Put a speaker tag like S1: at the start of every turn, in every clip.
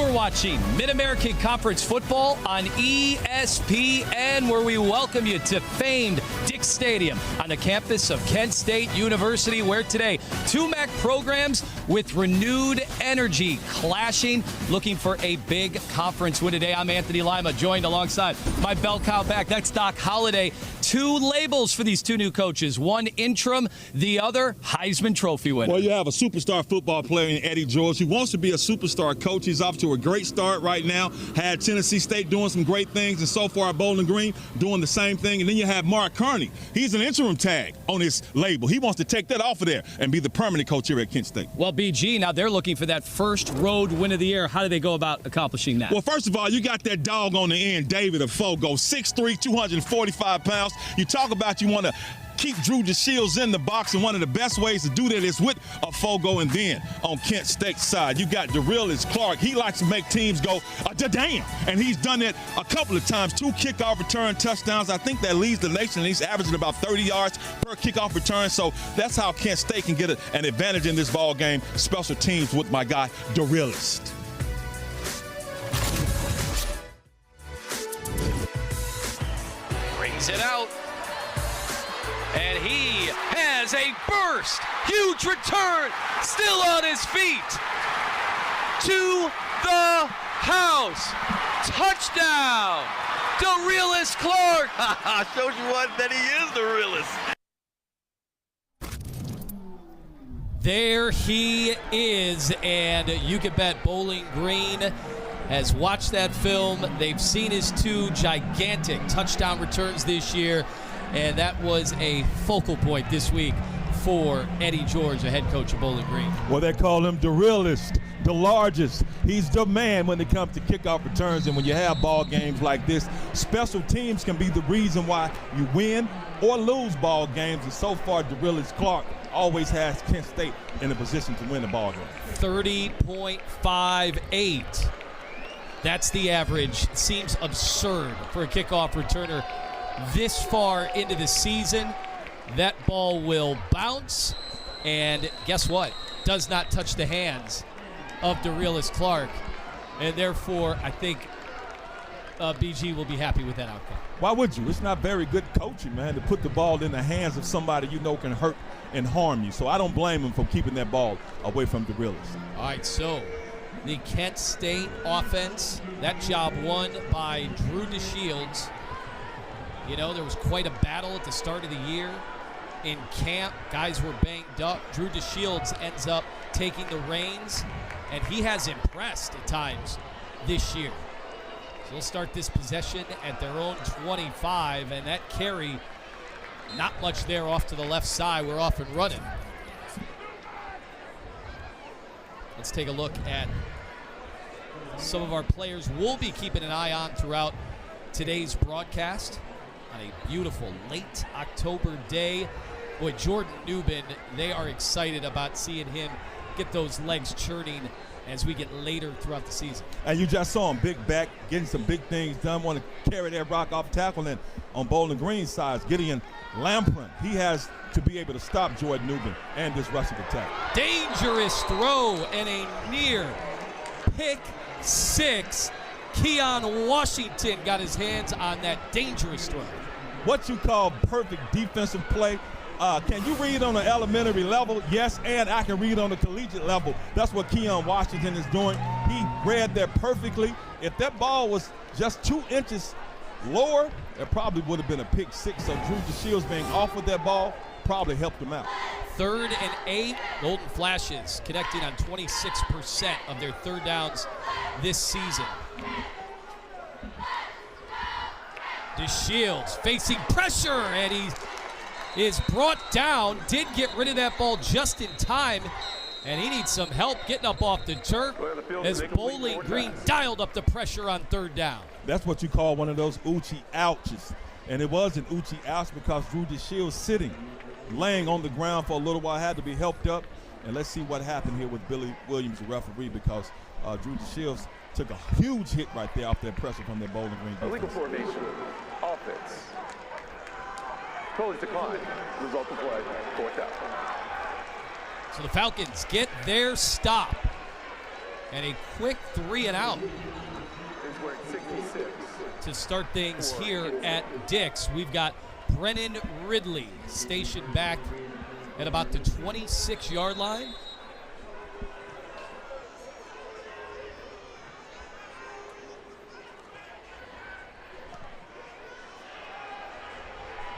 S1: are watching Mid-American Conference Football on ESPN, where we welcome you to famed Dick Stadium on the campus of Kent State University, where today two MAC programs with renewed energy clashing, looking for a big conference win today. I'm Anthony Lima, joined alongside my bell cow back. That's Doc Holliday. Two labels for these two new coaches, one interim, the other Heisman Trophy winner.
S2: Well, you have a superstar football player in Eddie George. He wants to be a superstar coach. He's off to a great start right now. Had Tennessee State doing some great things, and so far Bowling Green doing the same thing. And then you have Mark Carney. He's an interim tag on his label. He wants to take that off of there and be the permanent coach here at Kent State.
S1: Well, BG, now they're looking for that first road win of the year. How do they go about accomplishing that?
S2: Well, first of all, you got that dog on the end, David Afogo, 6'3", 245 pounds. You talk about you want to keep Drew DeShields in the box, and one of the best ways to do that is with Afogo. And then on Kent State's side, you got DeRillis Clark. He likes to make teams go, damn, and he's done that a couple of times. 2 kickoff return touchdowns. I think that leads the nation. He's averaging about 30 yards per kickoff return, so that's how Kent State can get an advantage in this ball game. Special teams with my guy, DeRillis.
S1: Brings it out. And he has a burst. Huge return. Still on his feet. To the house. Touchdown. DeRillis Clark.
S3: Shows you what, that he is the realest.
S1: There he is. And you can bet Bowling Green has watched that film. They've seen his 2 gigantic touchdown returns this year. And that was a focal point this week for Eddie George, the head coach of Bowling Green.
S2: Well, they call him the realist, the largest. He's the man when it comes to kickoff returns. And when you have ball games like this, special teams can be the reason why you win or lose ball games. And so far, DeRillis Clark always has Kent State in a position to win the ball game.
S1: 30.58. That's the average. Seems absurd for a kickoff returner this far into the season. That ball will bounce, and guess what? Does not touch the hands of DeRillis Clark, and therefore I think BG will be happy with that outcome.
S2: Why would you? It's not very good coaching, man, to put the ball in the hands of somebody you know can hurt and harm you. So I don't blame him for keeping that ball away from DeRillis.
S1: All right, so the Kent State offense, that job won by Drew DeShields. You know, there was quite a battle at the start of the year in camp. Guys were banged up. Drew DeShields ends up taking the reins, and he has impressed at times this year. So they'll start this possession at their own 25, and that carry, not much there off to the left side. We're off and running. Let's take a look at some of our players we'll be keeping an eye on throughout today's broadcast. On a beautiful late October day. Boy, Jordan Newman, they are excited about seeing him get those legs churning as we get later throughout the season.
S2: And you just saw him, big back, getting some big things done, want to carry that rock off tackle. And on Bowling Green's side, Gideon Lamprin, he has to be able to stop Jordan Newman and this rushing attack.
S1: Dangerous throw and a near pick 6. Keon Washington got his hands on that dangerous throw.
S2: What you call perfect defensive play. Can you read on the elementary level? Yes, and I can read on the collegiate level. That's what Keon Washington is doing. He read that perfectly. If that ball was just 2 inches lower, it probably would have been a pick 6. So Drew DeShields being off with that ball probably helped him out.
S1: 3rd and 8, Golden Flashes connecting on 26% of their third downs this season. DeShields facing pressure, and he is brought down. Did get rid of that ball just in time, and he needs some help getting up off the turf as Bowling Green dialed up the pressure on 3rd down.
S2: That's what you call one of those Uchi ouches. And it was an Uchi ouch because Drew DeShields sitting, laying on the ground for a little while, had to be helped up. And let's see what happened here with Billy Williams, the referee, because Drew DeShields took a huge hit right there off that pressure from that Bowling Green defense.
S3: Illegal formation, offense. Calls decline. Result of play, 4th down.
S1: So the Falcons get their stop And a quick 3 and out
S3: Is wearing 66.
S1: to start things here at Dick's. We've got Brennan Ridley stationed back at about the 26-yard line.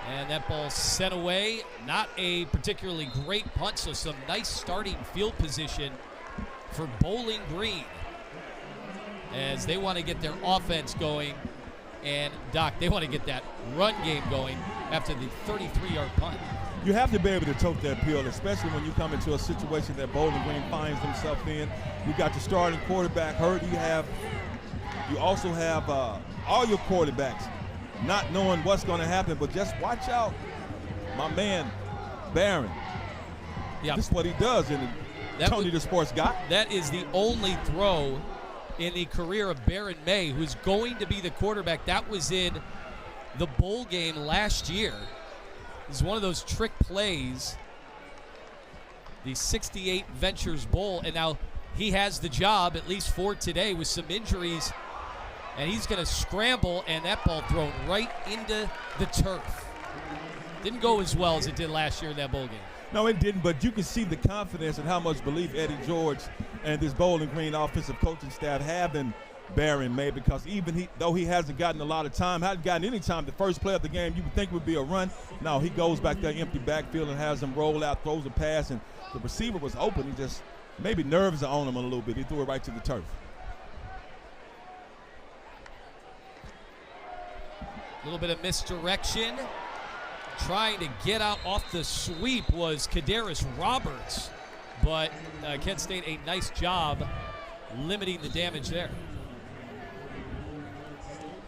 S1: And that ball sent away. Not a particularly great punt, so some nice starting field position for Bowling Green as they want to get their offense going. And, Doc, they want to get that run game going after the 33-yard punt.
S2: You have to be able to tote that pill, especially when you come into a situation that Bowling Green finds themselves in. You got your starting quarterback hurt. You also have all your quarterbacks not knowing what's going to happen, but just watch out, my man, Barron.
S1: Yeah.
S2: This is what he does in Tony the Sports Guy.
S1: That is the only throw in the career of Baron May, who's going to be the quarterback. That was in the bowl game last year. It's one of those trick plays, the 68 Ventures Bowl, and now he has the job, at least for today, with some injuries, and he's going to scramble, and that ball thrown right into the turf. Didn't go as well as it did last year in that bowl game.
S2: No, it didn't, but you can see the confidence and how much belief Eddie George and this Bowling Green offensive coaching staff have in Baron May, because even though he hasn't gotten a lot of time, hadn't gotten any time, the first play of the game you would think would be a run. No, he goes back there empty backfield and has him roll out, throws a pass, and the receiver was open. He just, maybe nerves are on him a little bit. He threw it right to the turf.
S1: A little bit of misdirection. Trying to get out off the sweep was Kadarius Roberts, but Kent State a nice job limiting the damage there.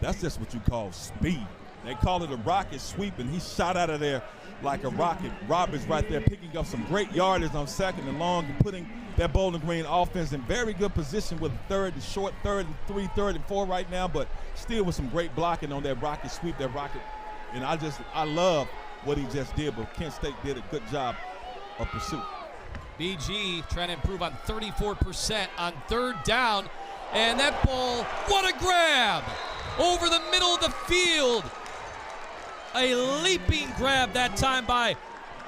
S2: That's just what you call speed. They call it a rocket sweep, and he shot out of there like a rocket. Roberts right there picking up some great yardage on second and long and putting that Bowling Green offense in very good position with third and short, third and 3, third and 4 right now, but still with some great blocking on that rocket sweep, that rocket. And I love what he just did, but Kent State did a good job of pursuit.
S1: BG trying to improve on 34% on third down, and that ball, what a grab! Over the middle of the field. A leaping grab that time by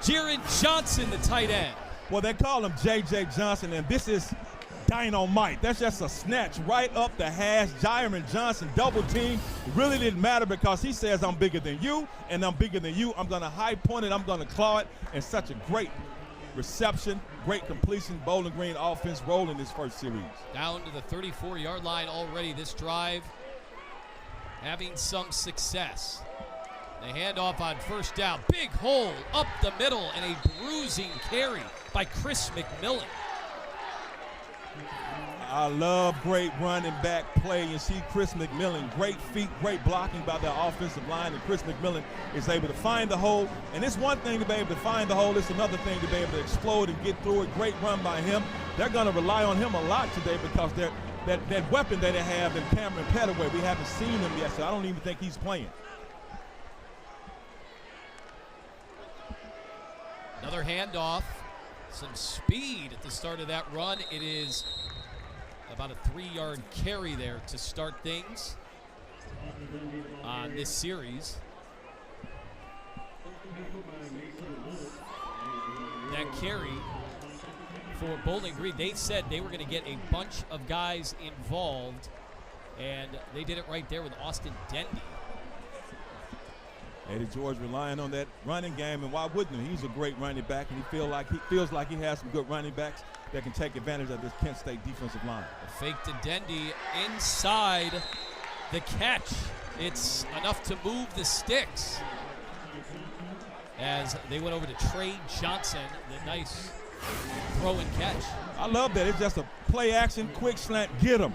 S1: Jaron Johnson, the tight end.
S2: Well, they call him J.J. Johnson, and this is dynamite. That's just a snatch right up the hash. Jaron Johnson double team. Really didn't matter because he says, I'm bigger than you, and I'm bigger than you. I'm going to high point it. I'm going to claw it. And such a great reception, great completion. Bowling Green offense rolling this first series.
S1: Down to the 34-yard line already this drive. Having some success. The handoff on first down. Big hole up the middle and a bruising carry by Chris McMillan.
S2: I love great running back play. You see Chris McMillan, great feet, great blocking by the offensive line, and Chris McMillan is able to find the hole. And it's one thing to be able to find the hole. It's another thing to be able to explode and get through it. Great run by him. They're going to rely on him a lot today because that weapon that they have in Cameron Petaway, we haven't seen him yet, so I don't even think he's playing.
S1: Another handoff. Some speed at the start of that run. It is about a 3-yard carry there to start things on this series. That carry for Bowling Green, they said they were going to get a bunch of guys involved, and they did it right there with Austin Dendy.
S2: Eddie George relying on that running game, and why wouldn't he? He's a great running back, and he feels like he has some good running backs that can take advantage of this Kent State defensive line.
S1: A fake to Dendy inside the catch. It's enough to move the sticks as they went over to Trey Johnson, the nice throw and catch.
S2: I love that. It's just a play action, quick slant, get him.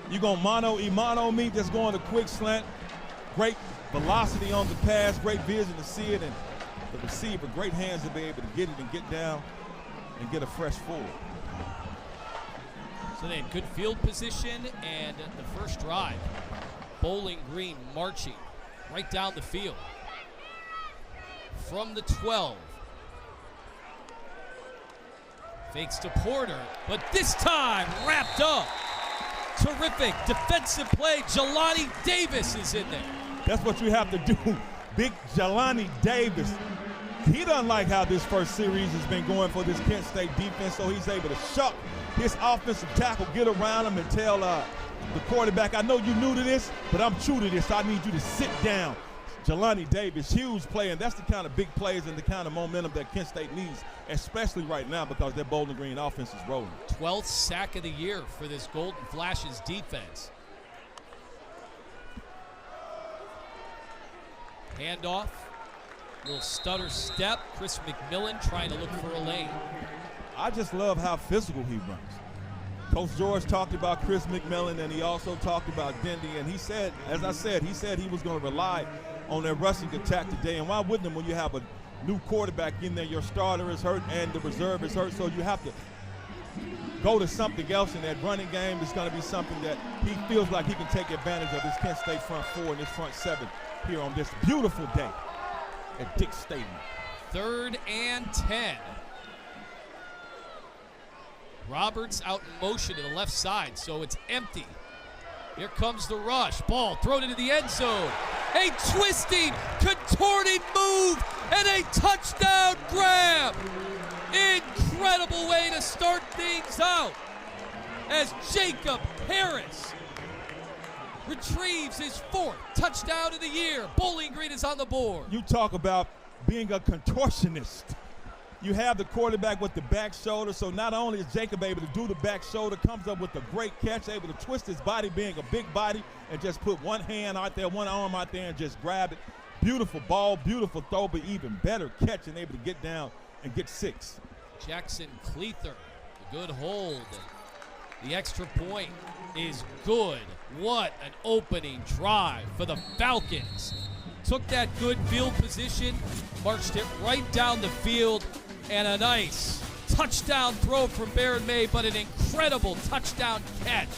S2: You're going to mano me, just going to quick slant. Great velocity on the pass, great vision to see it, and the receiver, great hands to be able to get it and get down and get a fresh forward.
S1: So they had good field position, and the first drive, Bowling Green marching right down the field. From the 12. Fakes to Porter, but this time wrapped up. Terrific defensive play. Jelani Davis is in there.
S2: That's what you have to do. Big Jelani Davis. He doesn't like how this first series has been going for this Kent State defense, so he's able to shuck his offensive tackle, get around him, and tell the quarterback, I know you're new to this, but I'm true to this. I need you to sit down. Jelani Davis, huge play, and that's the kind of big plays and the kind of momentum that Kent State needs, especially right now because their Bowling Green offense is rolling.
S1: 12th sack of the year for this Golden Flashes defense. Handoff, little stutter step. Chris McMillan trying to look for a lane.
S2: I just love how physical he runs. Coach George talked about Chris McMillan, and he also talked about Dendy, and he said, as I said, he was going to rely on their rushing attack today. And why wouldn't him when you have a new quarterback in there? Your starter is hurt and the reserve is hurt, so you have to go to something else in that running game. It's going to be something that he feels like he can take advantage of this Kent State front four and this front seven here on this beautiful day at Dick Stadium.
S1: 3rd and 10. Roberts out in motion to the left side, so it's empty. Here comes the rush. Ball thrown into the end zone. A twisting, contorted move, and a touchdown grab. Incredible way to start things out as Jacob Harris retrieves his 4th touchdown of the year. Bowling Green is on the board.
S2: You talk about being a contortionist. You have the quarterback with the back shoulder, so not only is Jacob able to do the back shoulder, comes up with a great catch, able to twist his body, being a big body, and just put one hand out there, one arm out there, and just grab it. Beautiful ball, beautiful throw, but even better catch and able to get down and get 6.
S1: Jackson Cleather, the good hold. The extra point is good. What an opening drive for the Falcons. Took that good field position, marched it right down the field, and a nice touchdown throw from Baron May, but an incredible touchdown catch.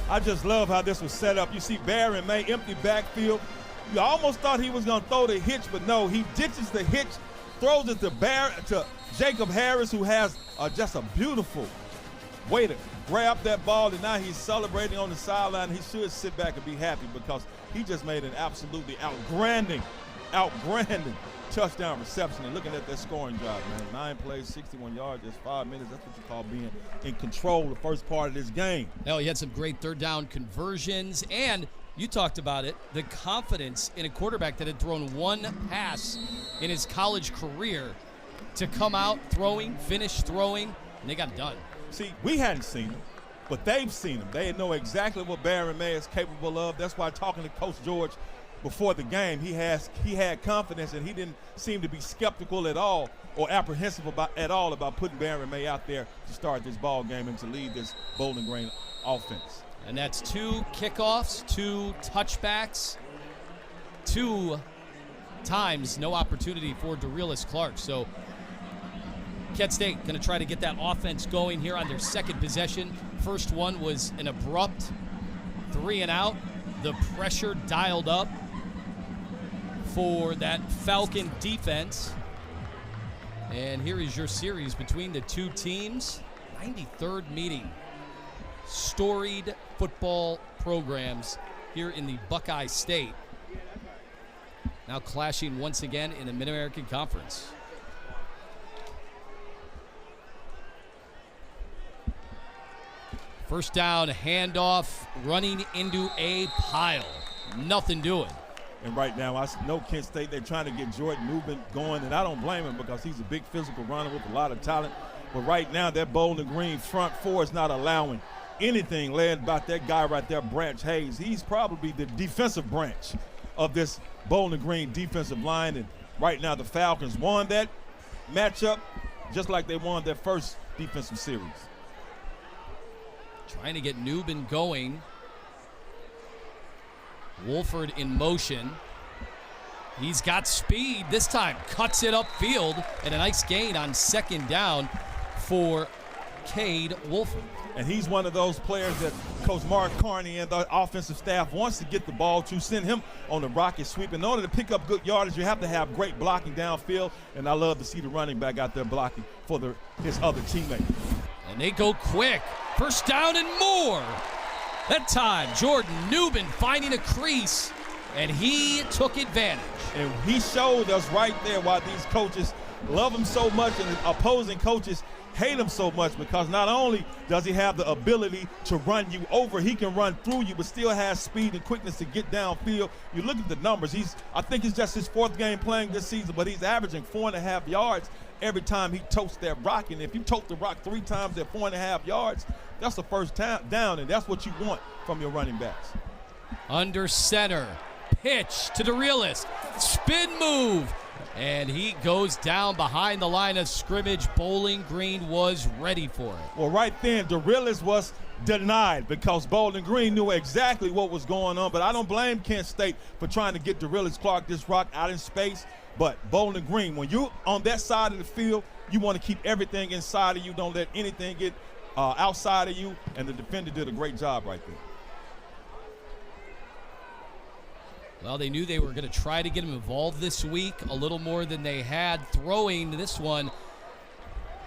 S2: I just love how this was set up. You see Baron May, empty backfield. You almost thought he was going to throw the hitch, but no, he ditches the hitch, throws it to Jacob Harris, who has just a beautiful way to grab that ball, and now he's celebrating on the sideline. He should sit back and be happy because he just made an absolutely outstanding touchdown reception. And looking at that scoring drive, man, 9 plays, 61 yards, just 5 minutes. That's what you call being in control the first part of this game.
S1: Hell, he had some great third down conversions, and You talked about it, the confidence in a quarterback that had thrown one pass in his college career to come out throwing, finish throwing, and they got it done.
S2: See, we hadn't seen him, but they've seen him. They know exactly what Barron May is capable of. That's why talking to Coach George before the game, he had confidence, and he didn't seem to be skeptical at all or apprehensive about putting Barron May out there to start this ball game and to lead this Bowling Green offense.
S1: And that's 2 kickoffs, 2 touchbacks, 2 times no opportunity for Derelis Clark. So Kent State going to try to get that offense going here on their second possession. First one was an abrupt 3 and out. The pressure dialed up for that Falcon defense. And here is your series between the two teams. 93rd meeting. Storied football programs here in the Buckeye State. Now clashing once again in the Mid-American Conference. First down, handoff, running into a pile. Nothing doing.
S2: And right now, I know Kent State, they're trying to get Jordan Newman going, and I don't blame him because he's a big physical runner with a lot of talent. But right now, that Bowling Green front four is not allowing anything led by that guy right there, Branch Hayes. He's probably the defensive branch of this Bowling Green defensive line. And right now, the Falcons won that matchup just like they won their first defensive series.
S1: Trying to get Newman going. Wolford in motion. He's got speed. This time cuts it upfield, and a nice gain on second down for Cade Wolford.
S2: And he's one of those players that Coach Mark Carney and the offensive staff wants to get the ball to, send him on the rocket sweep. In order to pick up good yardage, you have to have great blocking downfield, and I love to see the running back out there blocking for his other teammate.
S1: And they go quick. First down and more. That time, Jordan Newman finding a crease, and he took advantage.
S2: And he showed us right there why these coaches love him so much and the opposing coaches hate him so much, because not only does he have the ability to run you over, he can run through you, but still has speed and quickness to get downfield. You look at the numbers. I think it's just his 4th game playing this season, but he's averaging 4.5 yards every time he totes that rock. And if you tote the rock 3 times at 4.5 yards, that's the first down, and that's what you want from your running backs.
S1: Under center, pitch to Derelis, spin move, and he goes down behind the line of scrimmage. Bowling Green was ready for it.
S2: Well, right then, Derelis was denied because Bowling Green knew exactly what was going on, but I don't blame Kent State for trying to get Derelis Clark this rock out in space. But Bowling Green, when you're on that side of the field, you want to keep everything inside of you. Don't let anything get outside of you, and the defender did a great job right there.
S1: Well, they knew they were going to try to get him involved this week a little more than they had. Throwing this one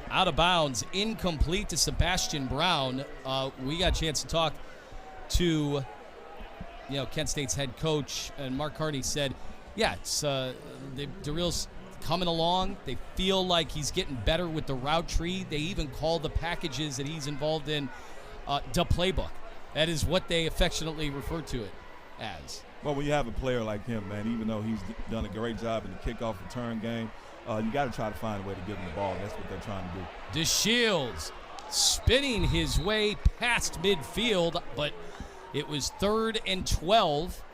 S1: out of bounds, incomplete to Sebastian Brown. We got a chance to talk to Kent State's head coach, and Mark Carney said, yeah, it's Derelis coming along. They feel like he's getting better with the route tree. They even call the packages that he's involved in the playbook. That is what they affectionately refer to it as.
S2: Well, when you have a player like him, man, even though he's done a great job in the kickoff return game, you got to try to find a way to give him the ball. That's what they're trying to do. DeShields
S1: spinning his way past midfield, but it was 3rd and 12.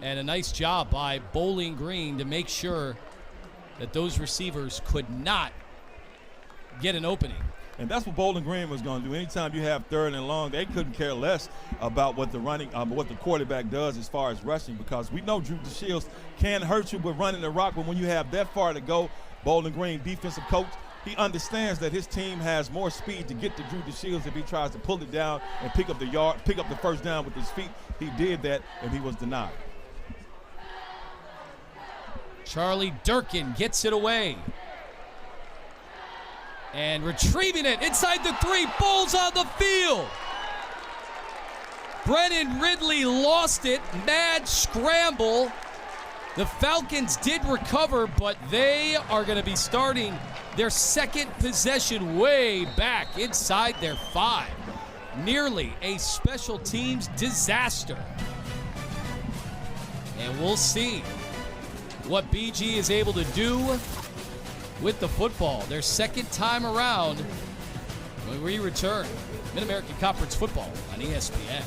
S1: And a nice job by Bowling Green to make sure that those receivers could not get an opening.
S2: And that's what Bowling Green was going to do. Anytime you have 3rd and long, they couldn't care less about what the quarterback does as far as rushing, because we know Drew DeShields can hurt you with running the rock, but when you have that far to go, Bowling Green defensive coach, he understands that his team has more speed to get to Drew DeShields if he tries to pull it down and pick up the first down with his feet. He did that, and he was denied.
S1: Charlie Durkin gets it away. And retrieving it inside the 3, Bulls on the field. Brennan Ridley lost it, mad scramble. The Falcons did recover, but they are going to be starting their second possession way back inside their 5. nearly a special teams disaster. And we'll see what BG is able to do with the football. Their second time around when we return. Mid-American Conference Football on ESPN.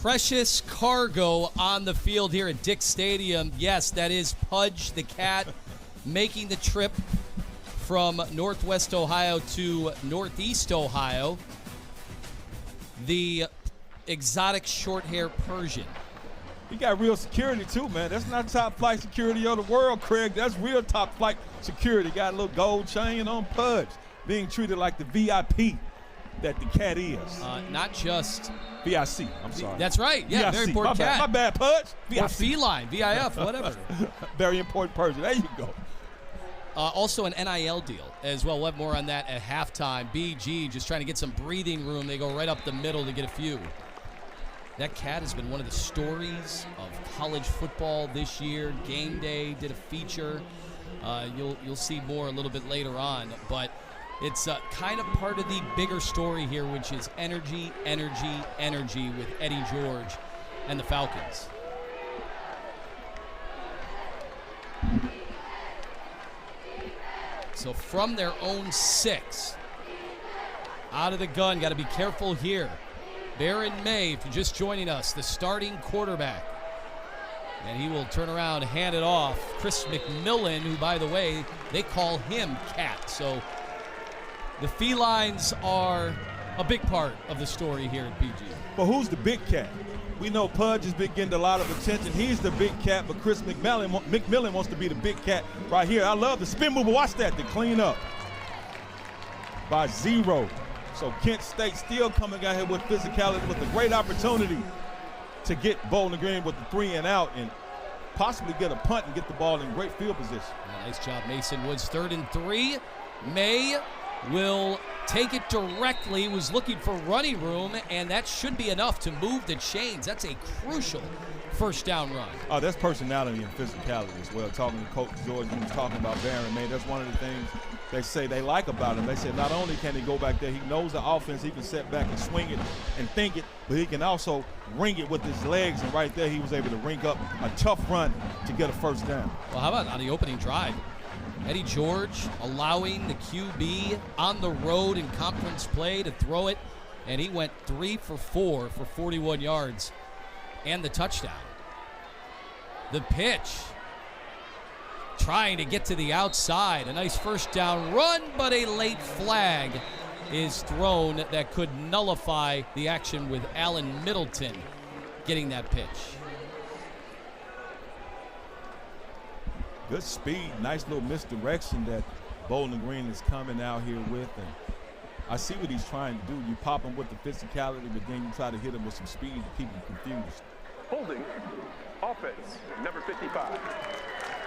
S1: Precious cargo on the field here at Dick Stadium. Yes, that is Pudge the cat making the trip from Northwest Ohio to Northeast Ohio. The exotic short-hair Persian.
S4: He got real security too, man. That's not top flight security of the world, Craig. That's real top flight security. Got a little gold chain on Pudge, being treated like the VIP that the cat is.
S1: Not just
S4: VIC, I'm sorry.
S1: That's right. Yeah,
S4: VIC.
S1: very important cat.
S4: My bad, Pudge.
S1: Or
S4: VIC.
S1: feline, VIF, whatever.
S4: Very important person. There you go.
S1: Also an NIL deal as well. We'll have more on that at halftime. BG just trying to get some breathing room. They go right up the middle to get a few. That cat has been one of the stories of college football this year. Game Day did a feature. You'll see more a little bit later on, but it's kind of part of the bigger story here, which is energy, energy, energy with Eddie George and the Falcons. So from their own 6, out of the gun, got to be careful here. Baron May, if you're just joining us, the starting quarterback. And he will turn around, hand it off. Chris McMillan, who, by the way, they call him Cat. So the felines are a big part of the story here at BG.
S4: But who's the big cat? We know Pudge has been getting a lot of attention. He's the big cat, but Chris McMillan wants to be the big cat right here. I love the spin move. Watch that, to clean up by 0. So Kent State still coming out here with physicality, with a great opportunity to get Bowling Green with the 3 and out and possibly get a punt and get the ball in great field position.
S1: Nice job, Mason Woods. 3rd and 3. May will take it directly, was looking for running room, and that should be enough to move the chains. That's a crucial first down run.
S4: Oh, that's personality and physicality as well. Talking to Coach George, when he was talking about Baron May, that's one of the things they say they like about him. They said not only can he go back there, he knows the offense, he can set back and swing it and think it, but he can also ring it with his legs, and right there he was able to ring up a tough run to get a first down.
S1: Well, how about on the opening drive? Eddie George allowing the QB on the road in conference play to throw it, and he went 3 for 4 for 41 yards and the touchdown. The pitch trying to get to the outside. A nice first down run, but a late flag is thrown that could nullify the action with Allen Middleton getting that pitch.
S4: Good speed, nice little misdirection that Bowling Green is coming out here with. And I see what he's trying to do. You pop him with the physicality, but then you try to hit him with some speed to keep him confused.
S3: Holding. Offense, number 55.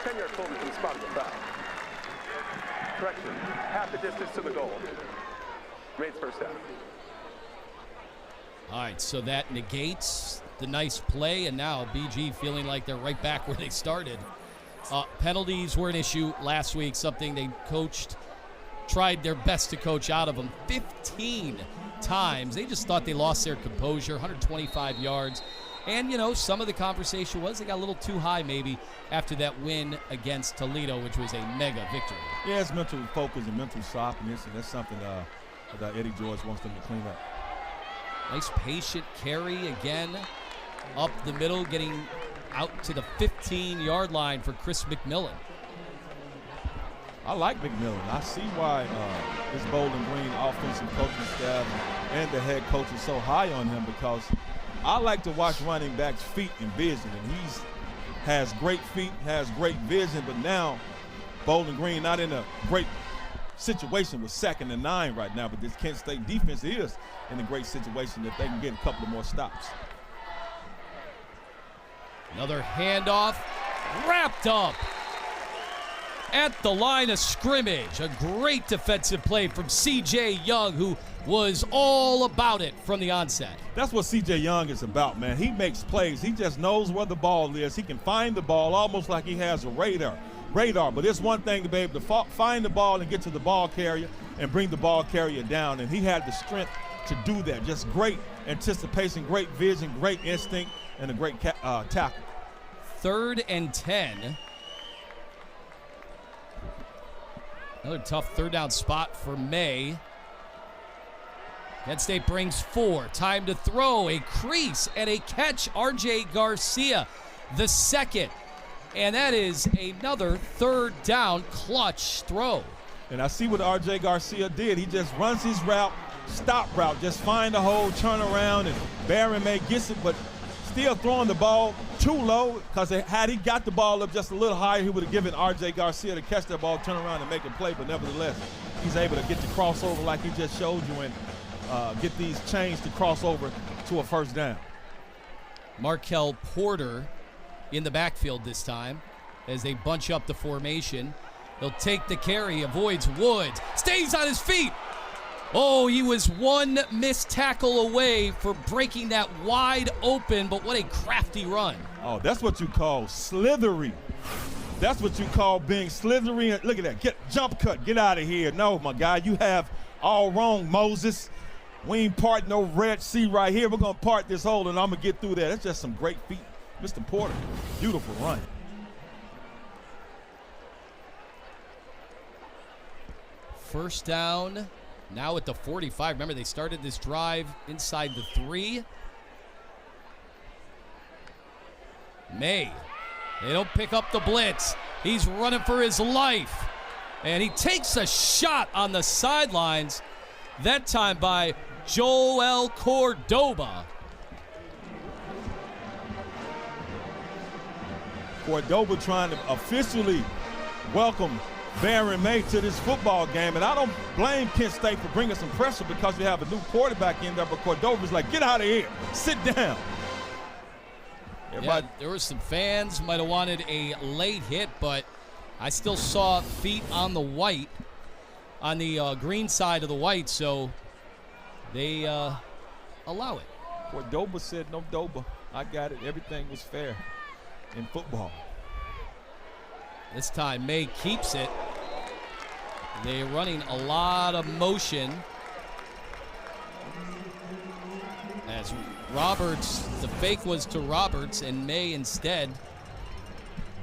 S3: 10-yard holding from the spot of the foul. Correction, half the distance to the goal. Remains first down.
S1: All right, so that negates the nice play, and now BG feeling like they're right back where they started. Penalties were an issue last week, something they tried their best to coach out of them 15 times. They just thought they lost their composure, 125 yards. And, you know, some of the conversation was they got a little too high maybe after that win against Toledo, which was a mega victory.
S4: Yeah, it's mental focus and mental sharpness, and that's something that Eddie George wants them to clean up.
S1: Nice patient carry again up the middle, getting out to the 15-yard line for Chris McMillan.
S4: I like McMillan. I see why this Bowling Green offensive coaching staff and the head coach is so high on him, because I like to watch running backs' feet and vision, and he has great feet, has great vision, but now Bowling Green not in a great situation with 2nd and 9 right now, but this Kent State defense is in a great situation if they can get a couple of more stops.
S1: Another handoff, wrapped up at the line of scrimmage. A great defensive play from C.J. Young, who was all about it from the onset.
S4: That's what C.J. Young is about, man. He makes plays. He just knows where the ball is. He can find the ball almost like he has a radar. But it's one thing to be able to find the ball and get to the ball carrier and bring the ball carrier down, and he had the strength to do that. Just great anticipation, great vision, great instinct, and a great tackle.
S1: 3rd and 10. Another tough 3rd down spot for May. Kent State brings 4. Time to throw. A crease and a catch. R.J. Garcia, the second. And that is another 3rd down clutch throw.
S4: And I see what R.J. Garcia did. He just runs his route, stop route, just find the hole, turn around, and Barron May gets it, but still throwing the ball too low, because had he got the ball up just a little higher, he would have given R.J. Garcia to catch that ball, turn around, and make a play. But nevertheless, he's able to get the crossover like he just showed you and get these chains to cross over to a 1st down.
S1: Markel Porter in the backfield this time as they bunch up the formation. He'll take the carry, avoids Woods, stays on his feet. Oh, he was one missed tackle away for breaking that wide open, but what a crafty run.
S4: Oh, that's what you call slithery. That's what you call being slithery. Look at that, jump cut, get out of here. No, my guy, you have all wrong, Moses. We ain't part no Red Sea right here. We're gonna part this hole and I'm gonna get through that. That's just some great feet. Mr. Porter, beautiful run.
S1: First down, now at the 45. Remember, they started this drive inside the 3. May, they don't pick up the blitz. He's running for his life. And he takes a shot on the sidelines, that time by Joel Cordoba.
S4: Cordoba trying to officially welcome Barron May to this football game. And I don't blame Kent State for bringing some pressure because we have a new quarterback in there, but Cordoba's like, get out of here, sit down.
S1: Yeah, there were some fans might have wanted a late hit, but I still saw feet on the white, on the green side of the white, so they allow it.
S4: Cordoba said, no Doba, I got it. Everything was fair in football.
S1: This time May keeps it. They're running a lot of motion as Roberts, the fake was to Roberts, and May instead,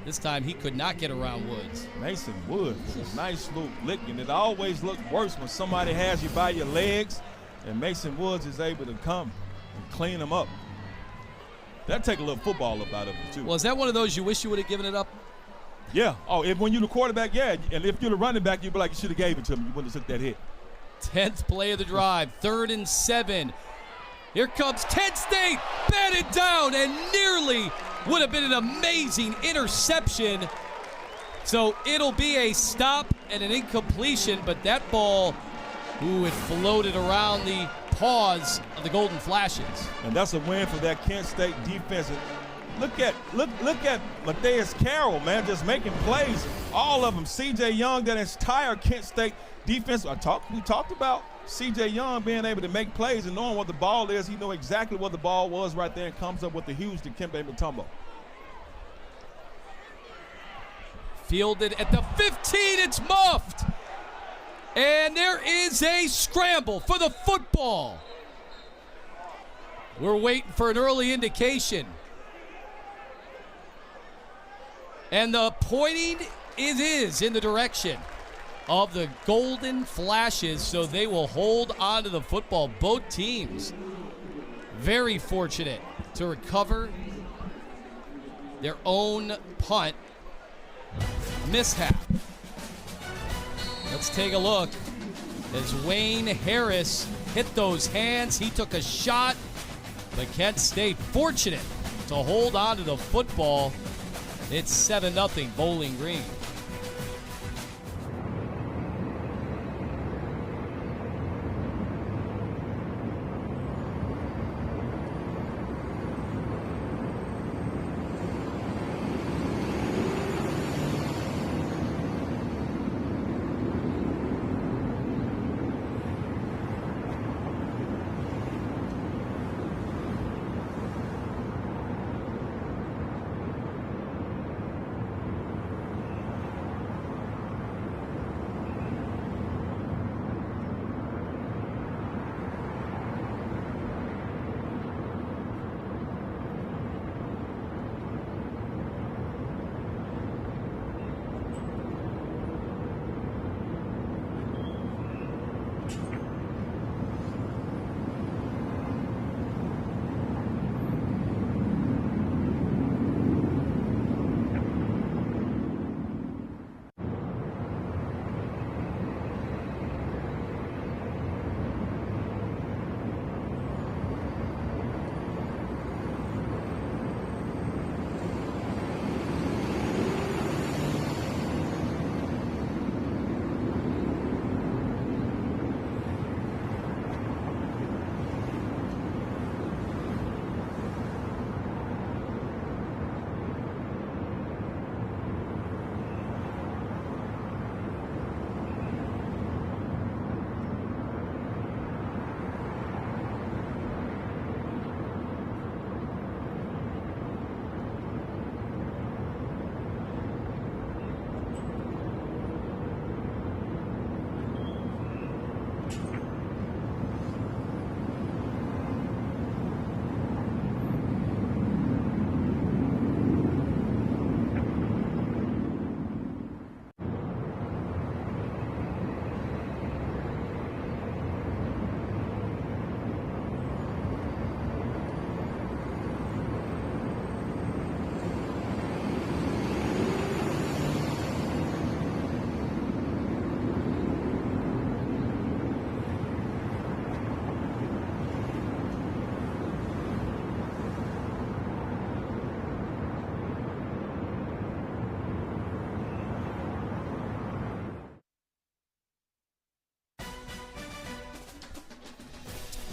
S1: this time he could not get around Woods.
S4: Mason Woods, a nice little lick, and it always looks worse when somebody has you by your legs, and Mason Woods is able to come and clean them up. That take a little football up out of it, too.
S1: Well, is that one of those you wish you would have given it up?
S4: Yeah. Oh, when you're the quarterback, yeah. And if you're the running back, you'd be like, you should have gave it to him. You wouldn't have took that hit.
S1: 10th play of the drive, 3rd and 7. Here comes Kent State, batted down, and nearly would have been an amazing interception. So it'll be a stop and an incompletion, but that ball, it floated around the paws of the Golden Flashes.
S4: And that's a win for that Kent State defense. Look at Matthias Carroll, man, just making plays. All of them. C.J. Young, that entire Kent State defense. We talked about C.J. Young being able to make plays and knowing what the ball is. He knew exactly what the ball was right there and comes up with the huge Dikembe Mutombo.
S1: Fielded at the 15, it's muffed. And there is a scramble for the football. We're waiting for an early indication. And the pointing is in the direction of the Golden Flashes, so they will hold on to the football. Both teams very fortunate to recover their own punt mishap. Let's take a look as Wayne Harris hit those hands. He took a shot, but Kent State fortunate to hold on to the football. It's 7-0 Bowling Green.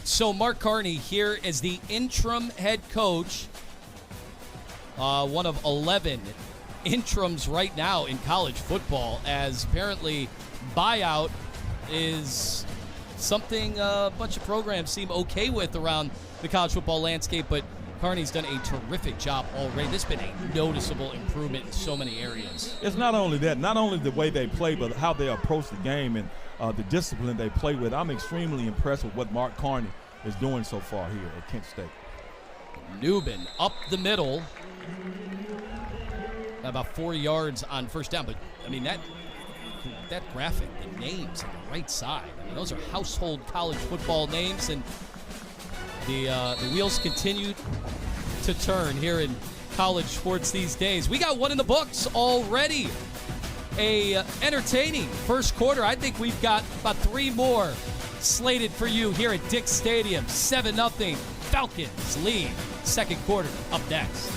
S1: So Mark Carney here as the interim head coach, one of 11 interims right now in college football, as apparently buyout is something a bunch of programs seem okay with around the college football landscape, but Carney's done a terrific job already. This has been a noticeable improvement in so many areas.
S4: It's not only that, not only the way they play, but how they approach the game and the discipline they play with. I'm extremely impressed with what Mark Carney is doing so far here at Kent State.
S1: Newman up the middle, about 4 yards on first down. But, I mean, that graphic, the names on the right side, I mean, those are household college football names, and the wheels continue to turn here in college sports these days. We got one in the books already. A entertaining first quarter. I think we've got about 3 more slated for you here at Dick's Stadium. 7-0 Falcons lead. Second quarter up next.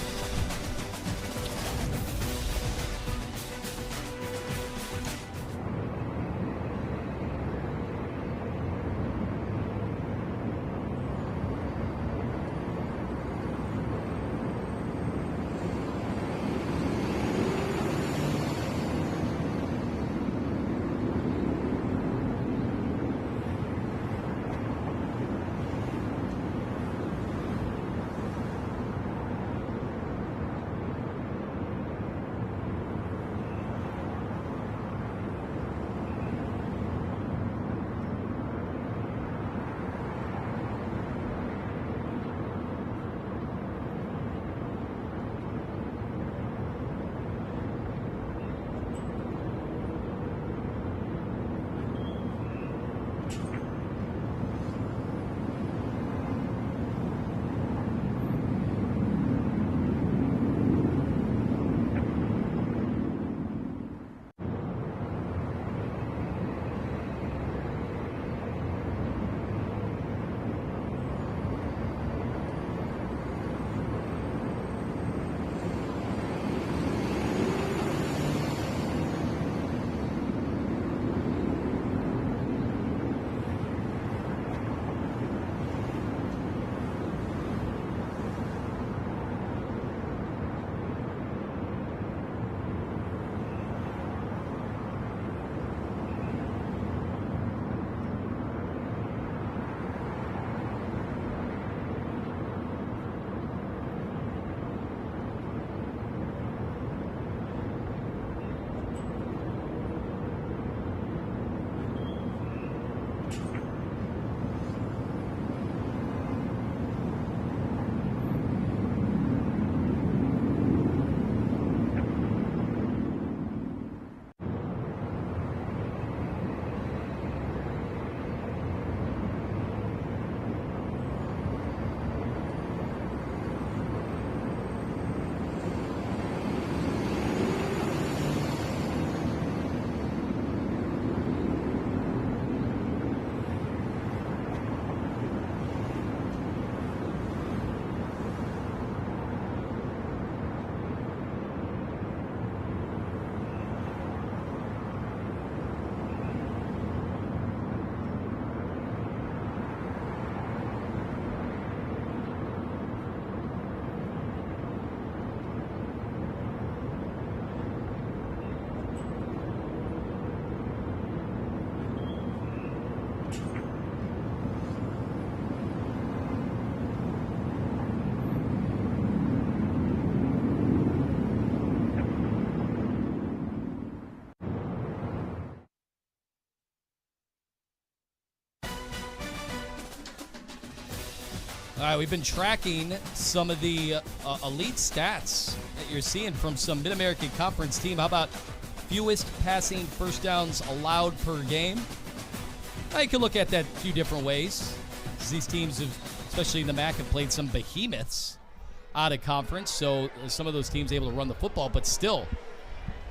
S1: All right, we've been tracking some of the elite stats that you're seeing from some Mid-American Conference team. How about fewest passing first downs allowed per game? You can look at that a few different ways. These teams, have, especially in the MAC, have played some behemoths out of conference, so some of those teams able to run the football, but still,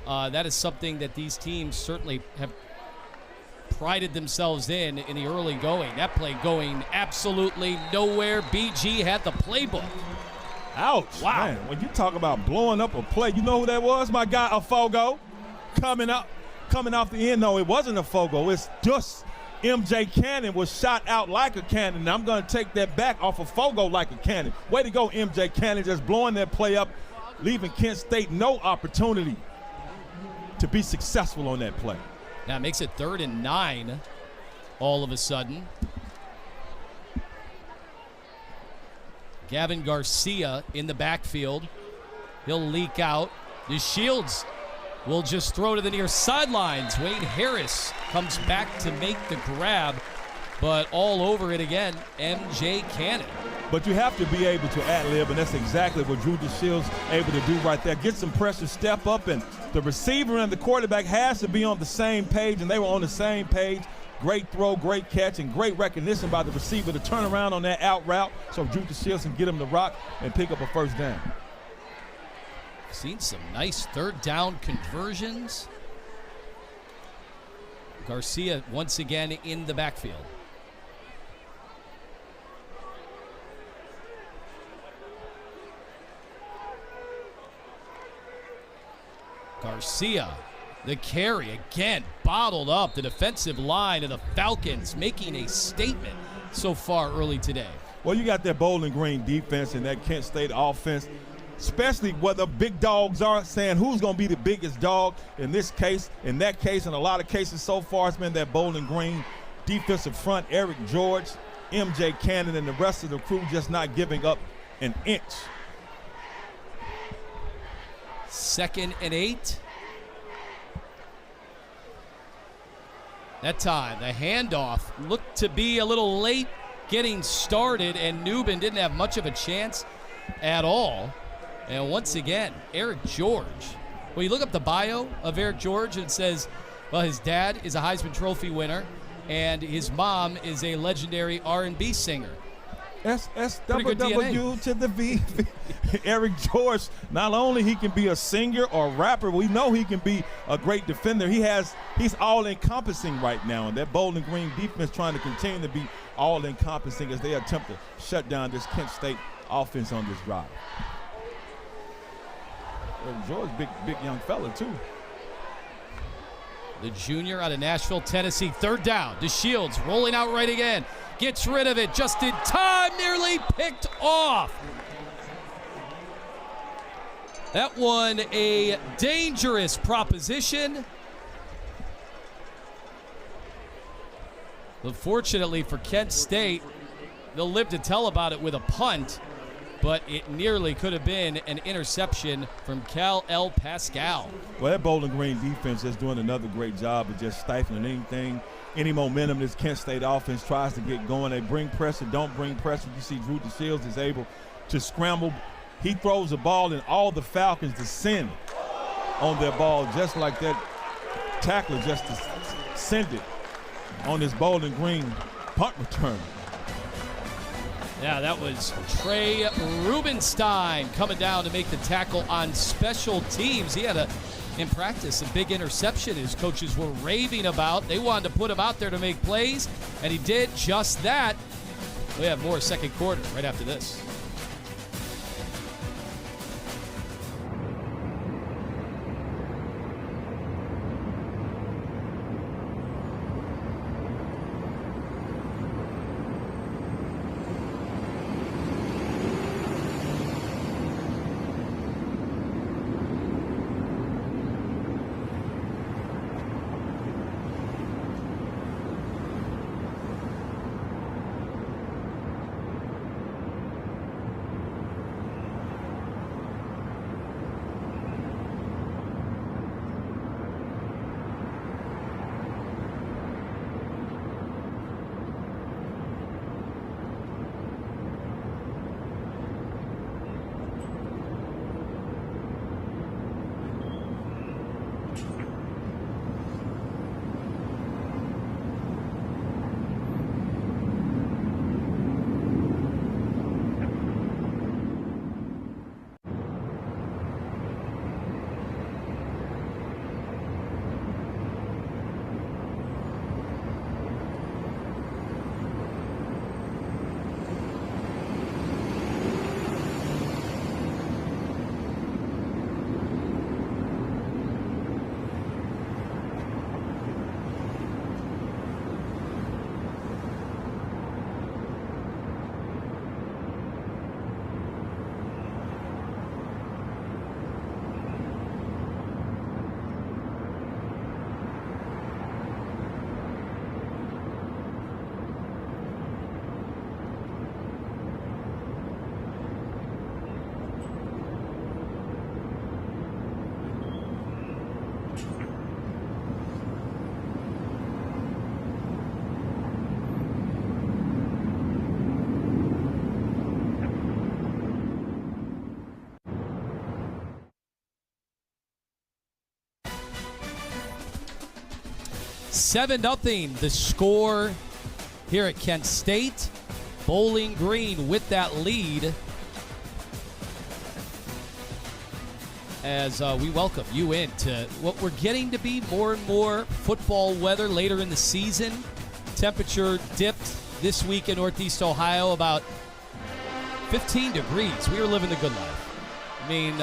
S1: that is something that these teams certainly have prided themselves in the early going. That play going absolutely nowhere. BG had the playbook.
S4: Ouch.
S1: Wow.
S4: Man, when you talk about blowing up a play, you know who that was? My guy, Afogo, coming off the end. No, it wasn't Afogo. It's just MJ Cannon was shot out like a cannon. And I'm going to take that back off of Fogo like a cannon. Way to go, MJ Cannon, just blowing that play up, leaving Kent State no opportunity to be successful on that play.
S1: Now it makes it 3rd and 9 all of a sudden. Gavin Garcia in the backfield. He'll leak out. DeShields will just throw to the near sidelines. Wade Harris comes back to make the grab, but all over it again, MJ Cannon.
S4: But you have to be able to ad-lib, and that's exactly what Drew DeShields able to do right there. Get some pressure, step up, and the receiver and the quarterback has to be on the same page, and they were on the same page. Great throw, great catch, and great recognition by the receiver to turn around on that out route so Drew DeShields can get him the rock and pick up a first down.
S1: Seen some nice third down conversions. Garcia once again in the backfield. Garcia, the carry, again bottled up. The defensive line of the Falcons making a statement so far early today.
S4: Well, you got that Bowling Green defense and that Kent State offense, especially where the big dogs are, saying who's going to be the biggest dog in this case, in that case, in a lot of cases so far it's been that Bowling Green defensive front, Eric George, MJ Cannon, and the rest of the crew just not giving up an inch.
S1: 2nd and 8. That time, the handoff looked to be a little late getting started, and Newbin didn't have much of a chance at all. And once again, Eric George. Well, you look up the bio of Eric George, and it says, well, his dad is a Heisman Trophy winner, and his mom is a legendary R&B singer.
S4: SSWW to the V. Eric George, not only he can be a singer or rapper, we know he can be a great defender. He's all-encompassing right now, and that Bowling Green defense trying to continue to be all-encompassing as they attempt to shut down this Kent State offense on this drive. Eric George, big young fella, too.
S1: The junior out of Nashville, Tennessee. 3rd down. DeShields rolling out right again. Gets rid of it just in time. Nearly picked off. That one a dangerous proposition. But fortunately for Kent State, they'll live to tell about it with a punt. But it nearly could have been an interception from Cal El Pascal.
S4: Well, that Bowling Green defense is doing another great job of just stifling any momentum this Kent State offense tries to get going. They bring pressure, don't bring pressure. You see Drew DeShields is able to scramble. He throws the ball, and all the Falcons descend on their ball just like that tackler just descended on this Bowling Green punt return.
S1: Yeah, that was Trey Rubenstein coming down to make the tackle on special teams. He had in practice, a big interception his coaches were raving about. They wanted to put him out there to make plays, and he did just that. We have more second quarter right after this. Seven 0 the score here at Kent State. Bowling Green with that lead as we welcome you into what we're getting to be more and more football weather later in the season. Temperature dipped this week in Northeast Ohio about 15 degrees. We were living the good life. I mean,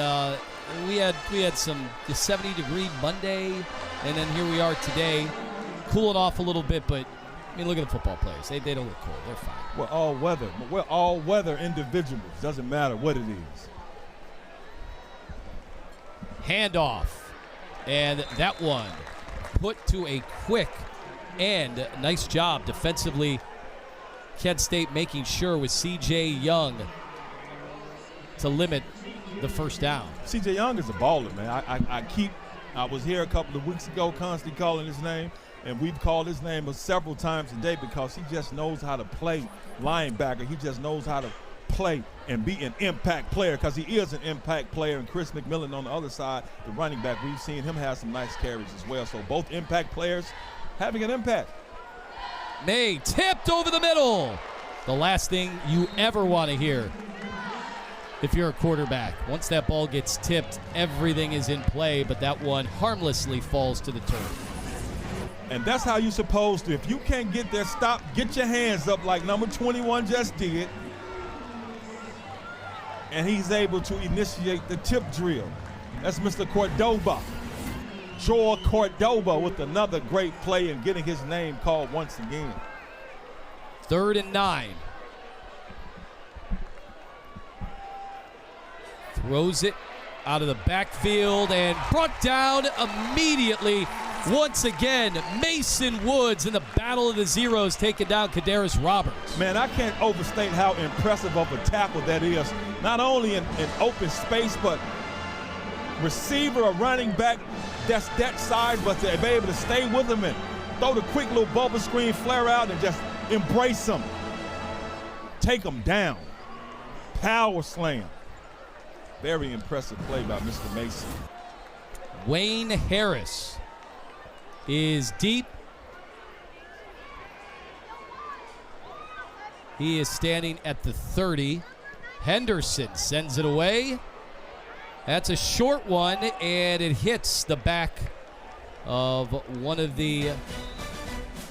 S1: we had some 70-degree Monday, and then here we are today, cooling off a little bit. But I mean, look at the football players. They don't look cold. They're fine.
S4: We're all weather. We're all weather individuals. Doesn't matter what it is.
S1: Handoff, and that one put to a quick end. Nice job defensively. Kent State making sure with C.J. Young to limit the first down.
S4: C.J. Young is a baller, man. I was here a couple of weeks ago constantly calling his name, and we've called his name several times a day because he just knows how to play linebacker. He just knows how to play and be an impact player because he is an impact player. And Chris McMillan on the other side, the running back, we've seen him have some nice carries as well. So both impact players having an impact.
S1: May tipped over the middle. The last thing you ever want to hear if you're a quarterback. Once that ball gets tipped, everything is in play, but that one harmlessly falls to the turf.
S4: And that's how you're supposed to. If you can't get there, stop, get your hands up like number 21 just did. And he's able to initiate the tip drill. That's Mr. Cordoba. Joel Cordoba with another great play and getting his name called once again.
S1: 3rd and 9. Throws it out of the backfield and brought down immediately. Once again, Mason Woods in the battle of the zeros taking down Kadarius Roberts.
S4: Man, I can't overstate how impressive of a tackle that is. Not only in open space, but receiver or running back that's that size, but to be able to stay with him and throw the quick little bubble screen flare out and just embrace him. Take him down. Power slam. Very impressive play by Mr. Mason.
S1: Wayne Harris is deep. He is standing at the 30. Henderson sends it away. That's a short one, and it hits the back of one of the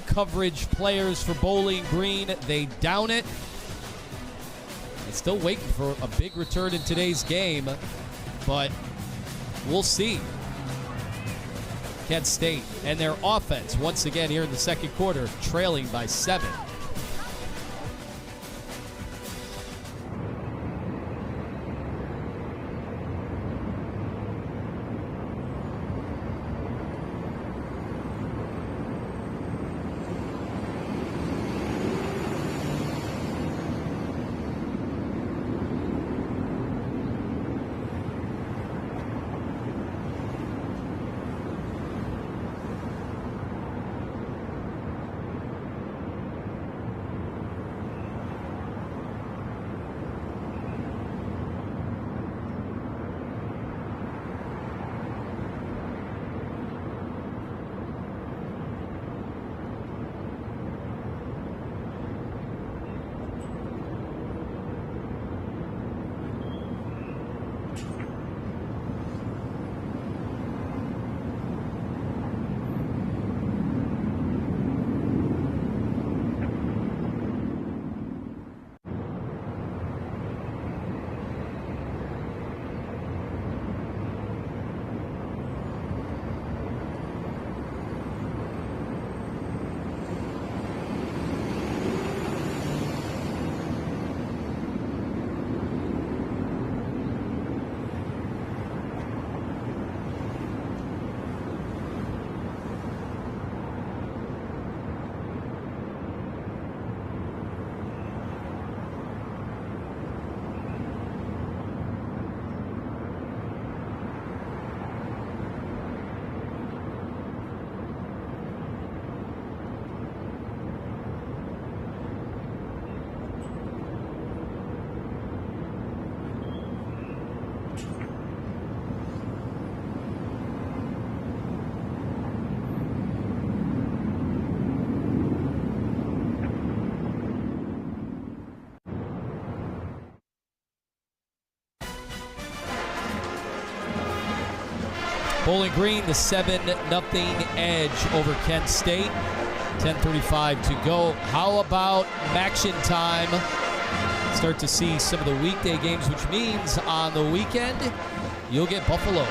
S1: coverage players for Bowling Green. They down it. They're still waiting for a big return in today's game, but we'll see. Kent State and their offense once again here in the second quarter, trailing by 7. Bowling Green, the 7-0 edge over Kent State. 10:35 to go. How about Maction time? Start to see some of the weekday games, which means on the weekend, you'll get Buffalo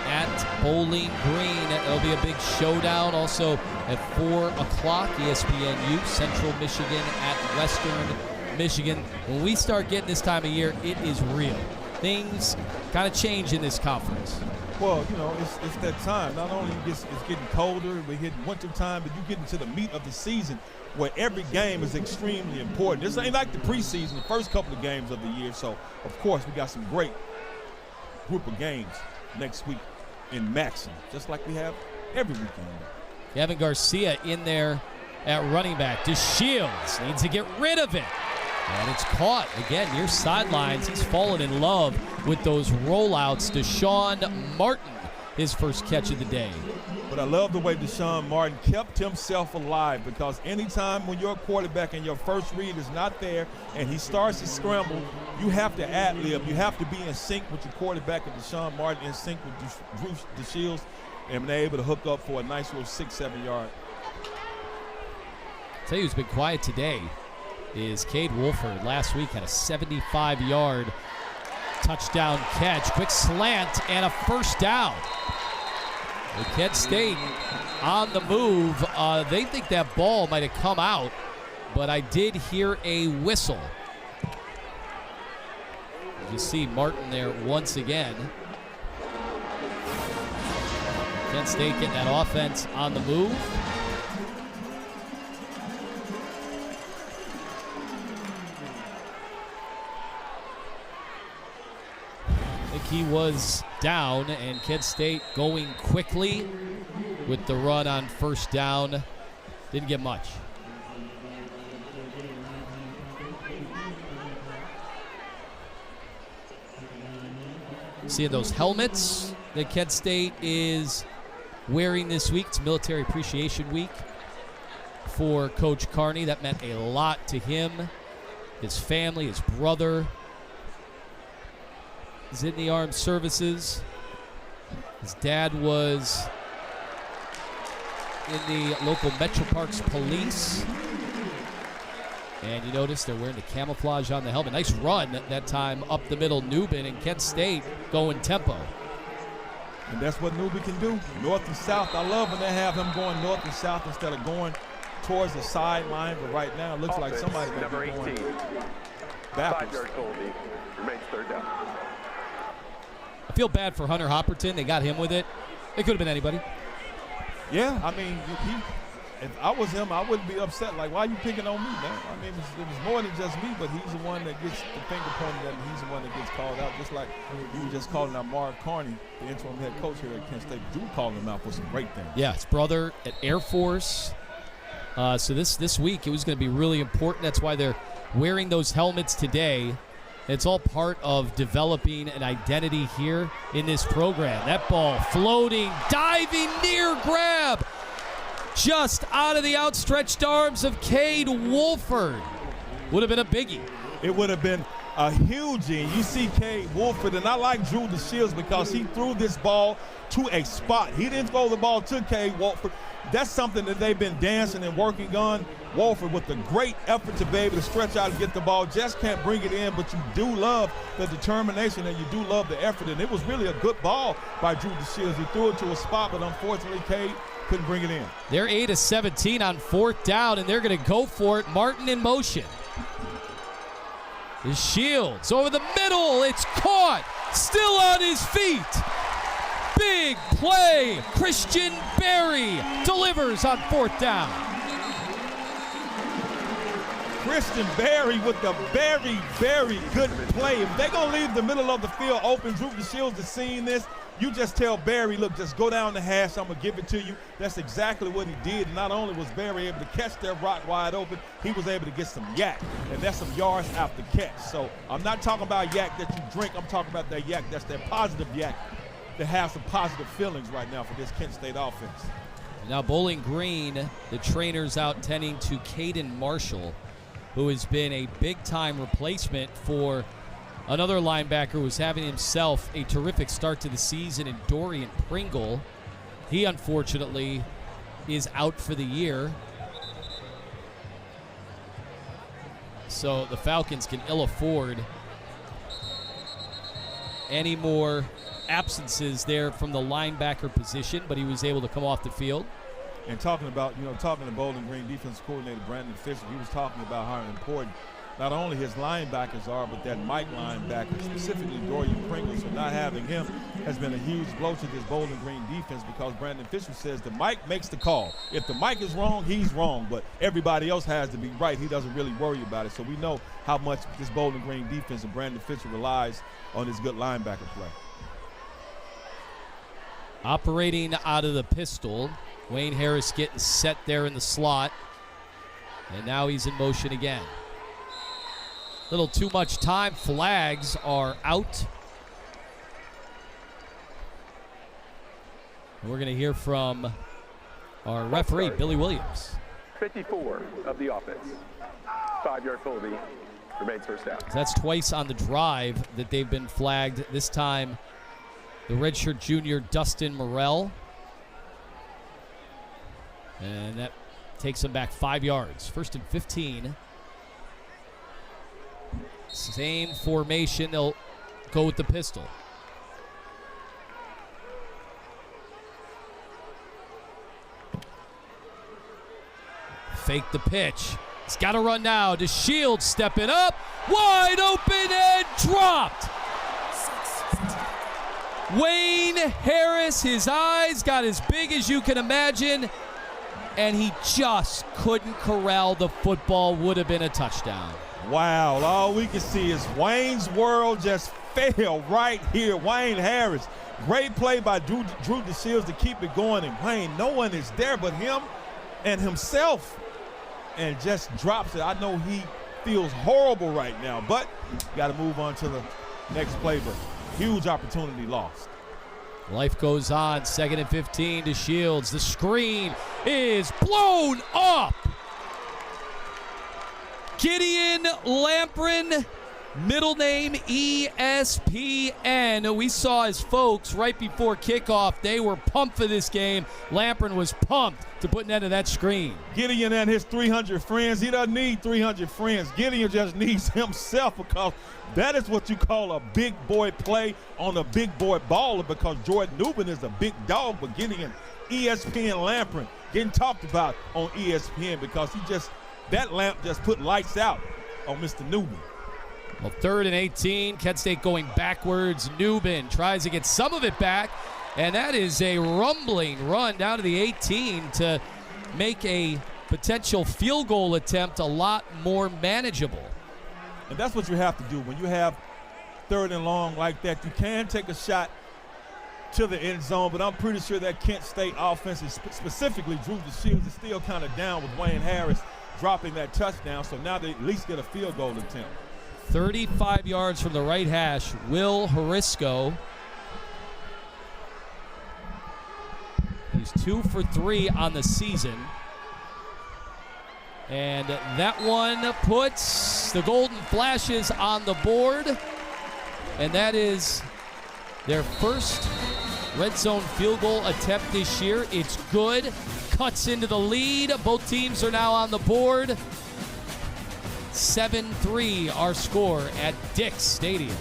S1: at Bowling Green. It'll be a big showdown. Also at 4 o'clock, ESPNU, Central Michigan at Western Michigan. When we start getting this time of year, it is real. Things kind of change in this conference.
S4: Well, you know, it's that time. Not only it's getting colder, we're hitting winter time, but you get into the meat of the season where every game is extremely important. This ain't like the preseason, the first couple of games of the year. So, of course, we got some great group of games next week in Maction, just like we have every weekend.
S1: Gavin Garcia in there at running back. DeShields needs to get rid of it. And it's caught, again, near sidelines. He's fallen in love with those rollouts. Deshaun Martin, his first catch of the day.
S4: But I love the way Deshaun Martin kept himself alive, because anytime when you're a quarterback and your first read is not there and he starts to scramble, you have to ad-lib. You have to be in sync with your quarterback, and Deshaun Martin in sync with Drew DeShields, and been able to hook up for a nice little 6-7 yard.
S1: I'll tell you who's been quiet today is Cade Wolford. Last week had a 75-yard touchdown catch. Quick slant and a first down. With Kent State on the move. They think that ball might have come out, but I did hear a whistle. You see Martin there once again. Kent State getting that offense on the move. I think he was down, and Kent State going quickly with the run on first down. Didn't get much. Seeing those helmets that Kent State is wearing this week. It's Military Appreciation Week for Coach Carney. That meant a lot to him, his family, his brother. He's in the armed services. His dad was in the local Metro Parks Police. And you notice they're wearing the camouflage on the helmet. Nice run that time up the middle. Newbin and Kent State going tempo.
S4: And that's what Newbin can do, north and south. I love when they have him going north and south instead of going towards the sideline. But right now it looks like somebody
S3: number 18.
S4: Backwards.
S3: 5-yard penalty. Remains third down.
S1: I feel bad for Hunter Hopperton. They got him with it. It could have been anybody.
S4: Yeah, I mean, if I was him, I wouldn't be upset. Like, why are you picking on me, man? I mean, it was more than just me, but he's the one that gets the finger pointed at, and he's the one that gets called out. Just like you were just calling out Mark Carney, the interim head coach here at Kent State. You calling him out for some great things.
S1: Yeah, his brother at Air Force. So this week it was going to be really important. That's why they're wearing those helmets today. It's all part of developing an identity here in this program. That ball floating, diving, near grab. Just out of the outstretched arms of Cade Wolford. Would have been a biggie.
S4: It would have been a hugie. You see Cade Wolford, and I like Drew DeShields because he threw this ball to a spot. He didn't throw the ball to Cade Wolford. That's something that they've been dancing and working on. Wolford with a great effort to be able to stretch out and get the ball. Just can't bring it in, but you do love the determination and you do love the effort. And it was really a good ball by Drew DeShields. He threw it to a spot, but unfortunately, Cade couldn't bring it in.
S1: They're 8-17 on fourth down, and they're going to go for it. Martin in motion. The Shields over the middle. It's caught. Still on his feet. Big play. Christian Berry delivers on fourth down.
S4: Christian Berry with the very, very good play. If they're going to leave the middle of the field open, Drew DeShields is seeing this. You just tell Berry, look, just go down the hash. I'm going to give it to you. That's exactly what he did. Not only was Berry able to catch that rock wide open, he was able to get some yak, and that's some yards after catch. So I'm not talking about yak that you drink. I'm talking about that yak that's that positive yak that has some positive feelings right now for this Kent State offense.
S1: Now Bowling Green, the trainers out tending to Caden Marshall, who has been a big-time replacement for Another linebacker was having himself a terrific start to the season in Dorian Pringle. He unfortunately is out for the year. So the Falcons can ill afford any more absences there from the linebacker position, but he was able to come off the field.
S4: And talking to Bowling Green defense coordinator Brandon Fisher, he was talking about how important not only his linebackers are, but that Mike linebacker, specifically Dorian Pringle. So not having him has been a huge blow to this Bowling Green defense, because Brandon Fisher says the Mike makes the call. If the Mike is wrong, he's wrong, but everybody else has to be right. He doesn't really worry about it. So we know how much this Bowling Green defense and Brandon Fisher relies on his good linebacker play.
S1: Operating out of the pistol, Wayne Harris getting set there in the slot, and now he's in motion again. Little too much time. Flags are out. And we're going to hear from our referee, Billy Williams.
S3: 54 of the offense. 5-yard penalty. Remains first down.
S1: That's twice on the drive that they've been flagged. This time, the redshirt junior, Dustin Morrell. And that takes them back 5 yards. 1st and 15. Same formation. They'll go with the pistol. Fake the pitch. He's got to run now. DeShields stepping up. Wide open and dropped. Wayne Harris, his eyes got as big as you can imagine, and he just couldn't corral the football. Would have been a touchdown.
S4: Wow, all we can see is Wayne's world just failed right here. Wayne Harris, great play by Drew DeShields to keep it going, and Wayne, no one is there but him and himself, and just drops it. I know he feels horrible right now, but got to move on to the next play, but huge opportunity lost.
S1: Life goes on. 2nd and 15 to Shields. The screen is blown up. Gideon Lamprin, middle name ESPN. We saw his folks right before kickoff. They were pumped for this game. Lamprin was pumped to put an end to that screen.
S4: Gideon and his 300 friends. He doesn't need 300 friends. Gideon just needs himself, because that is what you call a big boy play on a big boy baller, because Jordan Newman is a big dog, but Gideon, ESPN Lamprin, getting talked about on ESPN because that lamp just put lights out on Mr. Newman.
S1: Well, 3rd and 18, Kent State going backwards. Newman tries to get some of it back, and that is a rumbling run down to the 18 to make a potential field goal attempt a lot more manageable.
S4: And that's what you have to do when you have 3rd and long like that. You can take a shot to the end zone, but I'm pretty sure that Kent State offense, specifically Drew DeShields, is still kind of down with Wayne Harris dropping that touchdown, so now they at least get a field goal attempt.
S1: 35 yards from the right hash, Will Horisco. He's 2 for 3 on the season. And that one puts the Golden Flashes on the board. And that is their first red zone field goal attempt this year. It's good. Cuts into the lead. Both teams are now on the board. 7-3 our score at Dix Stadium.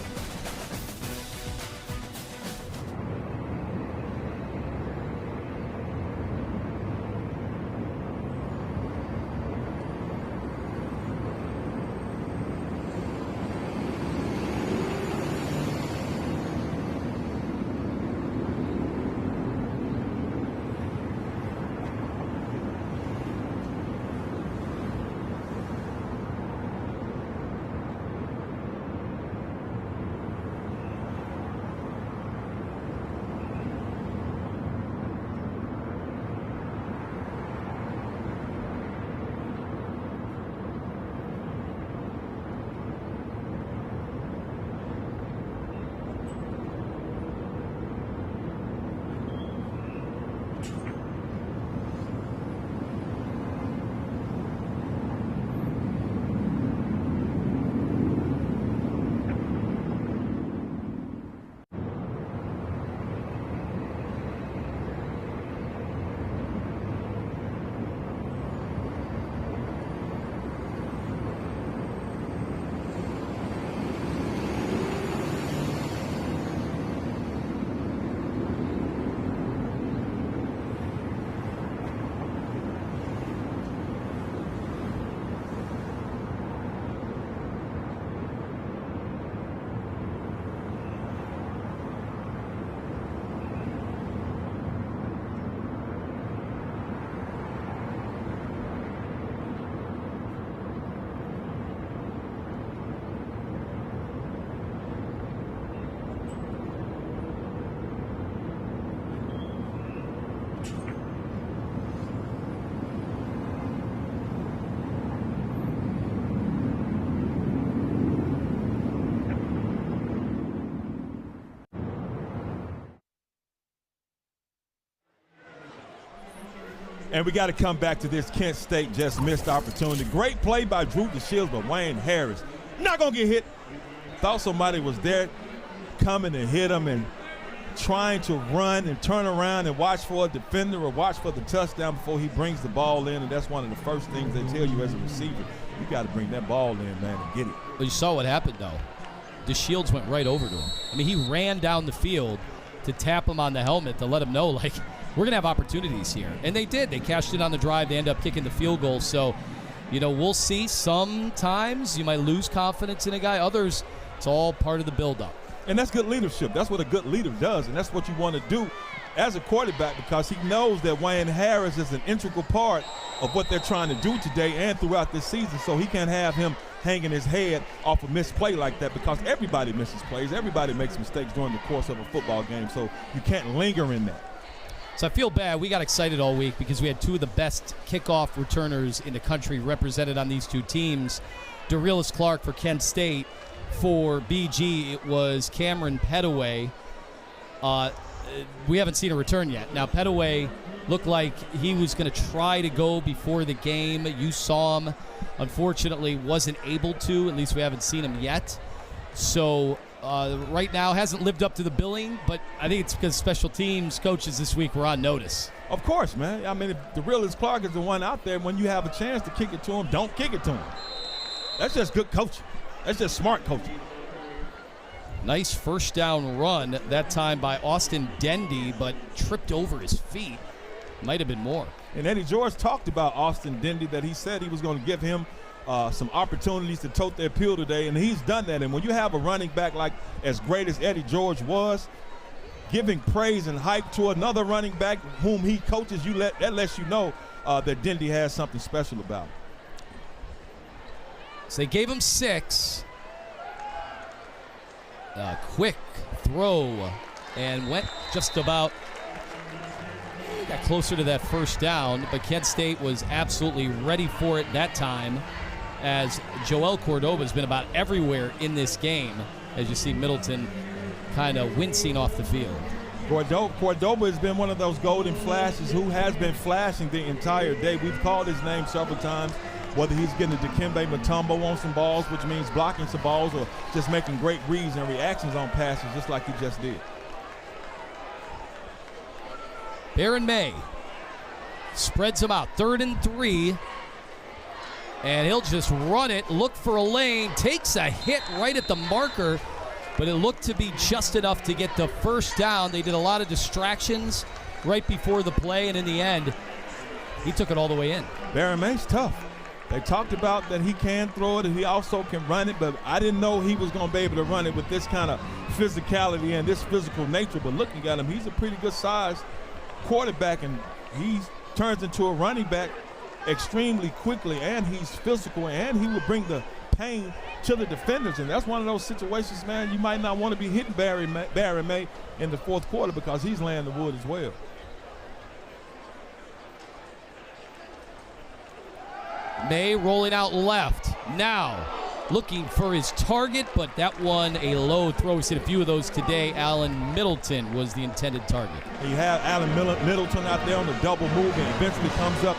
S4: And we got to come back to this. Kent State just missed opportunity. Great play by Drew DeShields, but Wayne Harris not going to get hit. Thought somebody was there coming to hit him and trying to run and turn around and watch for a defender or watch for the touchdown before he brings the ball in. And that's one of the first things they tell you as a receiver. You got to bring that ball in, man, and get it.
S1: But you saw what happened, though. DeShields went right over to him. I mean, he ran down the field to tap him on the helmet to let him know, like, we're going to have opportunities here. And they did. They cashed in on the drive. They end up kicking the field goal. So, you know, we'll see. Sometimes you might lose confidence in a guy. Others, it's all part of the buildup.
S4: And that's good leadership. That's what a good leader does, and that's what you want to do as a quarterback, because he knows that Wayne Harris is an integral part of what they're trying to do today and throughout this season, so he can't have him hanging his head off a missed play like that, because everybody misses plays. Everybody makes mistakes during the course of a football game, so you can't linger in that.
S1: So I feel bad. We got excited all week because we had two of the best kickoff returners in the country represented on these two teams. Darius Clark for Kent State. For BG, it was Cameron Pettaway. We haven't seen a return yet. Now, Pettaway looked like he was going to try to go before the game. You saw him. Unfortunately, wasn't able to. At least we haven't seen him yet. So right now hasn't lived up to the billing, but I think it's because special teams coaches this week were on notice.
S4: Of course, man. I mean, if Darius Clark is the one out there, when you have a chance to kick it to him, don't kick it to him. That's just good coaching. That's just smart coaching.
S1: Nice first down run that time by Austin Dendy, but tripped over his feet. Might have been more.
S4: And Eddie George talked about Austin Dendy, that he said he was going to give him some opportunities to tote their pill today, and he's done that. And when you have a running back like as great as Eddie George was, giving praise and hype to another running back whom he coaches, that lets you know that Dendy has something special about him.
S1: So they gave him 6. Quick throw and went just about, got closer to that first down, but Kent State was absolutely ready for it that time, as Joel Cordoba has been about everywhere in this game, as you see Middleton kind of wincing off the field.
S4: Cordoba has been one of those golden flashes who has been flashing the entire day. We've called his name several times, whether he's getting to Dikembe Mutombo on some balls, which means blocking some balls, or just making great reads and reactions on passes, just like he just did.
S1: Baron May spreads him out, 3rd and 3, and he'll just run it, look for a lane, takes a hit right at the marker, but it looked to be just enough to get the first down. They did a lot of distractions right before the play, and in the end, he took it all the way in.
S4: Baron May's tough. They talked about that he can throw it and he also can run it, but I didn't know he was going to be able to run it with this kind of physicality and this physical nature. But looking at him, he's a pretty good sized quarterback, and he turns into a running back extremely quickly, and he's physical, and he will bring the pain to the defenders. And that's one of those situations, man, you might not want to be hitting Baron May in the fourth quarter, because he's laying the wood as well.
S1: May rolling out left. Now looking for his target, but that one a low throw. We've seen a few of those today. Allen Middleton was the intended target.
S4: You have Allen Middleton out there on the double move, and eventually comes up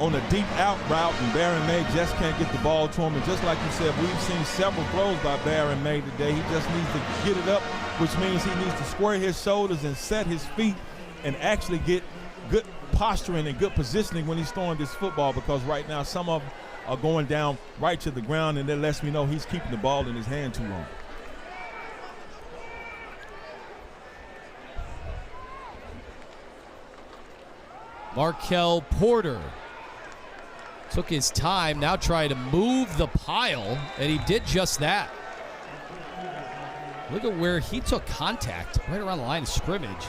S4: on a deep out route, and Baron May just can't get the ball to him. And just like you said, we've seen several throws by Baron May today. He just needs to get it up, which means he needs to square his shoulders and set his feet and actually get good posturing and good positioning when he's throwing this football, because right now some of them are going down right to the ground, and that lets me know he's keeping the ball in his hand too long.
S1: Markel Porter took his time, now trying to move the pile, and he did just that. Look at where he took contact, right around the line of scrimmage,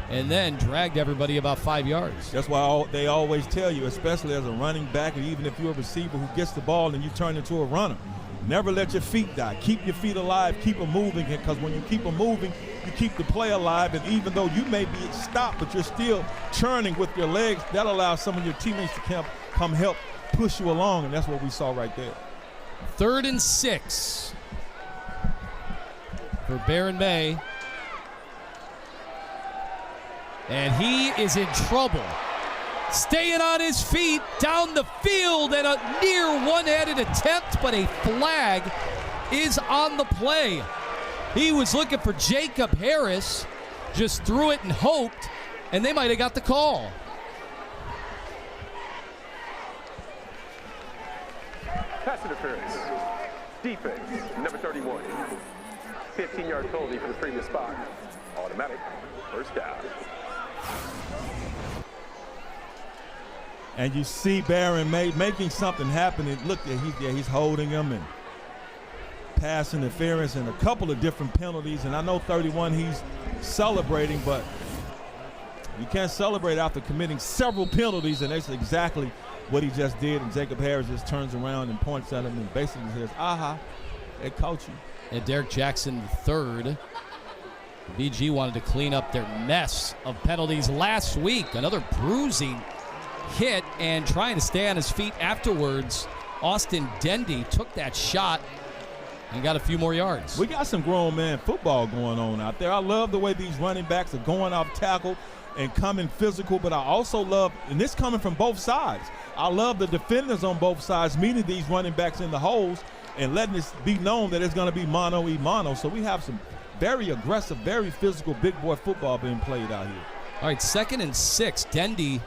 S1: and then dragged everybody about 5 yards.
S4: That's why they always tell you, especially as a running back, and even if you're a receiver who gets the ball and you turn into a runner, never let your feet die. Keep your feet alive, keep them moving, because when you keep them moving, you keep the play alive, and even though you may be stopped, but you're still churning with your legs, that allows some of your teammates to come help push you along, and that's what we saw right there.
S1: 3rd and 6 for Baron May. And he is in trouble. staying on his feet down the field, and a near one-handed attempt, but a flag is on the play. He was looking for Jacob Harris, just threw it and hoped, and they might have got the call.
S3: Pass interference. Defense, number 31. 15-yard penalty for the previous spot. Automatic first down.
S4: And you see Barron making something happen. And look, he's holding him, and pass interference and a couple of different penalties. And I know 31 he's celebrating, but you can't celebrate after committing several penalties, and that's exactly what he just did. And Jacob Harris just turns around and points at him and basically says, aha, they caught you.
S1: And Derek Jackson III. BG wanted to clean up their mess of penalties last week. Another bruising hit, and trying to stay on his feet afterwards, Austin Dendy took that shot and got a few more yards.
S4: We got some grown man football going on out there. I love the way these running backs are going off tackle and coming physical, but I also love, and this coming from both sides, I love the defenders on both sides meeting these running backs in the holes and letting it be known that it's going to be mano-a-mano. So we have some very aggressive, very physical big boy football being played out here.
S1: All right, 2nd and 6. Dendy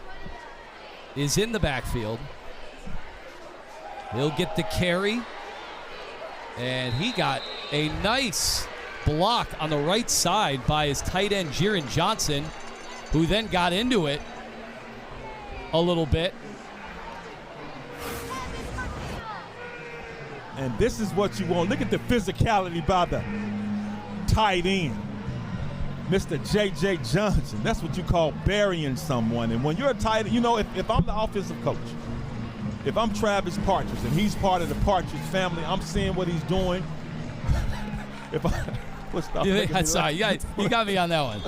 S1: is in the backfield. He'll get the carry. And he got a nice block on the right side by his tight end, Jiren Johnson, who then got into it a little bit.
S4: And this is what you want. Look at the physicality by the tight end, Mr. J.J. Johnson. That's what you call burying someone. And when you're a tight end, you know, if I'm the offensive coach, if I'm Travis Partridge and he's part of the Partridge family, I'm seeing what he's doing.
S1: Sorry, you got me on that one.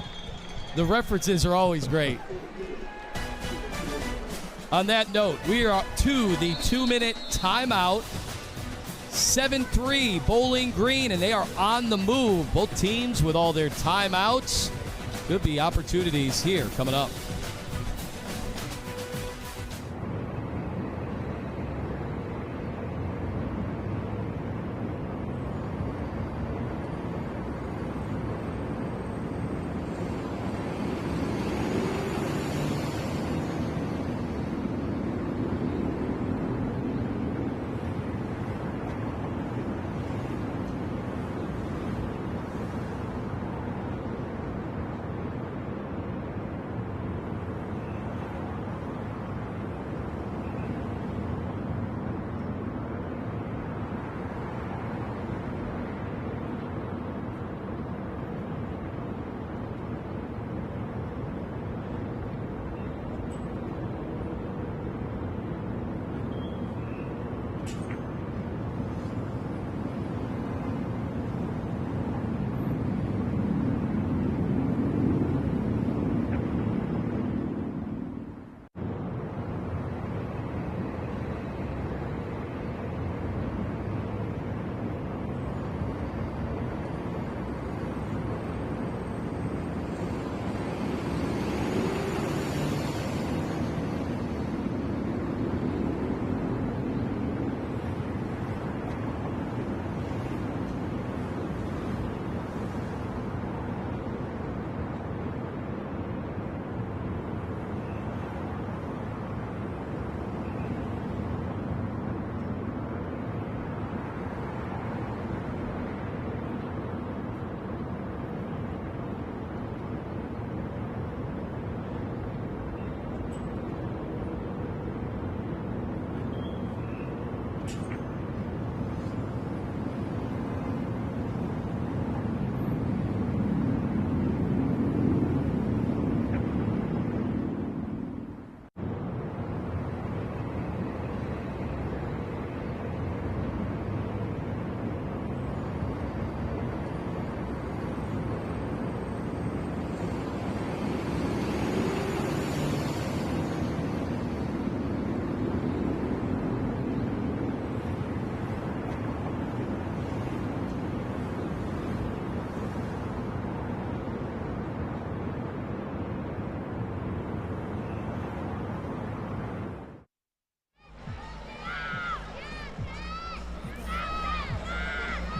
S1: The references are always great. On that note, we are to the 2-minute timeout. 7-3 Bowling Green, and they are on the move. Both teams with all their timeouts. Could be opportunities here coming up.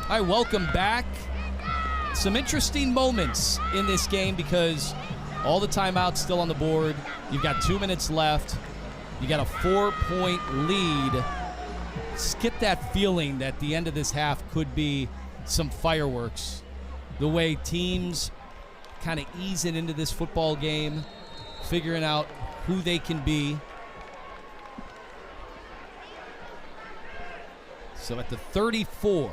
S1: All right, welcome back. Some interesting moments in this game because all the timeouts still on the board. You've got 2 minutes left. You got a 4-point lead. Just get that feeling that the end of this half could be some fireworks. The way teams kind of easing into this football game, figuring out who they can be. So at the 34,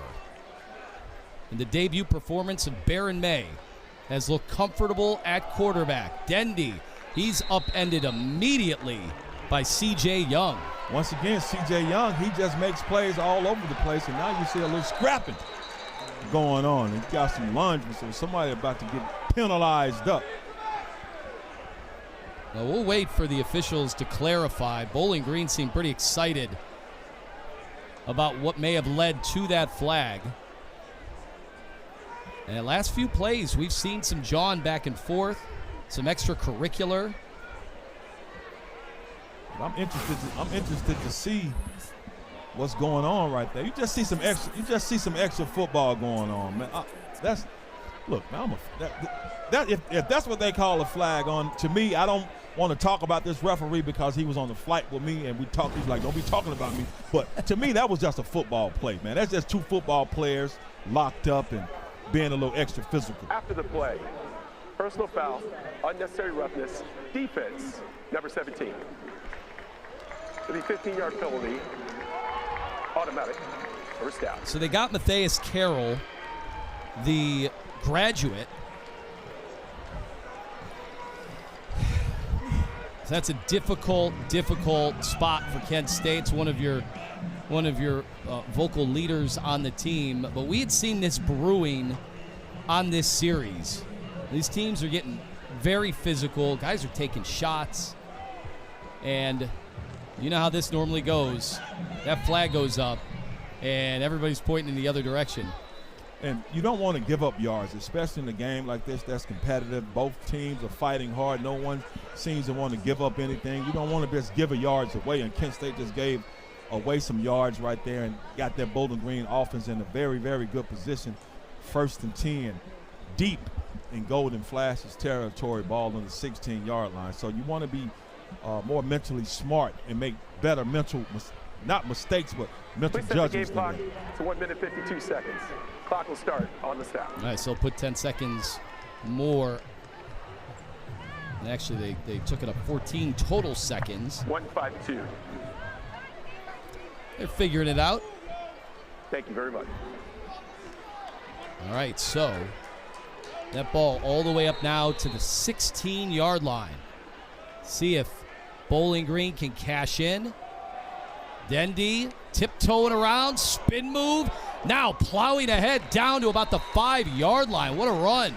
S1: in the debut performance of Baron May, has looked comfortable at quarterback. Dendy, he's upended immediately by C.J. Young.
S4: Once again, C.J. Young, he just makes plays all over the place, and now you see a little scrapping going on. He's got some lunge, so somebody about to get penalized up.
S1: Well, we'll wait for the officials to clarify. Bowling Green seemed pretty excited about what may have led to that flag. And the last few plays, we've seen some jawing back and forth, some extracurricular.
S4: I'm interested to see what's going on right there. You just see some extra football going on, man. Look, man, if that's what they call a flag on, to me, I don't want to talk about this referee because he was on the flight with me and we talked. He's like, don't be talking about me. But to me, that was just a football play, man. That's just two football players locked up and being a little extra physical.
S3: After the play, personal foul, unnecessary roughness, defense, number 17. The 15-yard penalty, automatic, first down.
S1: So they got Matthias Carroll, the graduate. So that's a difficult spot for Kent State. It's one of your vocal leaders on the team. But we had seen this brewing on this series. These teams are getting very physical. Guys are taking shots. And you know how this normally goes. That flag goes up, and everybody's pointing in the other direction.
S4: And you don't want to give up yards, especially in a game like this that's competitive. Both teams are fighting hard. No one seems to want to give up anything. You don't want to just give a yards away, and Kent State just gave away some yards right there and got that Bowling Green offense in a very, very good position. 1st and 10, deep in Golden Flash's territory, ball on the 16-yard line. So you want to be more mentally smart and make better mental, not mistakes, but mental judgments.
S3: Please set the game clock to 1 minute 52 seconds. Clock will start on the snap.
S1: All right, so they'll put 10 seconds more. And actually, they took it up 14 total seconds.
S3: 1:52.
S1: They're figuring it out.
S3: Thank you very much.
S1: All right, so that ball all the way up now to the 16-yard line. See if Bowling Green can cash in. Dendy tiptoeing around, spin move. Now plowing ahead down to about the 5-yard line. What a run.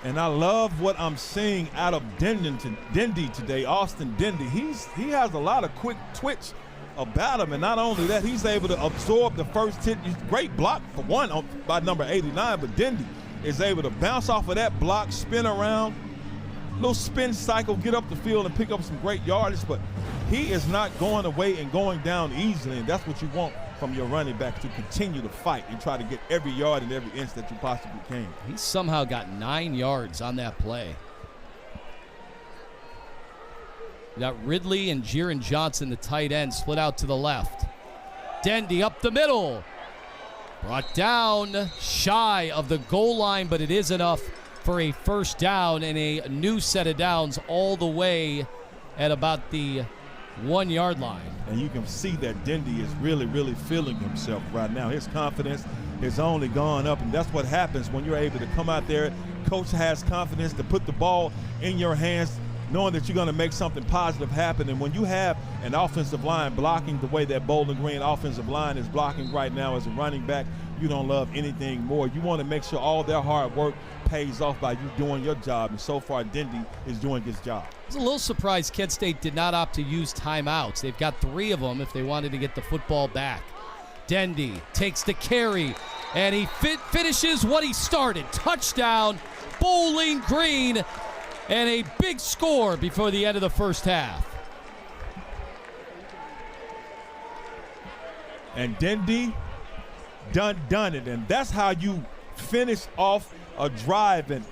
S4: And I love what I'm seeing out of Dendy today, Austin Dendy. He has a lot of quick twitch about him, and not only that, he's able to absorb the first hit. Great block for one by number 89, but Dendy is able to bounce off of that block, spin around, little spin cycle, get up the field and pick up some great yardage, but he is not going away and going down easily, and that's what you want from your running back, to continue to fight and try to get every yard and every inch that you possibly can.
S1: He somehow got 9 yards on that play. You got Ridley and Jiren Johnson, the tight end, split out to the left. Dendy up the middle. Brought down shy of the goal line, but it is enough for a first down and a new set of downs all the way at about the 1-yard line.
S4: And you can see that Dendy is really, really feeling himself right now. His confidence has only gone up, and that's what happens when you're able to come out there. Coach has confidence to put the ball in your hands, knowing that you're going to make something positive happen. And when you have an offensive line blocking the way that Bowling Green offensive line is blocking right now as a running back, you don't love anything more. You want to make sure all their hard work pays off by you doing your job, and so far Dendy is doing his job.
S1: I was a little surprised Kent State did not opt to use timeouts. They've got 3 of them if they wanted to get the football back. Dendy takes the carry, and he finishes what he started. Touchdown, Bowling Green, and a big score before the end of the first half.
S4: And Dendy done it. And that's how you finish off a drive. And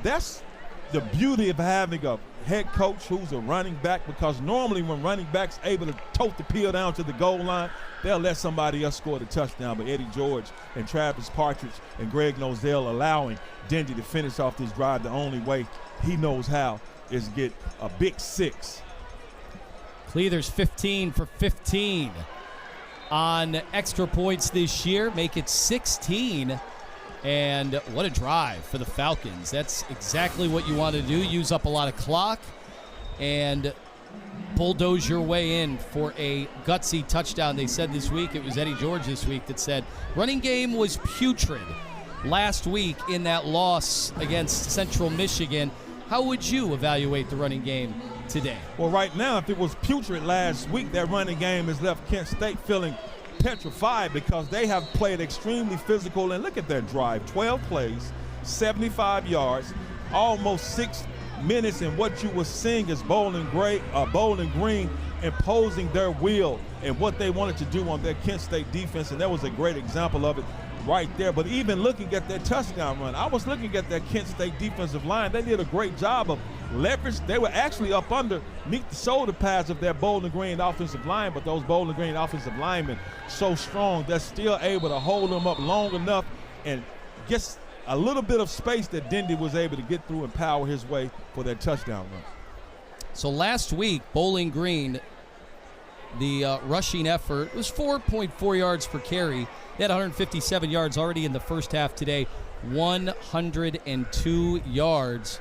S4: that's the beauty of having a head coach who's a running back, because normally when running backs able to tote the peel down to the goal line, they'll let somebody else score the touchdown. But Eddie George and Travis Partridge and Greg Nozell allowing Dingy to finish off this drive the only way he knows how is get a big 6.
S1: Cleathers 15 for 15 on extra points this year, make it 16. And what a drive for the Falcons. That's exactly what you want to do. Use up a lot of clock and bulldoze your way in for a gutsy touchdown. They said this week, it was Eddie George this week that said, running game was putrid last week in that loss against Central Michigan. How would you evaluate the running game today?
S4: Well, right now, if it was putrid last week, that running game has left Kent State feeling petrified, because they have played extremely physical. And look at that drive, 12 plays, 75 yards, almost 6 minutes, and what you were seeing is Bowling Green imposing their will and what they wanted to do on their Kent State defense, and that was a great example of it right there. But even looking at that touchdown run, I was looking at that Kent State defensive line. They did a great job of leverage. They were actually up underneath the shoulder pads of their Bowling Green offensive line, but those Bowling Green offensive linemen so strong, they're still able to hold them up long enough and just a little bit of space that Dindy was able to get through and power his way for that touchdown run.
S1: So last week, Bowling Green, the rushing effort was 4.4 yards per carry. They had 157 yards already in the first half today, 102 yards.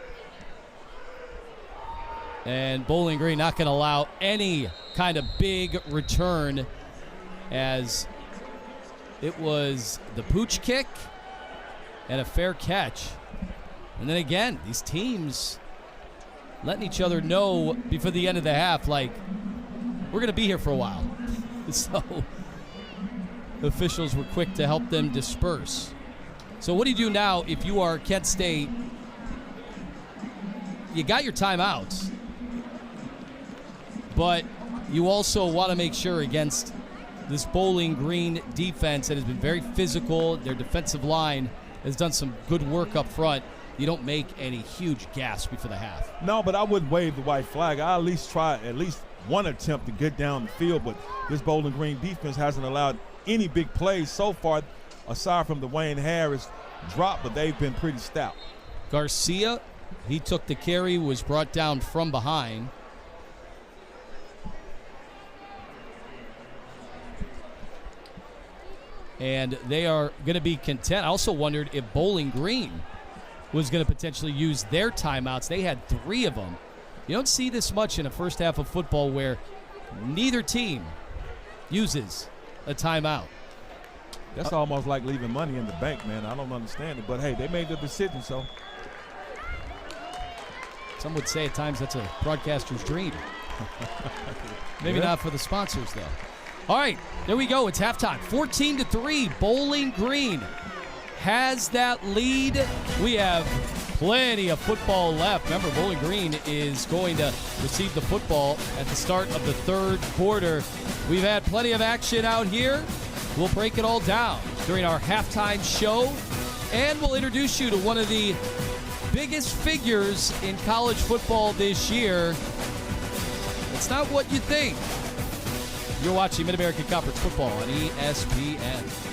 S1: And Bowling Green not going to allow any kind of big return, as it was the pooch kick and a fair catch. And then again, these teams letting each other know before the end of the half, like, we're going to be here for a while. So the officials were quick to help them disperse. So what do you do now if you are Kent State? You got your timeouts, but you also want to make sure against this Bowling Green defense that has been very physical. Their defensive line has done some good work up front. You don't make any huge gaps before the half.
S4: No, but I wouldn't wave the white flag. I at least try one attempt to get down the field, but this Bowling Green defense hasn't allowed any big plays so far, aside from the Wayne Harris drop, but they've been pretty stout.
S1: Garcia, he took the carry, was brought down from behind. And they are going to be content. I also wondered if Bowling Green was going to potentially use their timeouts. They had 3 of them. You don't see this much in a first half of football where neither team uses a timeout.
S4: That's almost like leaving money in the bank, man. I don't understand it. But, hey, they made the decision, so.
S1: Some would say at times that's a broadcaster's dream. Maybe not for the sponsors, though. All right, there we go. It's halftime. 14-3. Bowling Green has that lead. We have plenty of football left. Remember, Bowling Green is going to receive the football at the start of the third quarter. We've had plenty of action out here. We'll break it all down during our halftime show, and we'll introduce you to one of the biggest figures in college football this year. It's not what you think. You're watching Mid-American Conference Football on ESPN.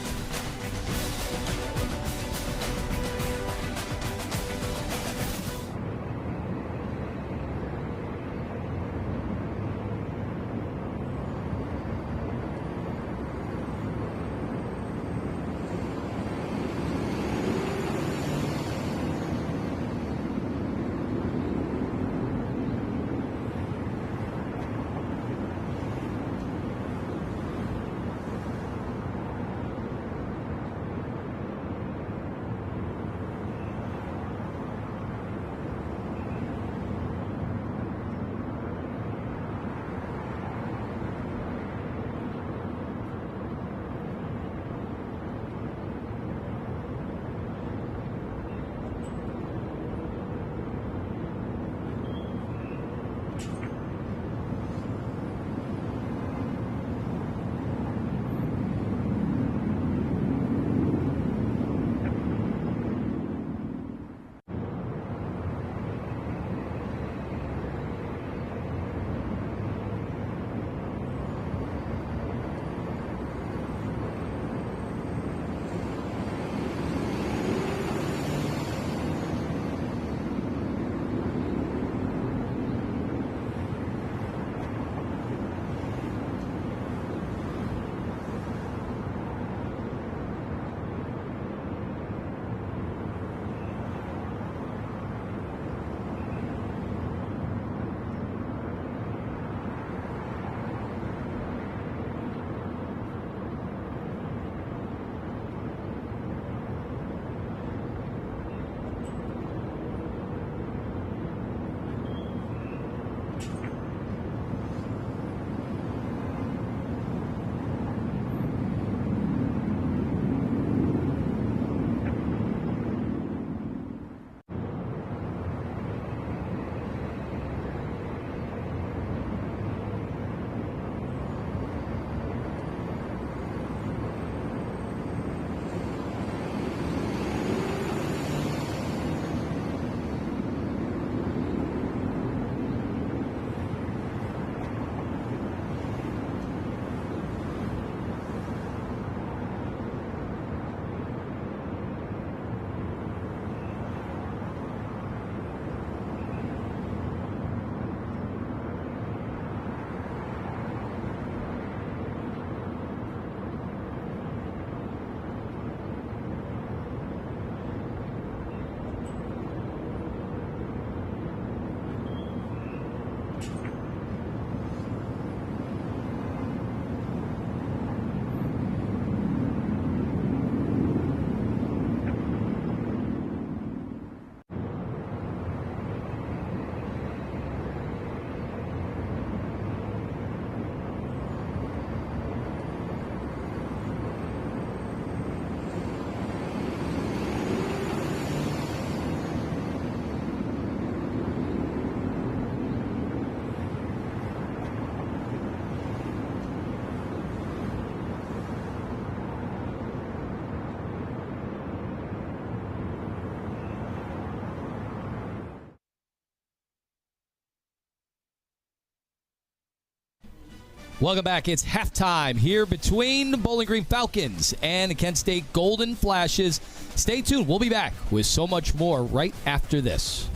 S1: Welcome back. It's halftime here between the Bowling Green Falcons and the Kent State Golden Flashes. Stay tuned. We'll be back with so much more right after this.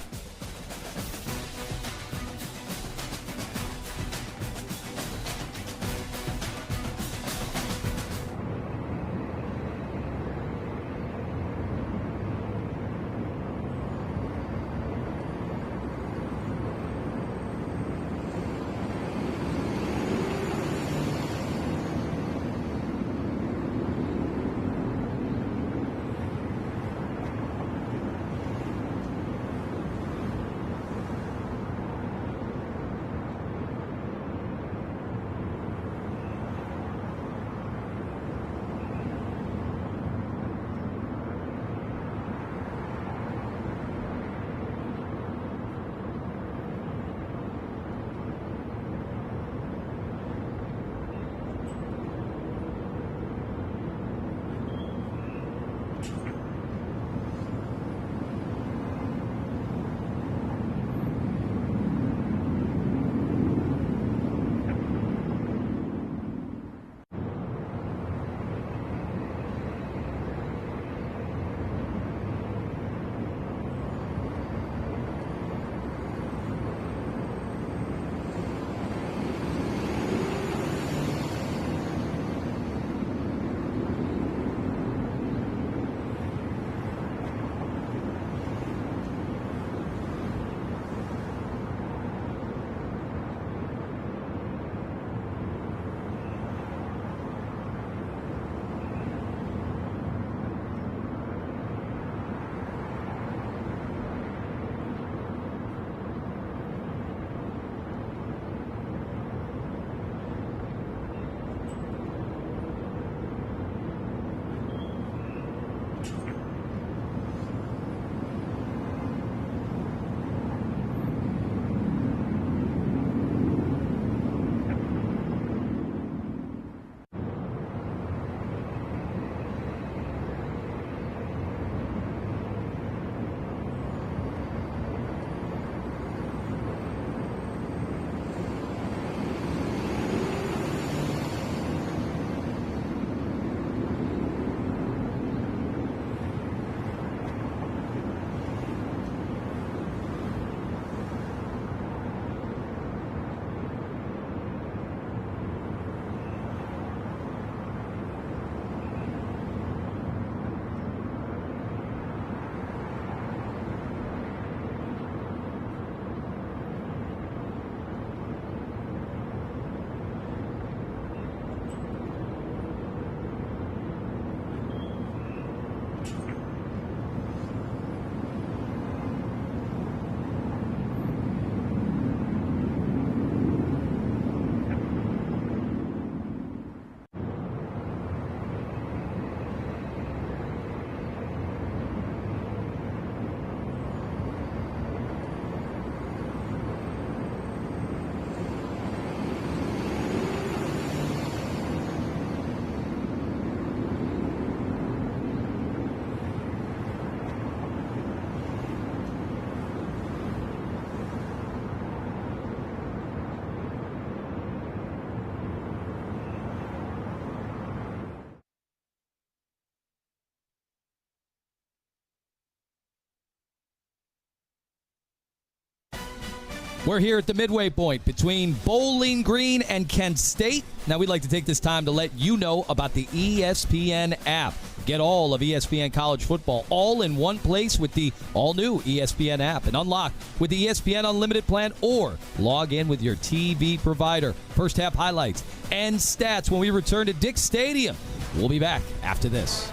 S1: We're here at the midway point between Bowling Green and Kent State. Now, we'd like to take this time to let you know about the ESPN app. Get all of ESPN college football all in one place with the all-new ESPN app and unlock with the ESPN Unlimited plan or log in with your TV provider. First half highlights and stats when we return to Dick's Stadium. We'll be back after this.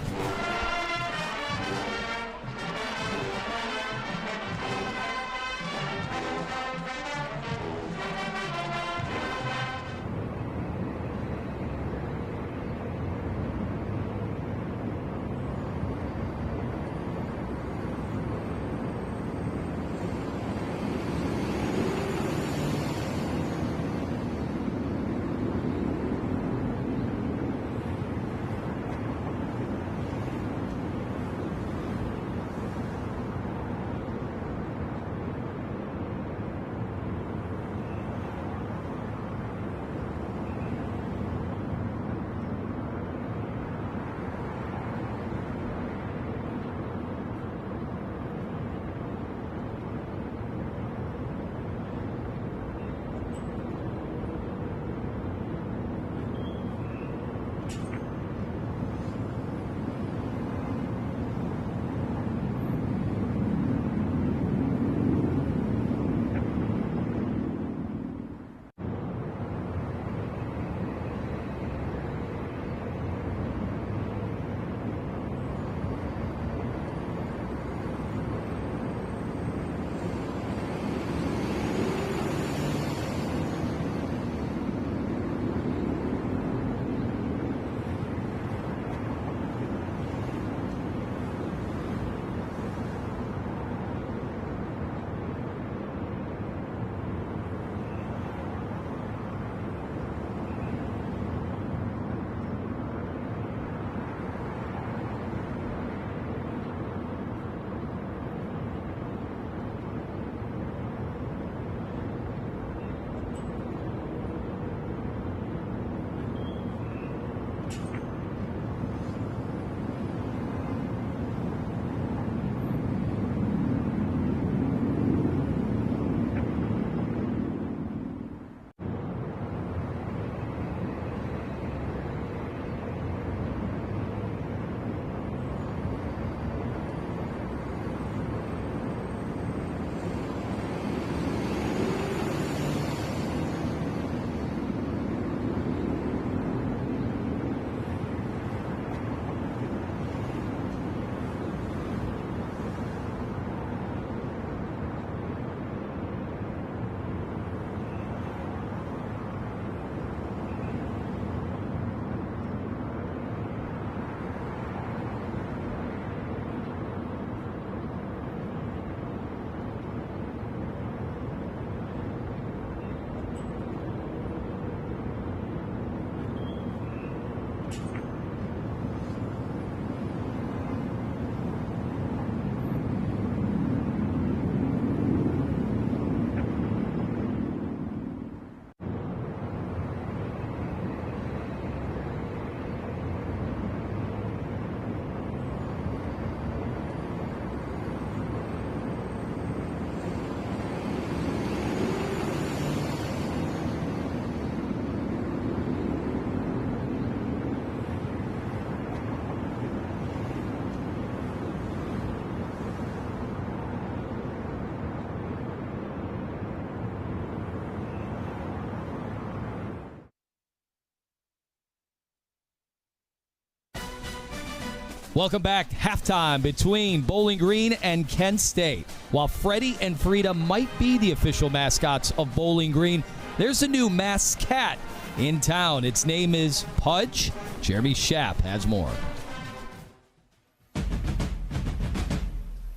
S1: Welcome back. Halftime between Bowling Green and Kent State. While Freddie and Frida might be the official mascots of Bowling Green, there's a new mascot in town. Its name is Pudge. Jeremy Schaap has more.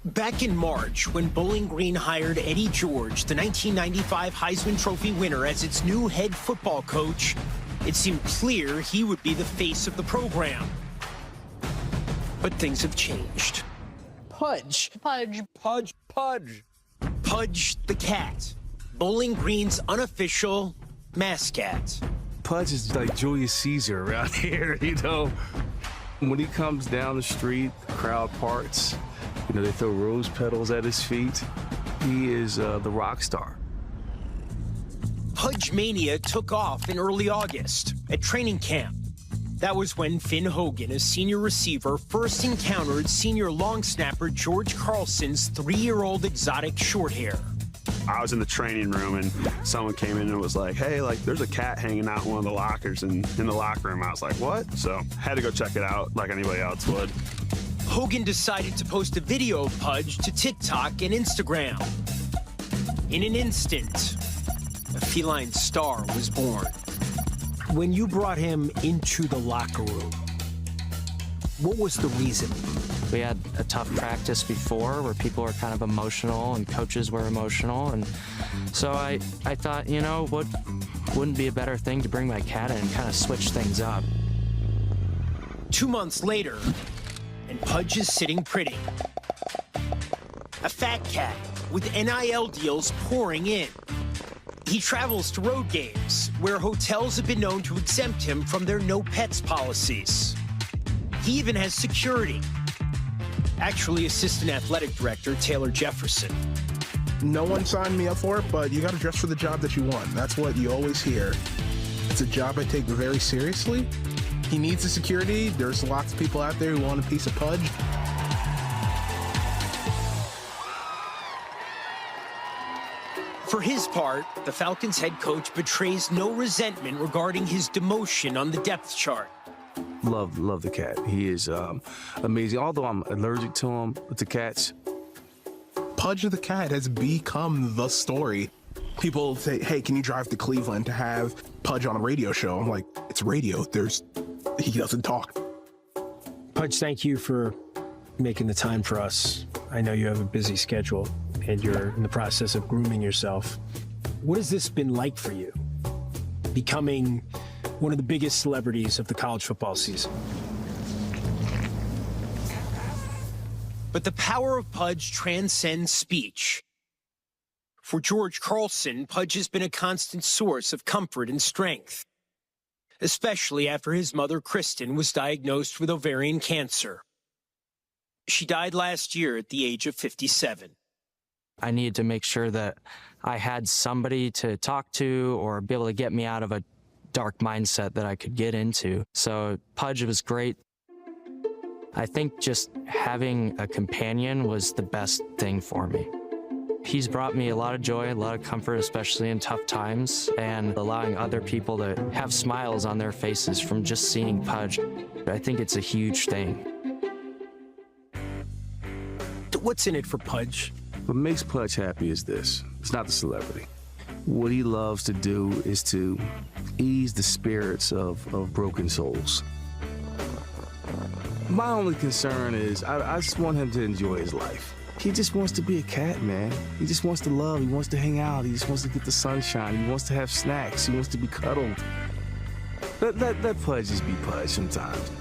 S5: Back in March, when Bowling Green hired Eddie George, the 1995 Heisman Trophy winner, as its new head football coach, it seemed clear he would be the face of the program. But things have changed.
S6: Pudge.
S5: Pudge the cat. Bowling Green's unofficial mascot.
S7: Pudge is like Julius Caesar around here, you know. When he comes down the street, the crowd parts. You know, they throw rose petals at his feet. He is the rock star.
S5: Pudge Mania took off in early August at training camp. That was when Finn Hogan, a senior receiver, first encountered senior long snapper George Carlson's 3-year-old exotic short hair.
S8: I was in the training room and someone came in and was like, hey, like there's a cat hanging out in one of the lockers in the locker room. I was like, what? So had to go check it out like anybody else would.
S5: Hogan decided to post a video of Pudge to TikTok and Instagram. In an instant, a feline star was born. When you brought him into the locker room, what was the reason?
S9: We had a tough practice before where people were kind of emotional and coaches were emotional. And so I thought, you know, what wouldn't be a better thing to bring my cat in and kind of switch things up.
S5: 2 months later, and Pudge is sitting pretty. A fat cat with NIL deals pouring in. He travels to road games where hotels have been known to exempt him from their no pets policies. He even has security. Actually, Assistant Athletic Director Taylor Jefferson.
S10: No one signed me up for it, but you got to dress for the job that you want. That's what you always hear. It's a job I take very seriously. He needs the security. There's lots of people out there who want a piece of Pudge.
S5: For his part, the Falcons head coach betrays no resentment regarding his demotion on the depth chart.
S7: Love the cat. He is amazing. Although I'm allergic to him, with the cats.
S10: Pudge the cat has become the story. People say, hey, can you drive to Cleveland to have Pudge on a radio show? I'm like, it's radio. He doesn't talk.
S11: Pudge, thank you for making the time for us. I know you have a busy schedule and you're in the process of grooming yourself. What has this been like for you? Becoming one of the biggest celebrities of the college football season.
S5: But the power of Pudge transcends speech. For George Carlson, Pudge has been a constant source of comfort and strength, especially after his mother, Kristen, was diagnosed with ovarian cancer. She died last year at the age of 57.
S9: I needed to make sure that I had somebody to talk to or be able to get me out of a dark mindset that I could get into. So Pudge was great. I think just having a companion was the best thing for me. He's brought me a lot of joy, a lot of comfort, especially in tough times, and allowing other people to have smiles on their faces from just seeing Pudge. I think it's a huge thing.
S5: What's in it for Pudge?
S7: What makes Pudge happy is this. It's not the celebrity. What he loves to do is to ease the spirits of broken souls. My only concern is I just want him to enjoy his life. He just wants to be a cat, man. He just wants to love. He wants to hang out. He just wants to get the sunshine. He wants to have snacks. He wants to be cuddled. Let Pudge just be Pudge sometimes.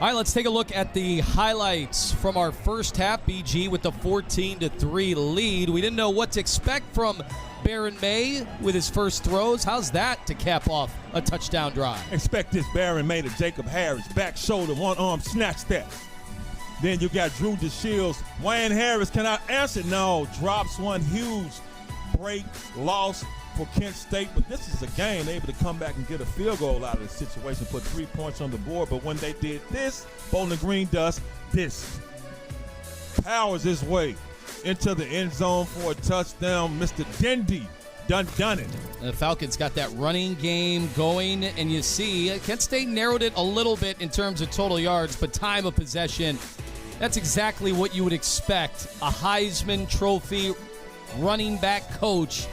S1: All right, let's take a look at the highlights from our first half. BG with the 14-3 lead. We didn't know what to expect from Baron May with his first throws. How's that to cap off a touchdown drive?
S4: Expect this Baron May to Jacob Harris. Back shoulder, one arm, snatch that. Then you got Drew DeShields. Wayne Harris cannot answer. No, drops one huge break, loss for Kent State. But this is a game able to come back and get a field goal out of the situation, put 3 points on the board. But when they did this, Bowling Green does this. Powers his way into the end zone for a touchdown. Mr. Dendy done it.
S1: The Falcons got that running game going, and you see Kent State narrowed it a little bit in terms of total yards, but time of possession, that's exactly what you would expect a Heisman Trophy running back coach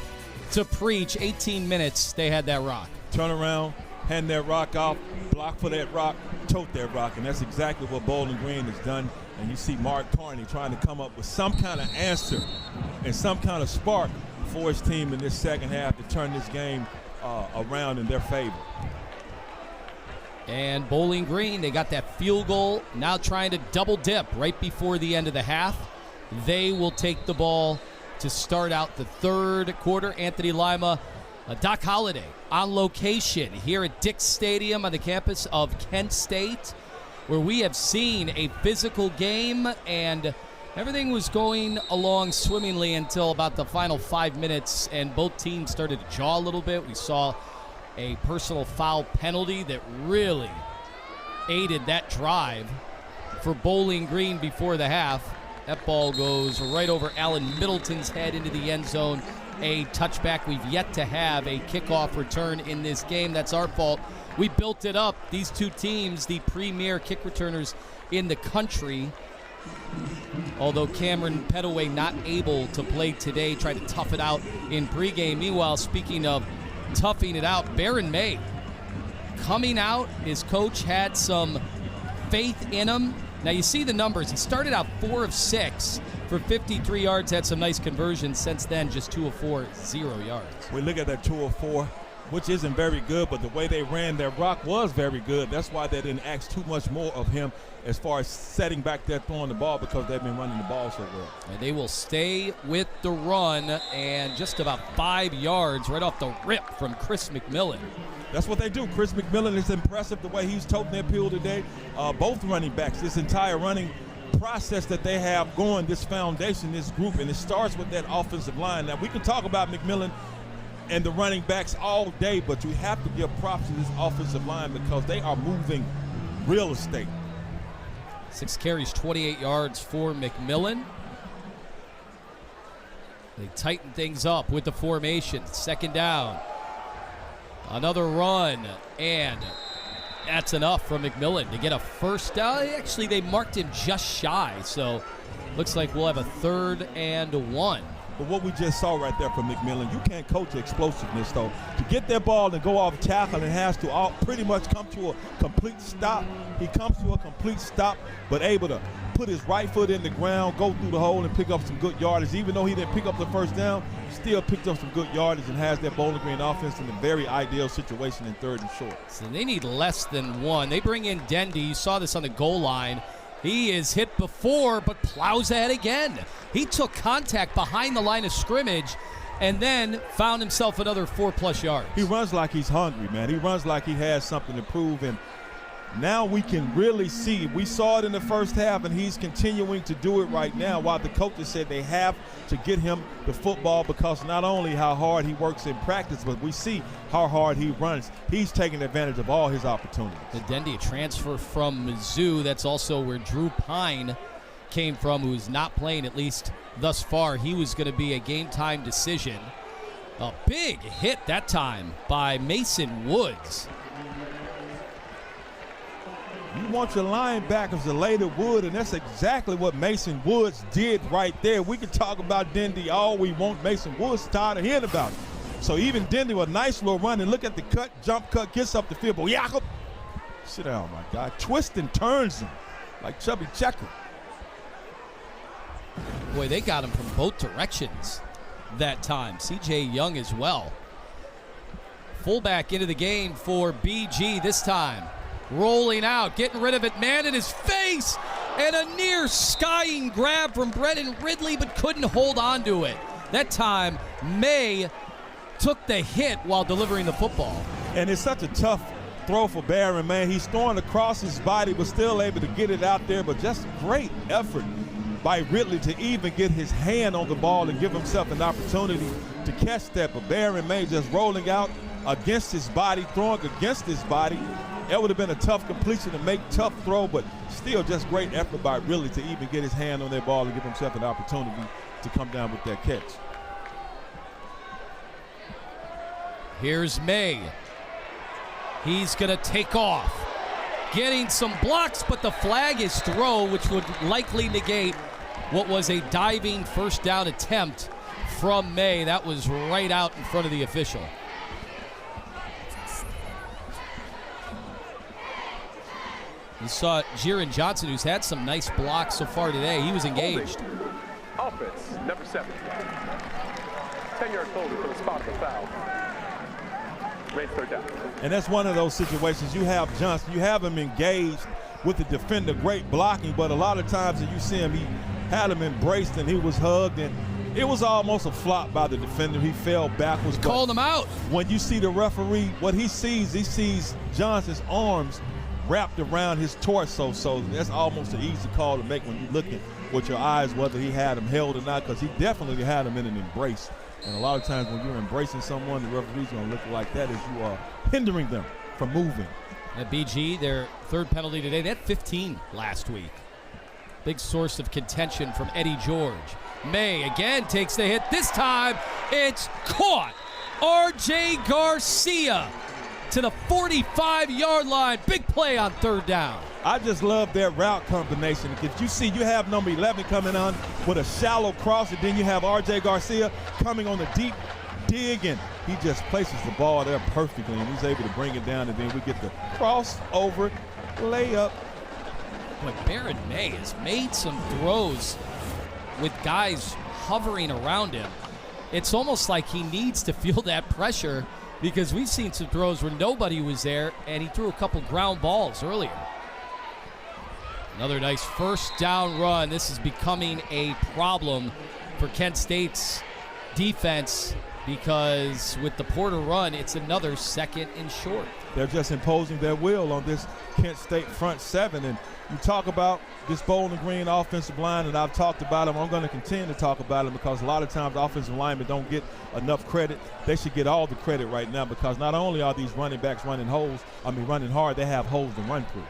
S1: to preach. 18 minutes, they had that rock.
S4: Turn around, hand that rock off, block for that rock, tote that rock, and that's exactly what Bowling Green has done. And you see Mark Carney trying to come up with some kind of answer and some kind of spark for his team in this second half to turn this game around in their favor.
S1: And Bowling Green, they got that field goal, now trying to double dip right before the end of the half. They will take the ball to start out the third quarter. Anthony Lima, Doc Holliday on location here at Dick's Stadium on the campus of Kent State, where we have seen a physical game, and everything was going along swimmingly until about the final 5 minutes, and both teams started to jaw a little bit. We saw a personal foul penalty that really aided that drive for Bowling Green before the half. That ball goes right over Allen Middleton's head into the end zone. A touchback. We've yet to have a kickoff return in this game. That's our fault. We built it up. These two teams, the premier kick returners in the country. Although Cameron Pettaway not able to play today, tried to tough it out in pregame. Meanwhile, speaking of toughing it out, Baron May coming out. His coach had some faith in him. Now you see the numbers. He started out 4 of 6 for 53 yards, had some nice conversions. Since then, just 2 of 4, 0 yards.
S4: We look at that 2 of 4, which isn't very good, but the way they ran their rock was very good. That's why they didn't ask too much more of him as far as setting back there, throwing the ball, because they've been running the ball so well.
S1: And they will stay with the run, and just about 5 yards right off the rip from Chris McMillan.
S4: That's what they do. Chris McMillan is impressive the way he's toting that pill today. Both running backs, this entire running process that they have going, this foundation, this group, and it starts with that offensive line. Now, we can talk about McMillan and the running backs all day, but you have to give props to this offensive line because they are moving real estate.
S1: 6 carries, 28 yards for McMillan. They tighten things up with the formation. Second down. Another run, and that's enough from McMillan to get a first down. Actually, they marked him just shy, so looks like we'll have a 3rd and 1.
S4: But what we just saw right there from McMillan, you can't coach explosiveness, though. To get that ball and go off tackle, it has to pretty much come to a complete stop. He comes to a complete stop, but able to put his right foot in the ground, go through the hole, and pick up some good yardage. Even though he didn't pick up the first down, he still picked up some good yardage and has that Bowling Green offense in a very ideal situation in 3rd and short.
S1: So they need less than 1. They bring in Dendy. You saw this on the goal line. He is hit before, but plows ahead again. He took contact behind the line of scrimmage and then found himself another 4+ yards.
S4: He runs like he's hungry, man. He runs like he has something to prove, and now we can really see. We saw it in the first half, and he's continuing to do it right now, while the coaches said they have to get him the football because not only how hard he works in practice, but we see how hard he runs. He's taking advantage of all his opportunities.
S1: The Dendy, a transfer from Mizzou. That's also where Drew Pine came from, who's not playing, at least thus far. He was going to be a game-time decision. A big hit that time by Mason Woods.
S4: You want your linebackers to lay the wood, and that's exactly what Mason Woods did right there. We can talk about Dendy all we want. Mason Woods tired of hearing about it. So even Dendy with a nice little run, and look at the cut, jump cut, gets up the field. But Jakob, sit down, my guy. Twists and turns him like Chubby Checker.
S1: Boy, they got him from both directions that time. C.J. Young as well. Fullback into the game for BG this time. rolling out, getting rid of it, man in his face, and a near skying grab from Brennan Ridley, but couldn't hold on to it. That time, May took the hit while delivering the football.
S4: And it's such a tough throw for Barron, man. He's throwing across his body, but still able to get it out there, but just great effort by Ridley to even get his hand on the ball and give himself an opportunity to catch that. But Barron May just rolling out against his body, throwing against his body. It would have been a tough completion to make, tough throw, but still just great effort by Ridley to even get his hand on that ball and give himself an opportunity to come down with that catch.
S1: Here's May. He's going to take off. Getting some blocks, but the flag is throw, which would likely negate what was a diving first down attempt from May. That was right out in front of the official. You saw Jiren Johnson, who's had some nice blocks so far today. He was engaged.
S3: Offense, number 7. 10-yard hold for the spot of the foul. Raise third down.
S4: And that's one of those situations. You have Johnson, you have him engaged with the defender, great blocking, but a lot of times that you see him, he had him embraced and he was hugged, and it was almost a flop by the defender. He fell backwards.
S1: Called him out.
S4: When you see the referee, what he sees Johnson's arms wrapped around his torso, so that's almost an easy call to make when you're looking with your eyes whether he had him held or not, because he definitely had him in an embrace. And a lot of times when you're embracing someone, the referee's going to look like that as you are hindering them from moving.
S1: At BG, their third penalty today. They had 15 last week. Big source of contention from Eddie George. May again takes the hit. This time it's caught. R.J. Garcia to the 45-yard line. Big play on third down.
S4: I just love that route combination. If you see, you have number 11 coming on with a shallow cross, and then you have R.J. Garcia coming on the deep dig, and he just places the ball there perfectly, and he's able to bring it down, and then we get the crossover layup.
S1: Boy, Barron May has made some throws with guys hovering around him. It's almost like he needs to feel that pressure, because we've seen some throws where nobody was there, and he threw a couple ground balls earlier. Another nice first down run. This is becoming a problem for Kent State's defense, because with the Porter run, it's another second and short.
S4: They're just imposing their will on this Kent State front seven. And you talk about this Bowling Green offensive line, and I've talked about them. I'm going to continue to talk about them, because a lot of times offensive linemen don't get enough credit. They should get all the credit right now, because not only are these running backs running hard, they have holes to run through.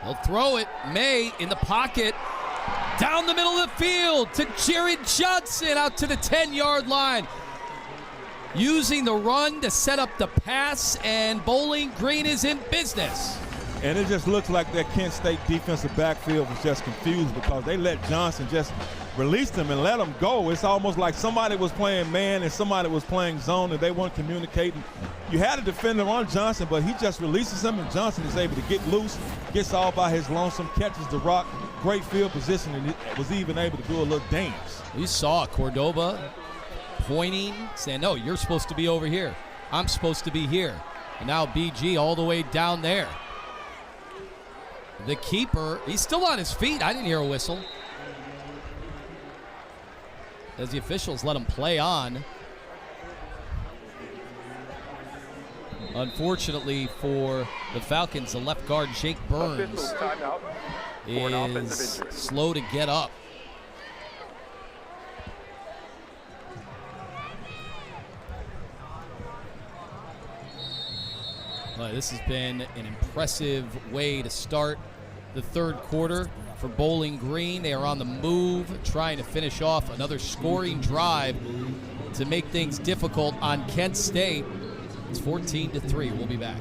S1: He'll throw it. May in the pocket. Down the middle of the field to Jared Johnson out to the 10-yard line. Using the run to set up the pass, and Bowling Green is in business.
S4: And it just looks like that Kent State defensive backfield was just confused, because they let Johnson just release them and let them go. It's almost like somebody was playing man and somebody was playing zone, and they weren't communicating. You had a defender on Johnson, but he just releases him, and Johnson is able to get loose, gets all by his lonesome, catches the rock, great field position, and was even able to do a little dance.
S1: We saw Cordoba pointing, saying, no, you're supposed to be over here. I'm supposed to be here. And now BG all the way down there. The keeper, he's still on his feet. I didn't hear a whistle, as the officials let him play on. Unfortunately for the Falcons, the left guard, Jake Burns, is slow to get up. This has been an impressive way to start the third quarter for Bowling Green. They are on the move, trying to finish off another scoring drive to make things difficult on Kent State. It's 14-3. We'll be back.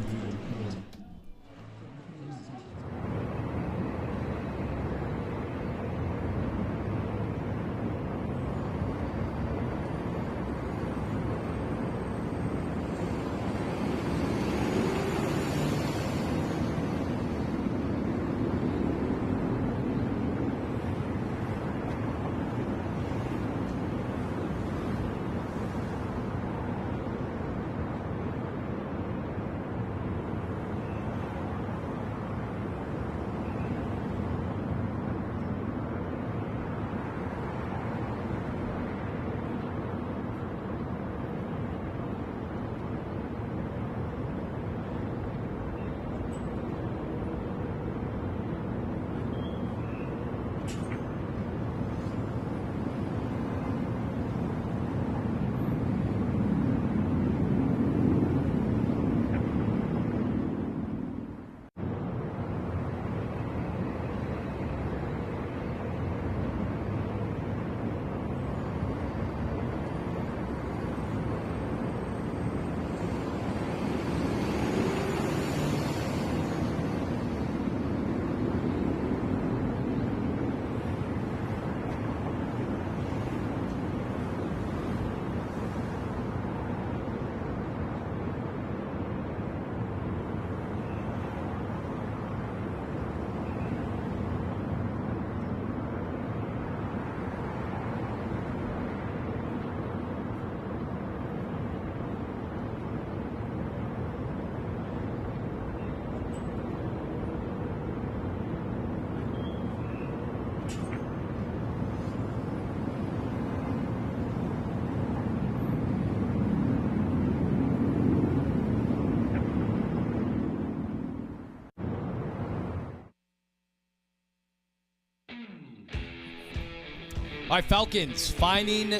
S1: All right, Falcons finding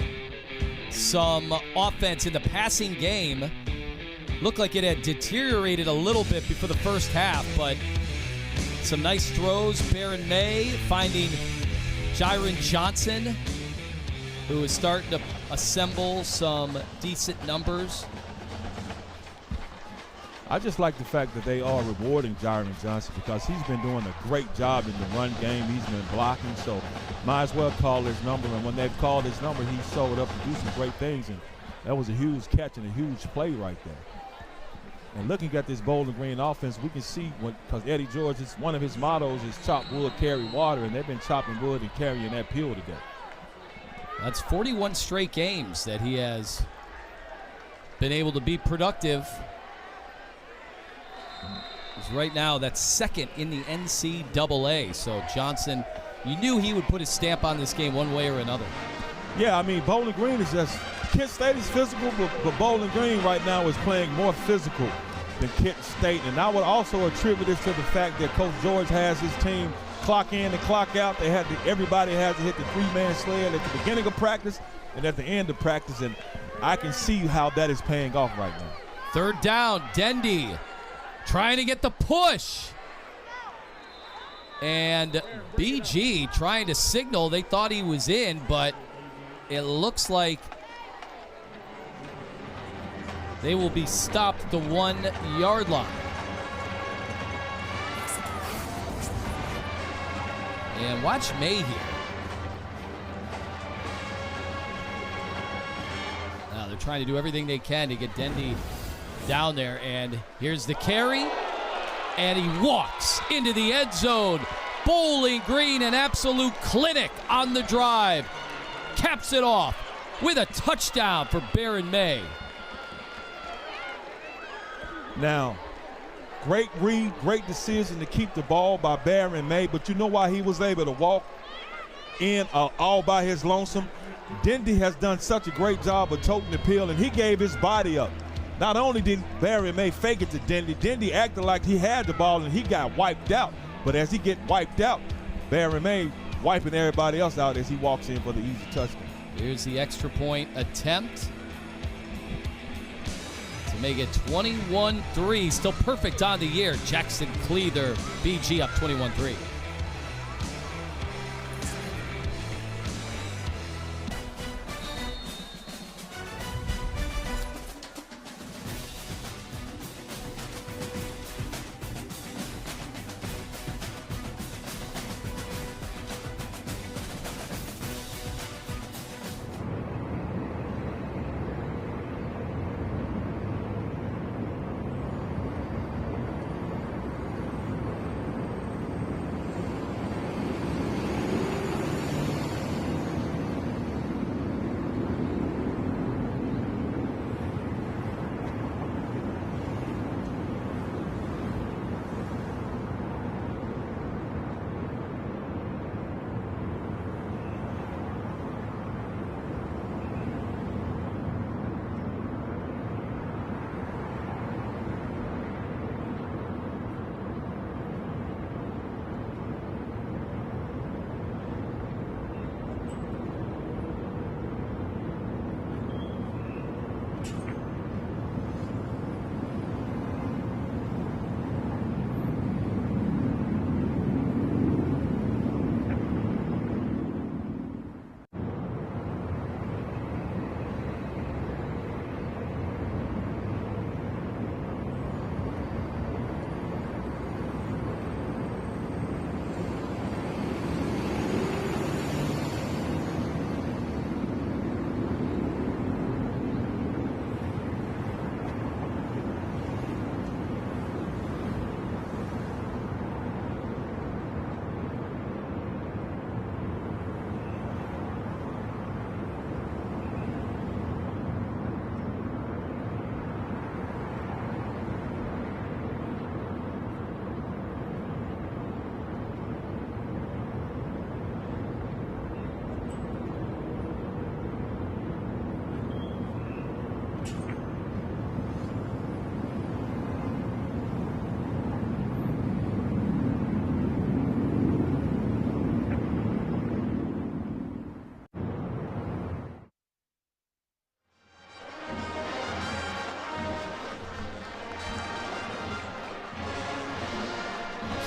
S1: some offense in the passing game. Looked like it had deteriorated a little bit before the first half, but some nice throws. Baron May finding Jaron Johnson, who is starting to assemble some decent numbers.
S4: I just like the fact that they are rewarding Jaron Johnson because he's been doing a great job in the run game. He's been blocking, so might as well call his number. And when they've called his number, he showed up to do some great things. And that was a huge catch and a huge play right there. And looking at this Bowling Green offense, we can see because Eddie George, one of his mottos is chop wood, carry water, and they've been chopping wood and carrying that peel today.
S1: That's 41 straight games that he has been able to be productive. Right now, that's second in the NCAA. So Johnson, you knew he would put his stamp on this game one way or another.
S4: Yeah, I mean, Bowling Green is just, Kent State is physical, but Bowling Green right now is playing more physical than Kent State. And I would also attribute this to the fact that Coach George has his team clock in and clock out. Everybody has to hit the three-man sled at the beginning of practice and at the end of practice. And I can see how that is paying off right now.
S1: Third down, Dendy trying to get the push. And BG trying to signal. They thought he was in, but it looks like they will be stopped at the 1 yard line. And watch May here. Now they're trying to do everything they can to get Dendy down there, and here's the carry, and he walks into the end zone. Bowling Green, an absolute clinic on the drive, caps it off with a touchdown for Baron May.
S4: Now, great read, great decision to keep the ball by Baron May, but you know why he was able to walk in all by his lonesome? Dendy has done such a great job of toting the pill, and he gave his body up. Not only did Baron May fake it to Dendy, Dendy acted like he had the ball and he got wiped out. But as he get wiped out, Baron May wiping everybody else out as he walks in for the easy touchdown.
S1: Here's the extra point attempt to make it 21-3. Still perfect on the year. Jackson Cleather, BG up 21-3.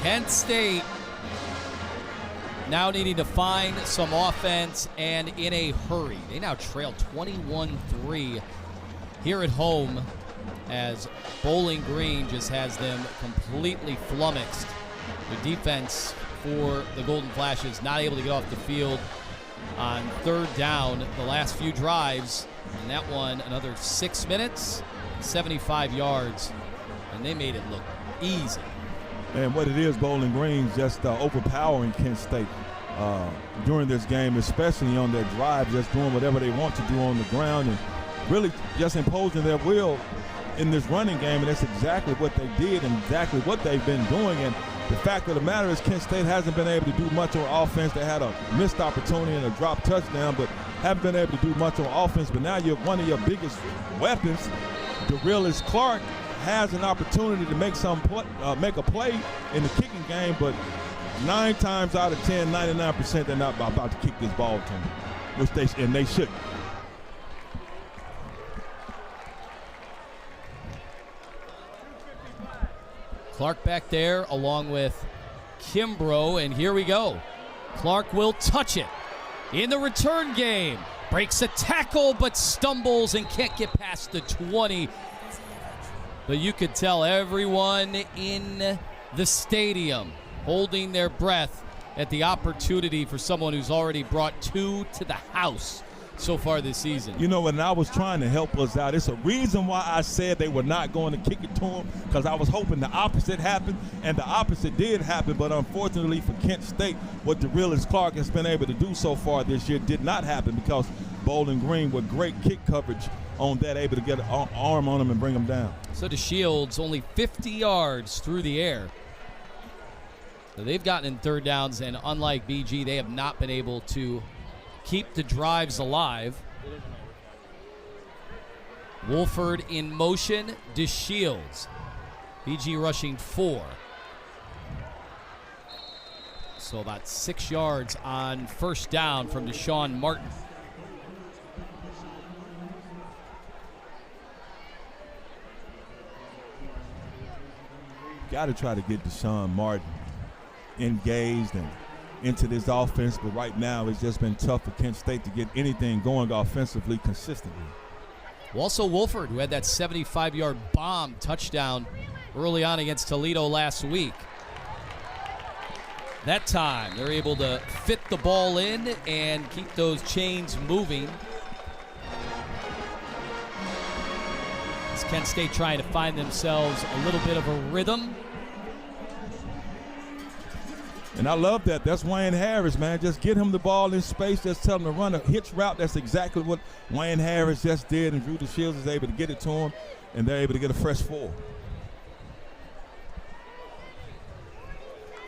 S1: Kent State now needing to find some offense and in a hurry. They now trail 21-3 here at home as Bowling Green just has them completely flummoxed. The defense for the Golden Flashes not able to get off the field on third down the last few drives. And that one, another 6 minutes, 75 yards, and they made it look easy.
S4: And what it is, Bowling Green just overpowering Kent State during this game, especially on their drive, just doing whatever they want to do on the ground and really just imposing their will in this running game. And that's exactly what they did and exactly what they've been doing. And the fact of the matter is Kent State hasn't been able to do much on offense. They had a missed opportunity and a drop touchdown, but haven't been able to do much on offense. But now one of your biggest weapons, DeRillis Clark, has an opportunity to make a play in the kicking game, but 9 times out of 10, 99%, they're not about to kick this ball to them, and they shouldn't.
S1: Clark back there along with Kimbrough, and here we go. Clark will touch it in the return game. Breaks a tackle but stumbles and can't get past the 20. But you could tell everyone in the stadium holding their breath at the opportunity for someone who's already brought 2 to the house so far this season.
S4: You know, when I was trying to help us out, it's a reason why I said they were not going to kick it to him, because I was hoping the opposite happened, and the opposite did happen. But unfortunately for Kent State, what DeRillis Clark has been able to do so far this year did not happen, because Bowling Green with great kick coverage on that, able to get an arm on him and bring him down.
S1: So DeShields only 50 yards through the air. So they've gotten in third downs, and unlike BG, they have not been able to keep the drives alive. Wolford in motion, DeShields. BG rushing 4. So about 6 yards on first down from Deshaun Martin.
S4: Got to try to get Deshaun Martin engaged and into this offense, but right now it's just been tough for Kent State to get anything going offensively consistently.
S1: Well, also Wolford, who had that 75-yard bomb touchdown early on against Toledo last week. That time they're able to fit the ball in and keep those chains moving. As Kent State trying to find themselves a little bit of a rhythm.
S4: And I love that. That's Wayne Harris, man. Just get him the ball in space. Just tell him to run a hitch route. That's exactly what Wayne Harris just did, and Drew DeShields is able to get it to him, and they're able to get a fresh 4.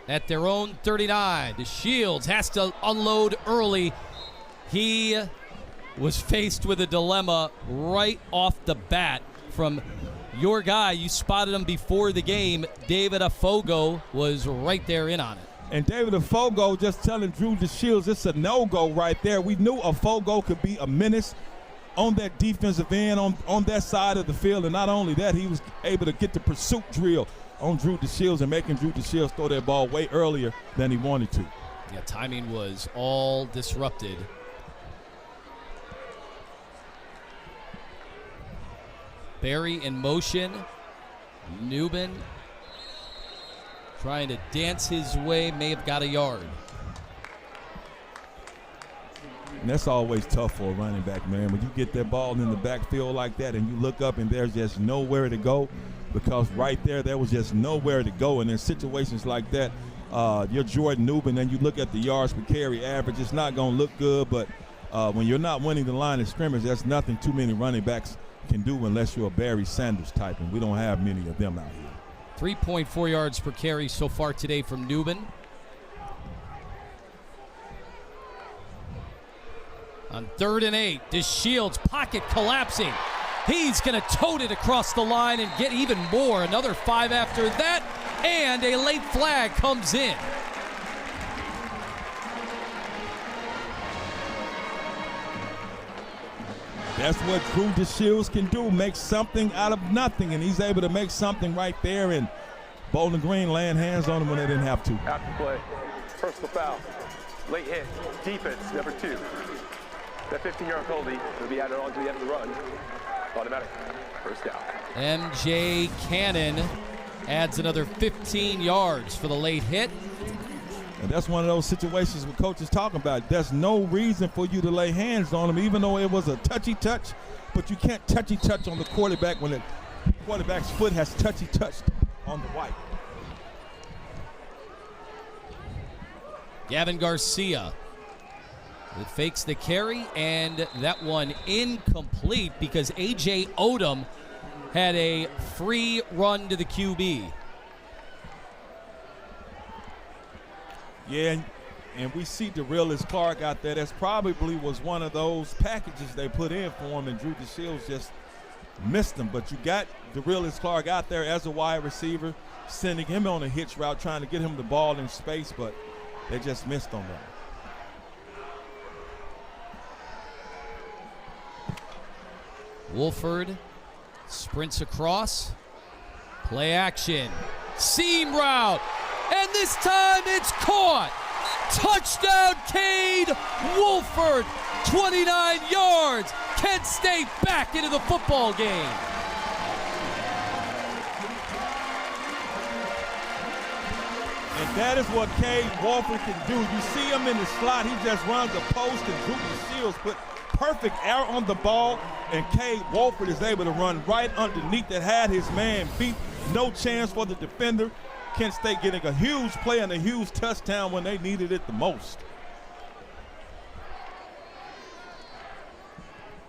S1: At their own 39, DeShields has to unload early. He was faced with a dilemma right off the bat from your guy. You spotted him before the game. David Afogo was right there in on it.
S4: And David Afogo just telling Drew DeShields it's a no-go right there. We knew Afogo could be a menace on that defensive end, on that side of the field. And not only that, he was able to get the pursuit drill on Drew DeShields and making Drew DeShields throw that ball way earlier than he wanted to.
S1: Yeah, timing was all disrupted. Barry in motion. Newman trying to dance his way, may have got a yard.
S4: And that's always tough for a running back, man. When you get that ball in the backfield like that and you look up and there's just nowhere to go, because right there was just nowhere to go. And in situations like that, you're Jordan Newman and you look at the yards per carry average, it's not going to look good. But when you're not winning the line of scrimmage, that's nothing too many running backs can do unless you're a Barry Sanders type, and we don't have many of them out here.
S1: 3.4 yards per carry so far today from Newman. On 3rd and 8, DeShields pocket collapsing. He's going to tote it across the line and get even more. Another 5 after that, and a late flag comes in.
S4: That's what Drew DeShields can do, make something out of nothing, and he's able to make something right there. And Bowling Green laying hands on him when they didn't have to.
S3: After play, personal foul, late hit, defense, number 2. That 15-yard penalty will be added on to the end of the run. Automatic, first down.
S1: MJ Cannon adds another 15 yards for the late hit.
S4: And that's one of those situations where coach is talking about. There's no reason for you to lay hands on him, even though it was a touchy touch, but you can't touchy touch on the quarterback when the quarterback's foot has touchy touched on the white.
S1: Gavin Garcia. It fakes the carry, and that one incomplete because A.J. Odom had a free run to the QB.
S4: Yeah, and we see DeRillis Clark out there. That's probably was one of those packages they put in for him, and Drew DeShields just missed him. But you got DeRillis Clark out there as a wide receiver, sending him on a hitch route, trying to get him the ball in space, but they just missed on that.
S1: Wolford sprints across. Play action. Seam route. And this time it's caught. Touchdown, Cade Wolford. 29 yards. Kent State back into the football game.
S4: And that is what Cade Wolford can do. You see him in the slot. He just runs a post, and Drew DeShields put perfect air on the ball, and Cade Wolford is able to run right underneath that, had his man beat. No chance for the defender. Kent State getting a huge play and a huge touchdown when they needed it the most.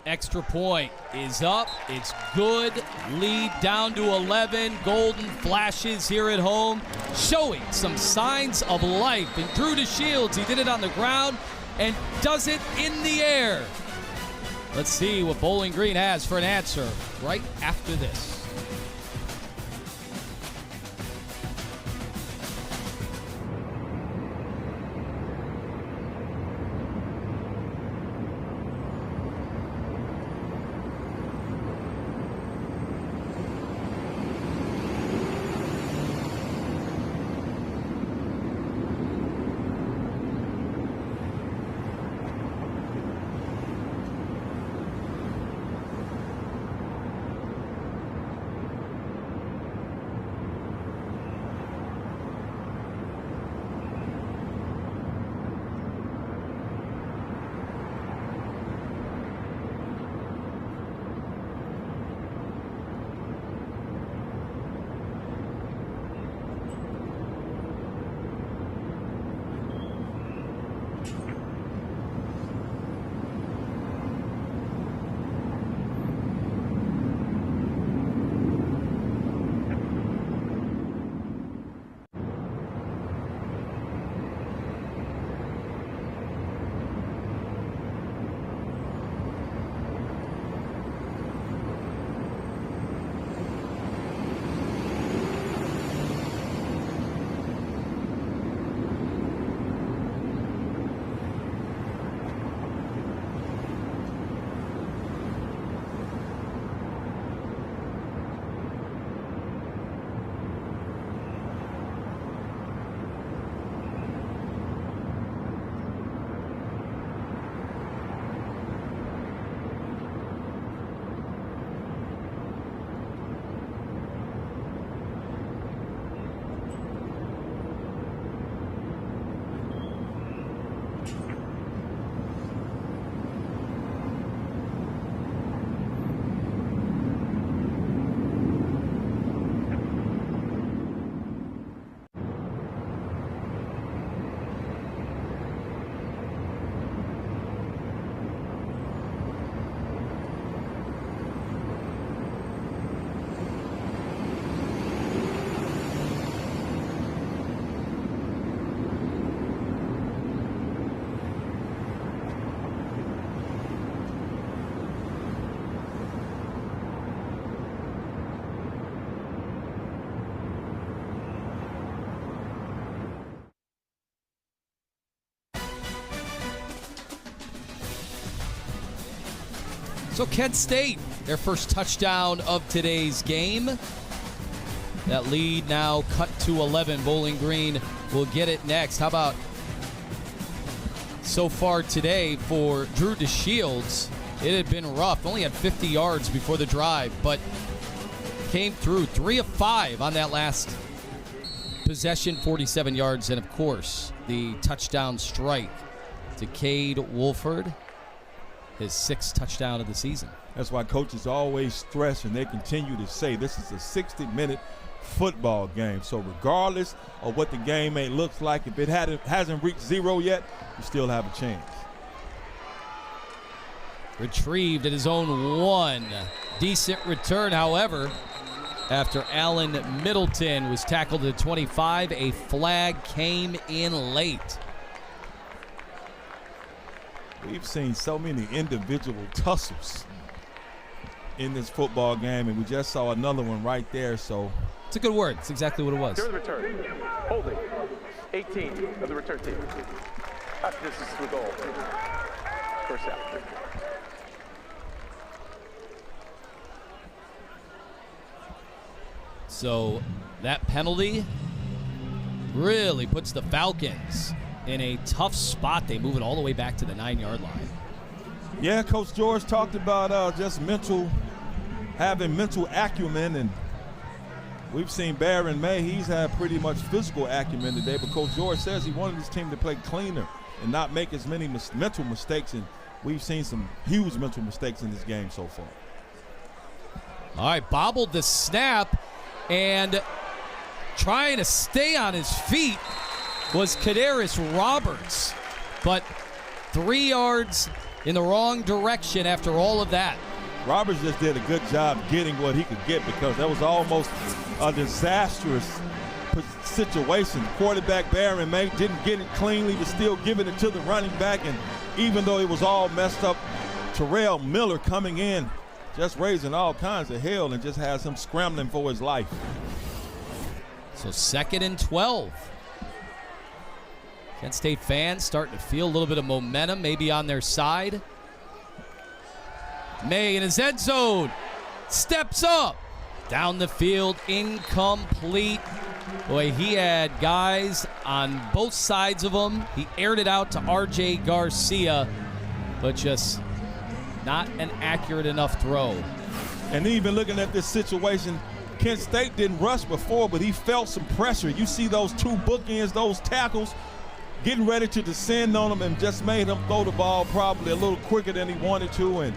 S1: Extra point is up. It's good. Lead down to 11. Golden flashes here at home, showing some signs of life. And Drew DeShields, he did it on the ground and does it in the air. Let's see what Bowling Green has for an answer right after this. So Kent State, their first touchdown of today's game. That lead now cut to 11. Bowling Green will get it next. How about so far today for Drew DeShields? It had been rough. Only had 50 yards before the drive, but came through 3 of 5 on that last possession, 47 yards, and of course, the touchdown strike to Cade Wolford, his 6th touchdown of the season.
S4: That's why coaches always stress, and they continue to say, this is a 60-minute football game. So regardless of what the game may look like, if it hasn't reached 0 yet, you still have a chance.
S1: Retrieved at his own 1. Decent return, however, after Allen Middleton was tackled at 25. A flag came in late.
S4: We've seen so many individual tussles in this football game, and we just saw another one right there. So
S1: it's a good word. It's exactly what it was.
S3: During the return, holding 18 of the return team. After this is the goal. First out.
S1: So that penalty really puts the Falcons in a tough spot. They move it all the way back to the 9-yard line.
S4: Yeah, Coach George talked about just having mental acumen, and we've seen Baron May. He's had pretty much physical acumen today, but Coach George says he wanted his team to play cleaner and not make as many mental mistakes, and we've seen some huge mental mistakes in this game so far.
S1: All right, bobbled the snap, and trying to stay on his feet was Kadarius Roberts, but 3 yards in the wrong direction after all of that.
S4: Roberts just did a good job getting what he could get, because that was almost a disastrous situation. Quarterback Baron May didn't get it cleanly, but still giving it to the running back, and even though it was all messed up, Terrell Miller coming in, just raising all kinds of hell, and just has him scrambling for his life.
S1: So 2nd and 12. Kent State fans starting to feel a little bit of momentum maybe on their side. May in his end zone, steps up, down the field, incomplete. Boy, he had guys on both sides of him. He aired it out to R.J. Garcia, but just not an accurate enough throw.
S4: And even looking at this situation, Kent State didn't rush before, but he felt some pressure. You see those 2 bookends, those tackles, getting ready to descend on him, and just made him throw the ball probably a little quicker than he wanted to. And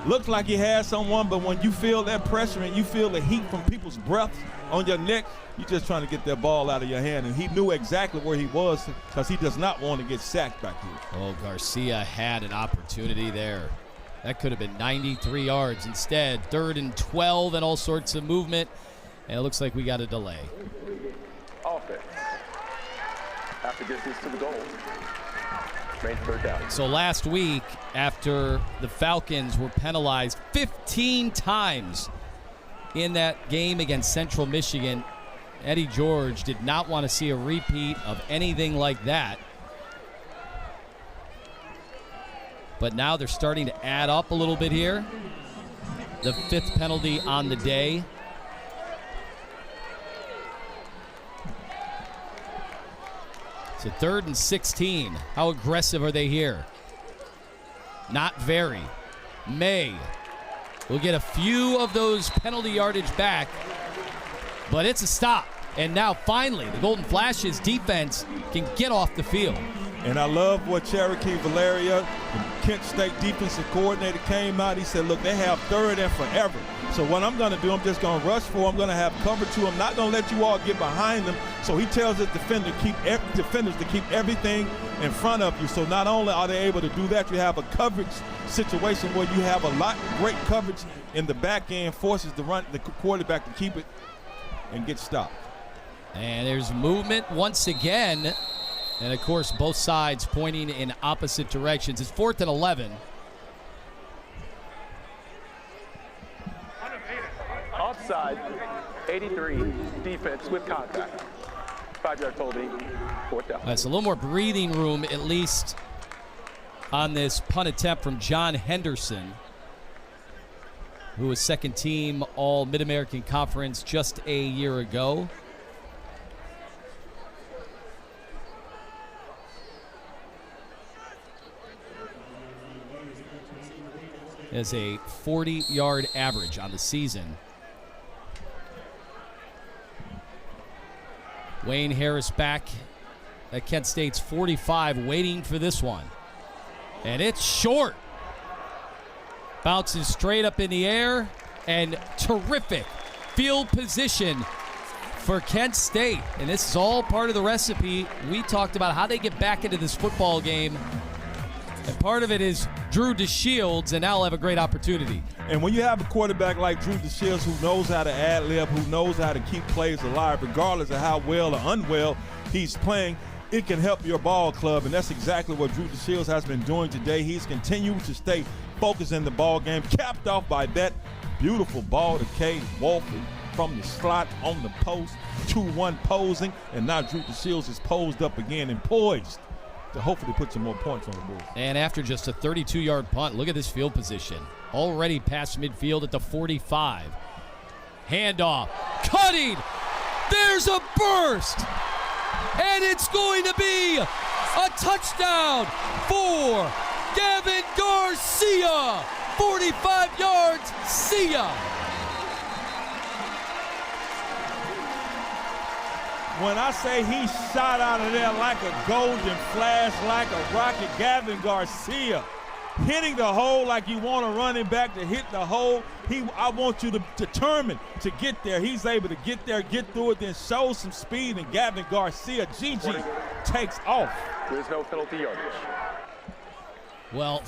S4: looked like he had someone, but when you feel that pressure and you feel the heat from people's breath on your neck, you're just trying to get that ball out of your hand. And he knew exactly where he was, because he does not want to get sacked back here.
S1: Oh, Garcia had an opportunity there. That could have been 93 yards. Instead, 3rd and 12 and all sorts of movement. And it looks like we got a delay.
S3: Offense. Half the distance to the goal. Range 3rd down.
S1: So last week, after the Falcons were penalized 15 times in that game against Central Michigan, Eddie George did not want to see a repeat of anything like that. But now they're starting to add up a little bit here. The 5th penalty on the day. So 3rd and 16. How aggressive are they here? Not very. May will get a few of those penalty yardage back, but it's a stop. And now finally the Golden Flashes defense can get off the field.
S4: And I love what Cherokee Valeria, the Kent State defensive coordinator, came out. He said, look, they have 3rd and forever. So what I'm going to do, I'm just going to rush for them. I'm going to have cover to I'm not going to let you all get behind them. So he tells his defenders to keep everything in front of you. So not only are they able to do that, you have a coverage situation where you have a lot great coverage in the back end, forces the quarterback to keep it and get stopped.
S1: And there's movement once again. And, of course, both sides pointing in opposite directions. It's 4th and 11.
S3: Offside, 83, defense with contact. 5-yard holding, 4th down.
S1: That's a little more breathing room, at least, on this punt attempt from John Henderson. who was second team All Mid-American Conference just a year ago. Has a 40-yard average on the season. Wayne Harris back at Kent State's 45, waiting for this one. And it's short. Bounces straight up in the air, and terrific field position for Kent State. And this is all part of the recipe. We talked about how they get back into this football game. And part of it is Drew DeShields, and now he'll have a great opportunity.
S4: And when you have a quarterback like Drew DeShields who knows how to ad-lib, who knows how to keep plays alive, regardless of how well or unwell he's playing, it can help your ball club, and that's exactly what Drew DeShields has been doing today. He's continued to stay focused in the ball game, capped off by that beautiful ball to Cade Wolford from the slot on the post, 2-1 posing, and now Drew DeShields is posed up again and poised to hopefully put some more points on the board.
S1: And after just a 32-yard punt, look at this field position. Already past midfield at the 45. Handoff. Cutting. There's a burst. And it's going to be a touchdown for Gavin Garcia. 45 yards. See ya.
S4: When I say he shot out of there like a golden flash, like a rocket, Gavin Garcia hitting the hole like you want a running back to hit the hole. I want you to determine to get there. He's able to get there, get through it, then show some speed, and Gavin Garcia, GG, takes off.
S3: There's no penalty yardage.
S1: Well,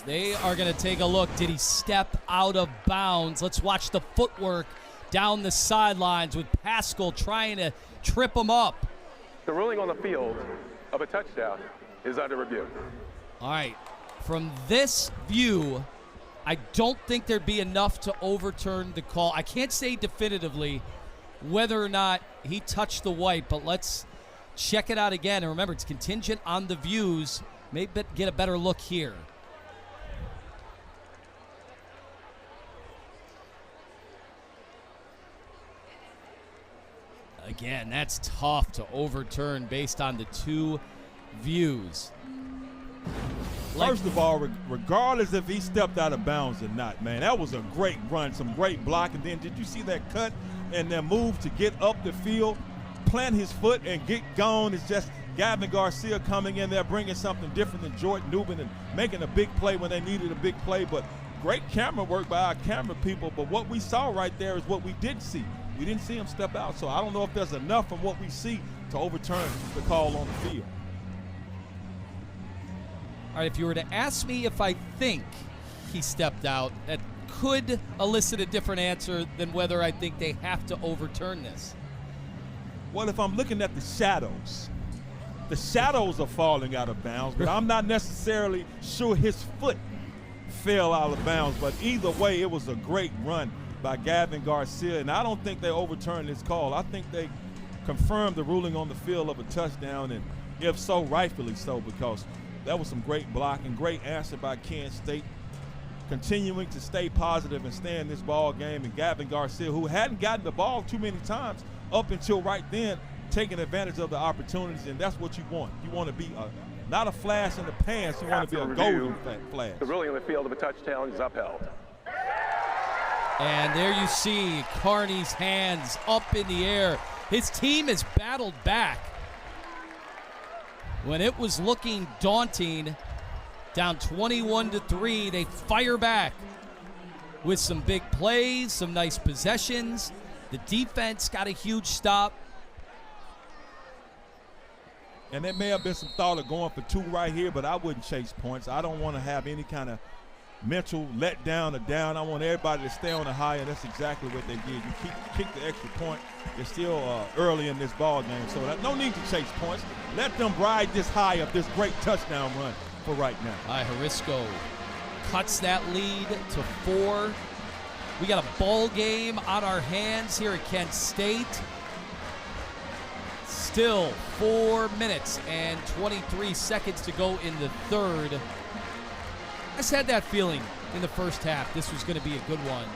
S1: they are going to take a look. Did he step out of bounds? Let's watch the footwork down the sidelines with Pascal trying to trip him up.
S3: The ruling on the field of a touchdown is under review.
S1: All right, from this view, I don't think there'd be enough to overturn the call. I can't say definitively whether or not he touched the white, but let's check it out again. And remember, it's contingent on the views. Maybe get a better look here. Again, that's tough to overturn based on the two views.
S4: First of all, regardless if he stepped out of bounds or not, man, that was a great run, some great block. And then did you see that cut and then move to get up the field, plant his foot and get gone? It's just Gavin Garcia coming in there, bringing something different than Jordan Newman and making a big play when they needed a big play. But great camera work by our camera people. But what we saw right there is what we did see. We didn't see him step out, so I don't know if there's enough from what we see to overturn the call on the field.
S1: All right, if you were to ask me if I think he stepped out, that could elicit a different answer than whether I think they have to overturn this.
S4: Well, if I'm looking at the shadows are falling out of bounds, but I'm not necessarily sure his foot fell out of bounds. But either way, it was a great run by Gavin Garcia, and I don't think they overturned this call. I think they confirmed the ruling on the field of a touchdown, and if so, rightfully so, because that was some great blocking, great answer by Kent State, continuing to stay positive and stay in this ball game. And Gavin Garcia, who hadn't gotten the ball too many times up until right then, taking advantage of the opportunities, and that's what you want. You want to be not a flash in the pants, you want to be a golden flash.
S3: The ruling on the field of a touchdown is upheld.
S1: And there you see Carney's hands up in the air. His team has battled back. When it was looking daunting, down 21-3, they fire back with some big plays, some nice possessions. The defense got a huge stop.
S4: And there may have been some thought of going for two right here, but I wouldn't chase points. I don't want to have any kind of mental letdown or down. I want everybody to stay on the high, and that's exactly what they did. You kick the extra point. It's still early in this ball game, so no need to chase points. Let them ride this high of this great touchdown run for right now.
S1: All right, Harisco cuts that lead to 4. We got a ball game on our hands here at Kent State. Still 4 minutes and 23 seconds to go in the third. I just had that feeling in the first half this was going to be a good one.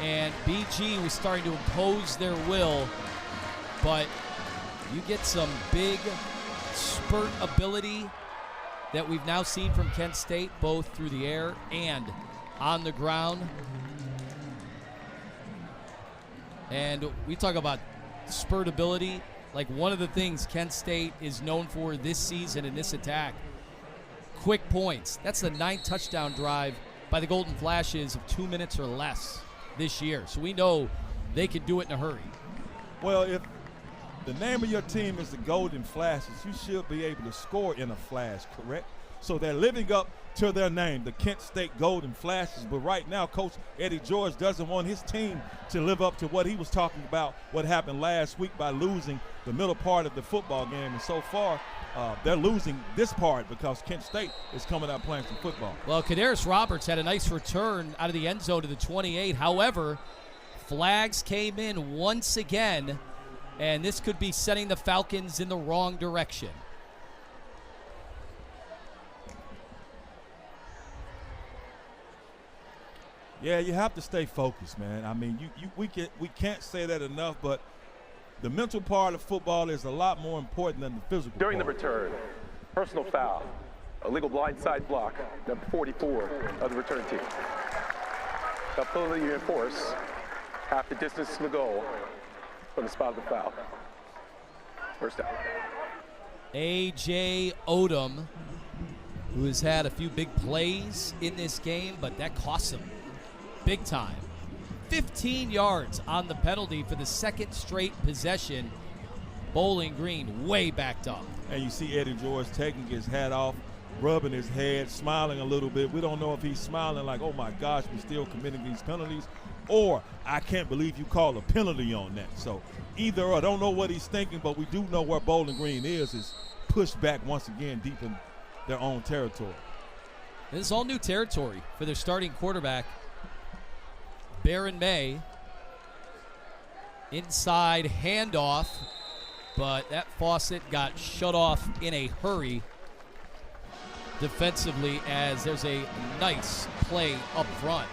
S1: And BG was starting to impose their will, but you get some big spurt ability that we've now seen from Kent State, both through the air and on the ground. And we talk about spurt ability. Like, one of the things Kent State is known for this season in this attack, quick points. That's the 9th touchdown drive by the Golden Flashes of 2 minutes or less this year. So we know they can do it in a hurry.
S4: Well, if the name of your team is the Golden Flashes, you should be able to score in a flash, correct? So they're living up to their name, the Kent State Golden Flashes. But right now, Coach Eddie George doesn't want his team to live up to what he was talking about, what happened last week by losing the middle part of the football game. And so far, they're losing this part because Kent State is coming out playing some football.
S1: Well, Kadarius Roberts had a nice return out of the end zone to the 28. However, flags came in once again, and this could be setting the Falcons in the wrong direction.
S4: Yeah, you have to stay focused, man. I mean, we can't say that enough, but the mental part of football is a lot more important than the physical
S3: During
S4: part.
S3: the return, personal foul, illegal blindside block, number 44 of the return team. Ability to enforce half the distance to the goal from the spot of the foul. First down.
S1: A.J. Odom, who has had a few big plays in this game, but that costs him big time. 15 yards on the penalty for the second straight possession. Bowling Green way backed up.
S4: And you see Eddie George taking his hat off, rubbing his head, smiling a little bit. We don't know if he's smiling like, oh my gosh, we're still committing these penalties, or I can't believe you called a penalty on that. So either or, I don't know what he's thinking, but we do know where Bowling Green is pushed back once again deep in their own territory.
S1: This is all new territory for their starting quarterback, Baron May. Inside handoff, but that faucet got shut off in a hurry defensively as there's a nice play up front.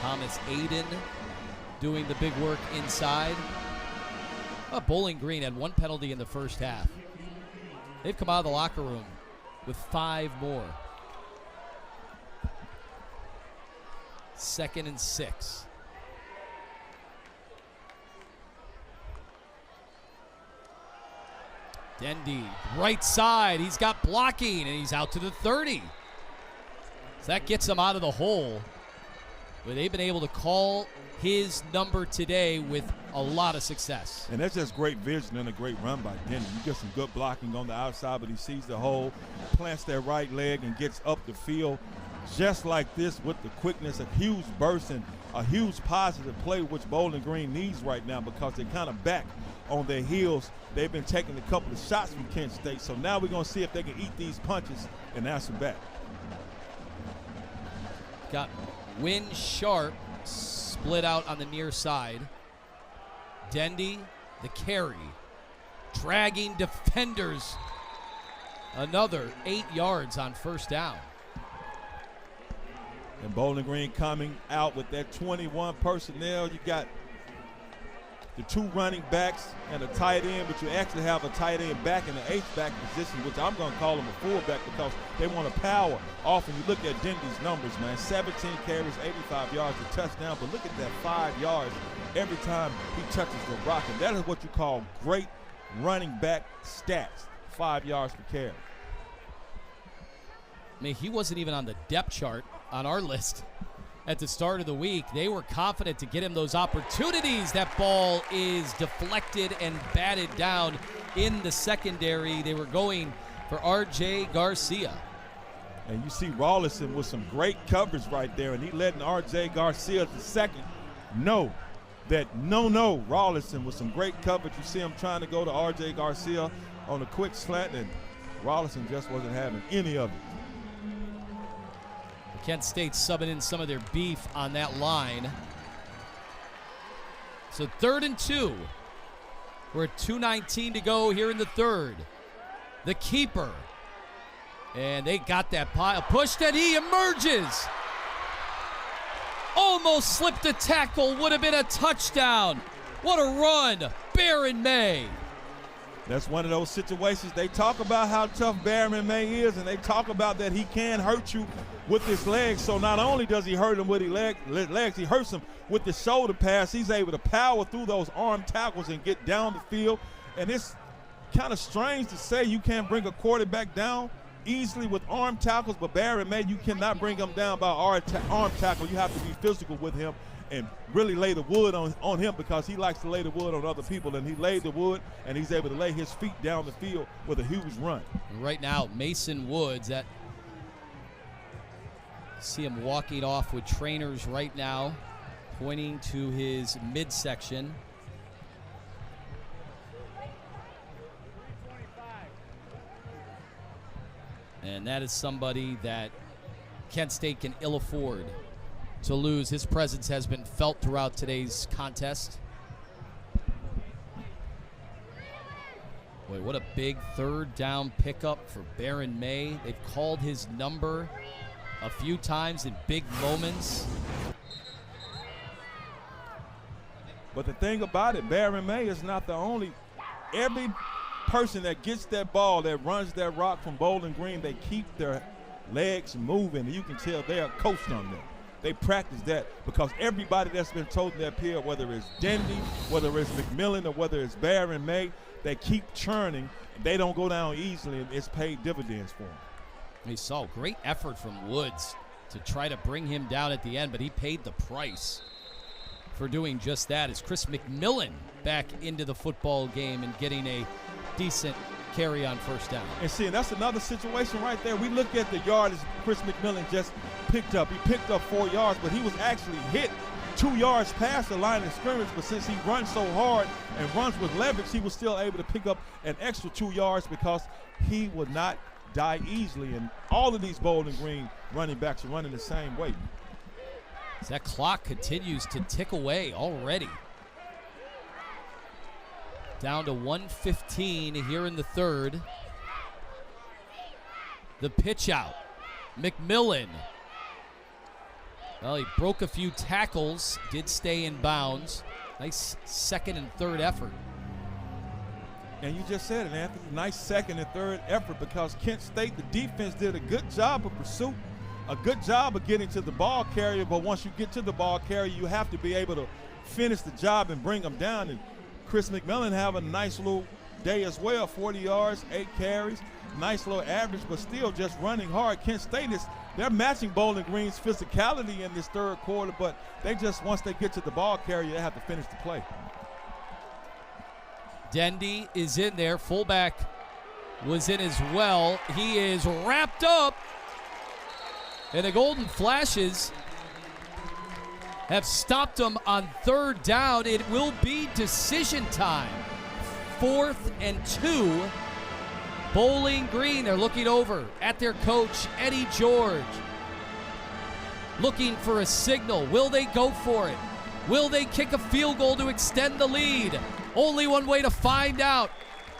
S1: Thomas Aiden doing the big work inside. Bowling Green had one penalty in the first half. They've come out of the locker room with 5 more. 2nd and 6. Dendy, right side. He's got blocking, and he's out to the 30. So that gets him out of the hole, where they've been able to call his number today with a lot of success.
S4: And that's just great vision and a great run by Dendy. You get some good blocking on the outside, but he sees the hole, plants that right leg, and gets up the field just like this with the quickness, a huge burst and a huge positive play, which Bowling Green needs right now because they're kind of back on their heels. They've been taking a couple of shots from Kent State, so now we're going to see if they can eat these punches and answer back.
S1: Got Wynn Sharp split out on the near side. Dendy, the carry, dragging defenders. Another 8 yards on first down.
S4: And Bowling Green coming out with that 21 personnel. You got the 2 running backs and a tight end, but you actually have a tight end back in the H-back position, which I'm going to call him a fullback because they want to power off. And you look at Dendy's numbers, man, 17 carries, 85 yards, a touchdown. But look at that 5 yards every time he touches the rock. And that is what you call great running back stats, 5 yards per carry.
S1: I mean, he wasn't even on the depth chart on our list at the start of the week. They were confident to get him those opportunities. That ball is deflected and batted down in the secondary. They were going for R.J. Garcia.
S4: And you see Rawlinson with some great coverage right there, and he letting R.J. Garcia the second know that no, Rawlinson with some great coverage. You see him trying to go to R.J. Garcia on a quick slant, and Rawlinson just wasn't having any of it.
S1: Kent State subbing in some of their beef on that line. So 3rd and 2. We're at 2:19 to go here in the third. The keeper, And they got that pile pushed, and he emerges. Almost slipped a tackle, would have been a touchdown. What a run, Baron May.
S4: That's one of those situations. They talk about how tough Baron May is, and they talk about that he can hurt you with his legs. So not only does he hurt him with his legs, he hurts him with the shoulder pass. He's able to power through those arm tackles and get down the field. And it's kind of strange to say you can't bring a quarterback down easily with arm tackles, but Baron May, you cannot bring him down by arm tackle. You have to be physical with him and really lay the wood on him, because he likes to lay the wood on other people, and he laid the wood, and he's able to lay his feet down the field with a huge run.
S1: Right now, Mason Woods, see him walking off with trainers right now, pointing to his midsection. And that is somebody that Kent State can ill afford to lose. His presence has been felt throughout today's contest. Boy, what a big third down pickup for Baron May. They've called his number a few times in big moments.
S4: But the thing about it, Baron May is not the only. Every person that gets that ball, that runs that rock from Bowling Green, they keep their legs moving. You can tell they are coached on them. They practice that, because everybody that's been chosen that appeal, whether it's Dendy, whether it's McMillan, or whether it's Baron May, they keep churning. They don't go down easily, and it's paid dividends for them.
S1: We saw great effort from Woods to try to bring him down at the end, but he paid the price for doing just that. As Chris McMillan back into the football game and getting a decent carry on first down.
S4: And see, that's another situation right there. We look at the yardage Chris McMillan just picked up. He picked up 4 yards, but he was actually hit 2 yards past the line of scrimmage. But since he runs so hard and runs with leverage, he was still able to pick up an extra 2 yards, because he would not die easily. And all of these Bowling Green running backs are running the same way.
S1: As that clock continues to tick away already. Down to 1:15 here in the third. The pitch out. McMillan. Well, he broke a few tackles, did stay in bounds. Nice second and third effort.
S4: And you just said it, Anthony. Nice second and third effort, because Kent State, the defense, did a good job of pursuit, a good job of getting to the ball carrier. But once you get to the ball carrier, you have to be able to finish the job and bring them down. And Chris McMillan having a nice little day as well, 40 yards, 8 carries, nice little average, but still just running hard. Kent State they're matching Bowling Green's physicality in this third quarter, but they just, once they get to the ball carrier, they have to finish the play.
S1: Dendy is in there. Fullback was in as well. He is wrapped up, and the Golden Flashes have stopped him on third down. It will be decision time. 4th and 2. Bowling Green, they're looking over at their coach, Eddie George. Looking for a signal. Will they go for it? Will they kick a field goal to extend the lead? Only one way to find out.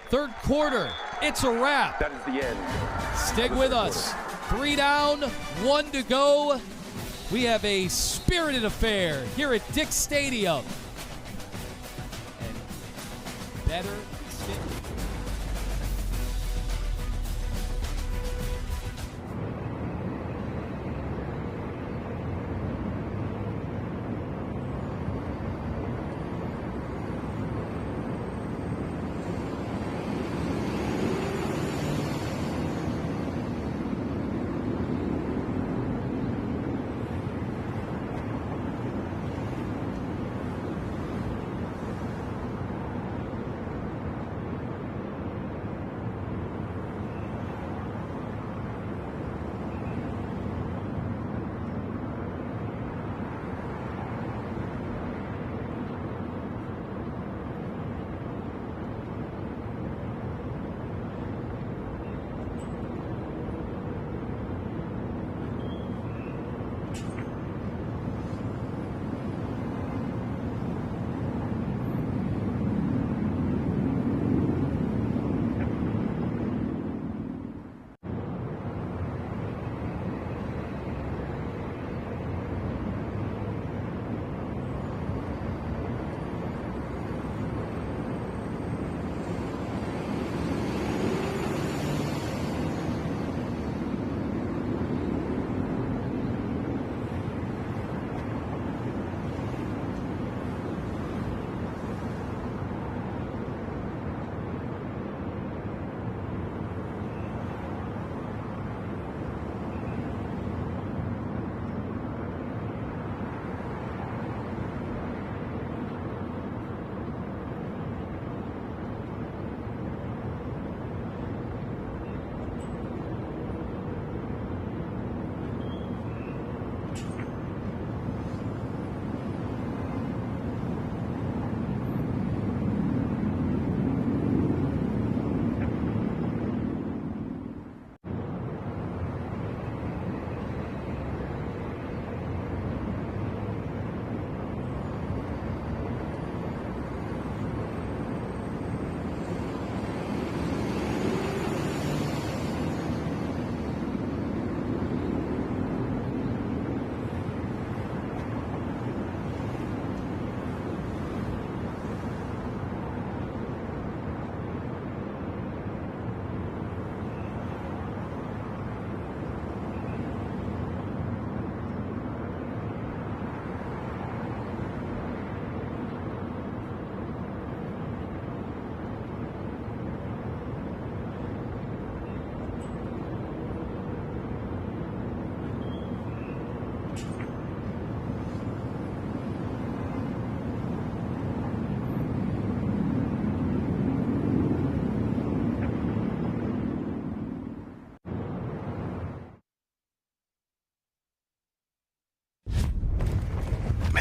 S1: Third quarter, it's a wrap.
S3: That is the end.
S1: Stick with us. 3 down, 1 to go. We have a spirited affair here at Dick's Stadium. And better sit.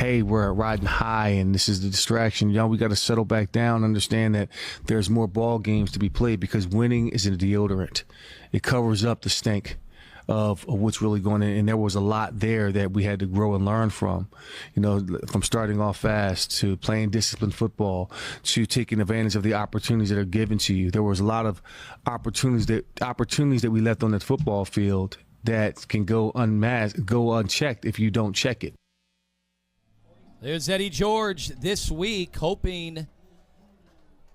S7: hey, we're riding high and this is the distraction. Y'all, we got to settle back down, understand that there's more ball games to be played, because winning is a deodorant. It covers up the stink of what's really going on. And there was a lot there that we had to grow and learn from, from starting off fast to playing disciplined football to taking advantage of the opportunities that are given to you. There was a lot of opportunities that we left on the football field that can go unchecked if you don't check it.
S1: There's Eddie George this week hoping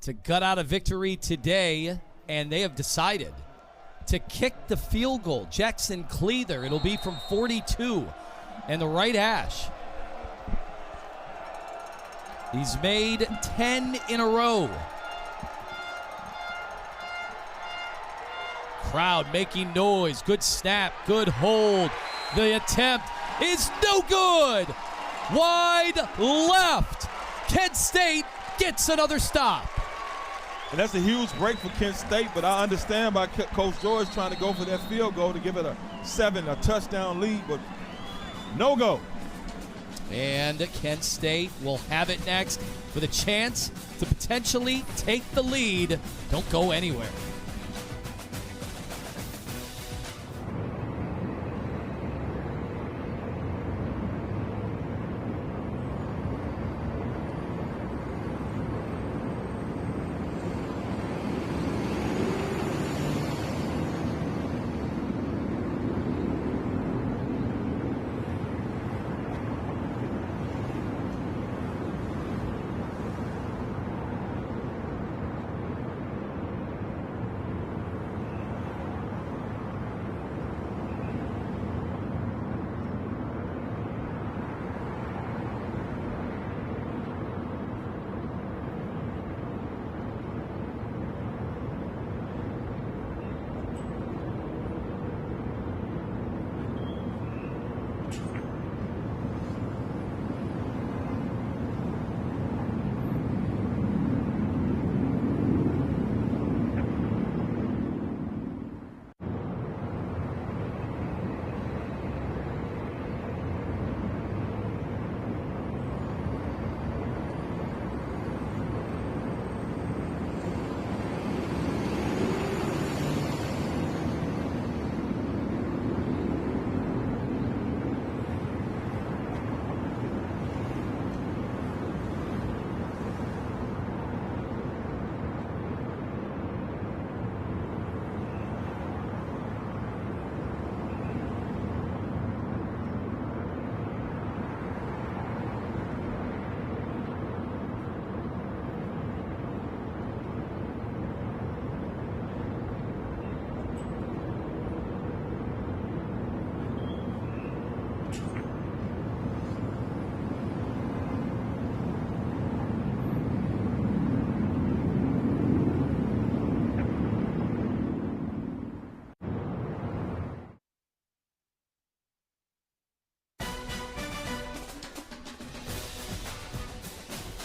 S1: to gut out a victory today, and they have decided to kick the field goal. Jackson Cleather, it'll be from 42 and the right hash. He's made 10 in a row. Crowd making noise. Good snap, good hold. The attempt is no good. Wide left. Kent State gets another stop.
S4: And that's a huge break for Kent State, but I understand by Coach George trying to go for that field goal to give it a touchdown lead, but no go.
S1: And Kent State will have it next with a chance to potentially take the lead. Don't go anywhere.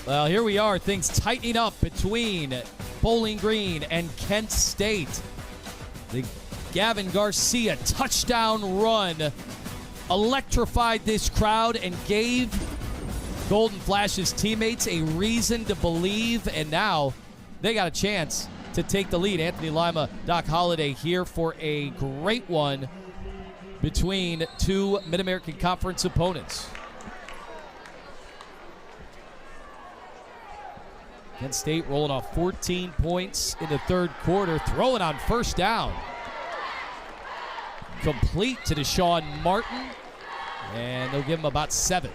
S1: Well, here we are, things tightening up between Bowling Green and Kent State. The Gavin Garcia touchdown run electrified this crowd and gave Golden Flash's teammates a reason to believe, and now they got a chance to take the lead. Anthony Lima, Doc Holliday here for a great one between two Mid-American Conference opponents. Kent State rolling off 14 points in the third quarter, throwing on first down. Complete to Deshaun Martin, and they'll give him about 7.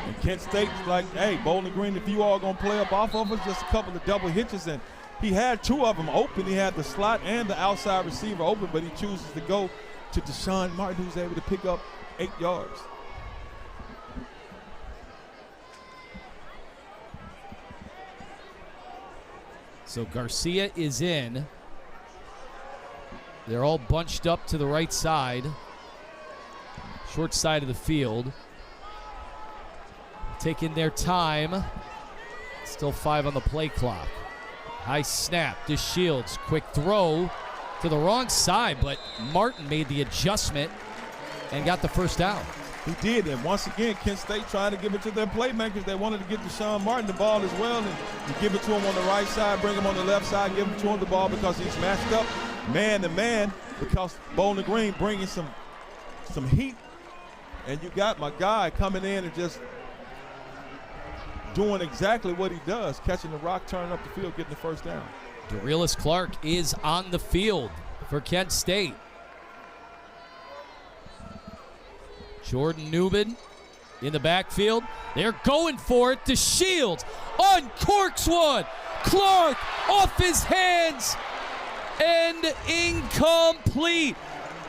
S4: And Kent State's like, hey, Bowling Green, if you all going to play up off of us, just a couple of double hitches. And he had 2 of them open. He had the slot and the outside receiver open, but he chooses to go to Deshaun Martin, who's able to pick up 8 yards.
S1: So Garcia is in. They're all bunched up to the right side. Short side of the field. Taking their time. Still 5 on the play clock. High snap. DeShields. Quick throw to the wrong side, but Martin made the adjustment and got the first down.
S4: He did, and once again, Kent State trying to give it to their playmakers. They wanted to get Deshaun Martin the ball as well, and you give it to him on the right side, bring him on the left side, give him to him the ball because he's matched up man to man because Bowling Green bringing some heat, and you got my guy coming in and just doing exactly what he does, catching the rock, turning up the field, getting the first down.
S1: Dorelis Clark is on the field for Kent State. Jordan Newman in the backfield. They're going for it. DeShields uncorks one. Clark off his hands and incomplete.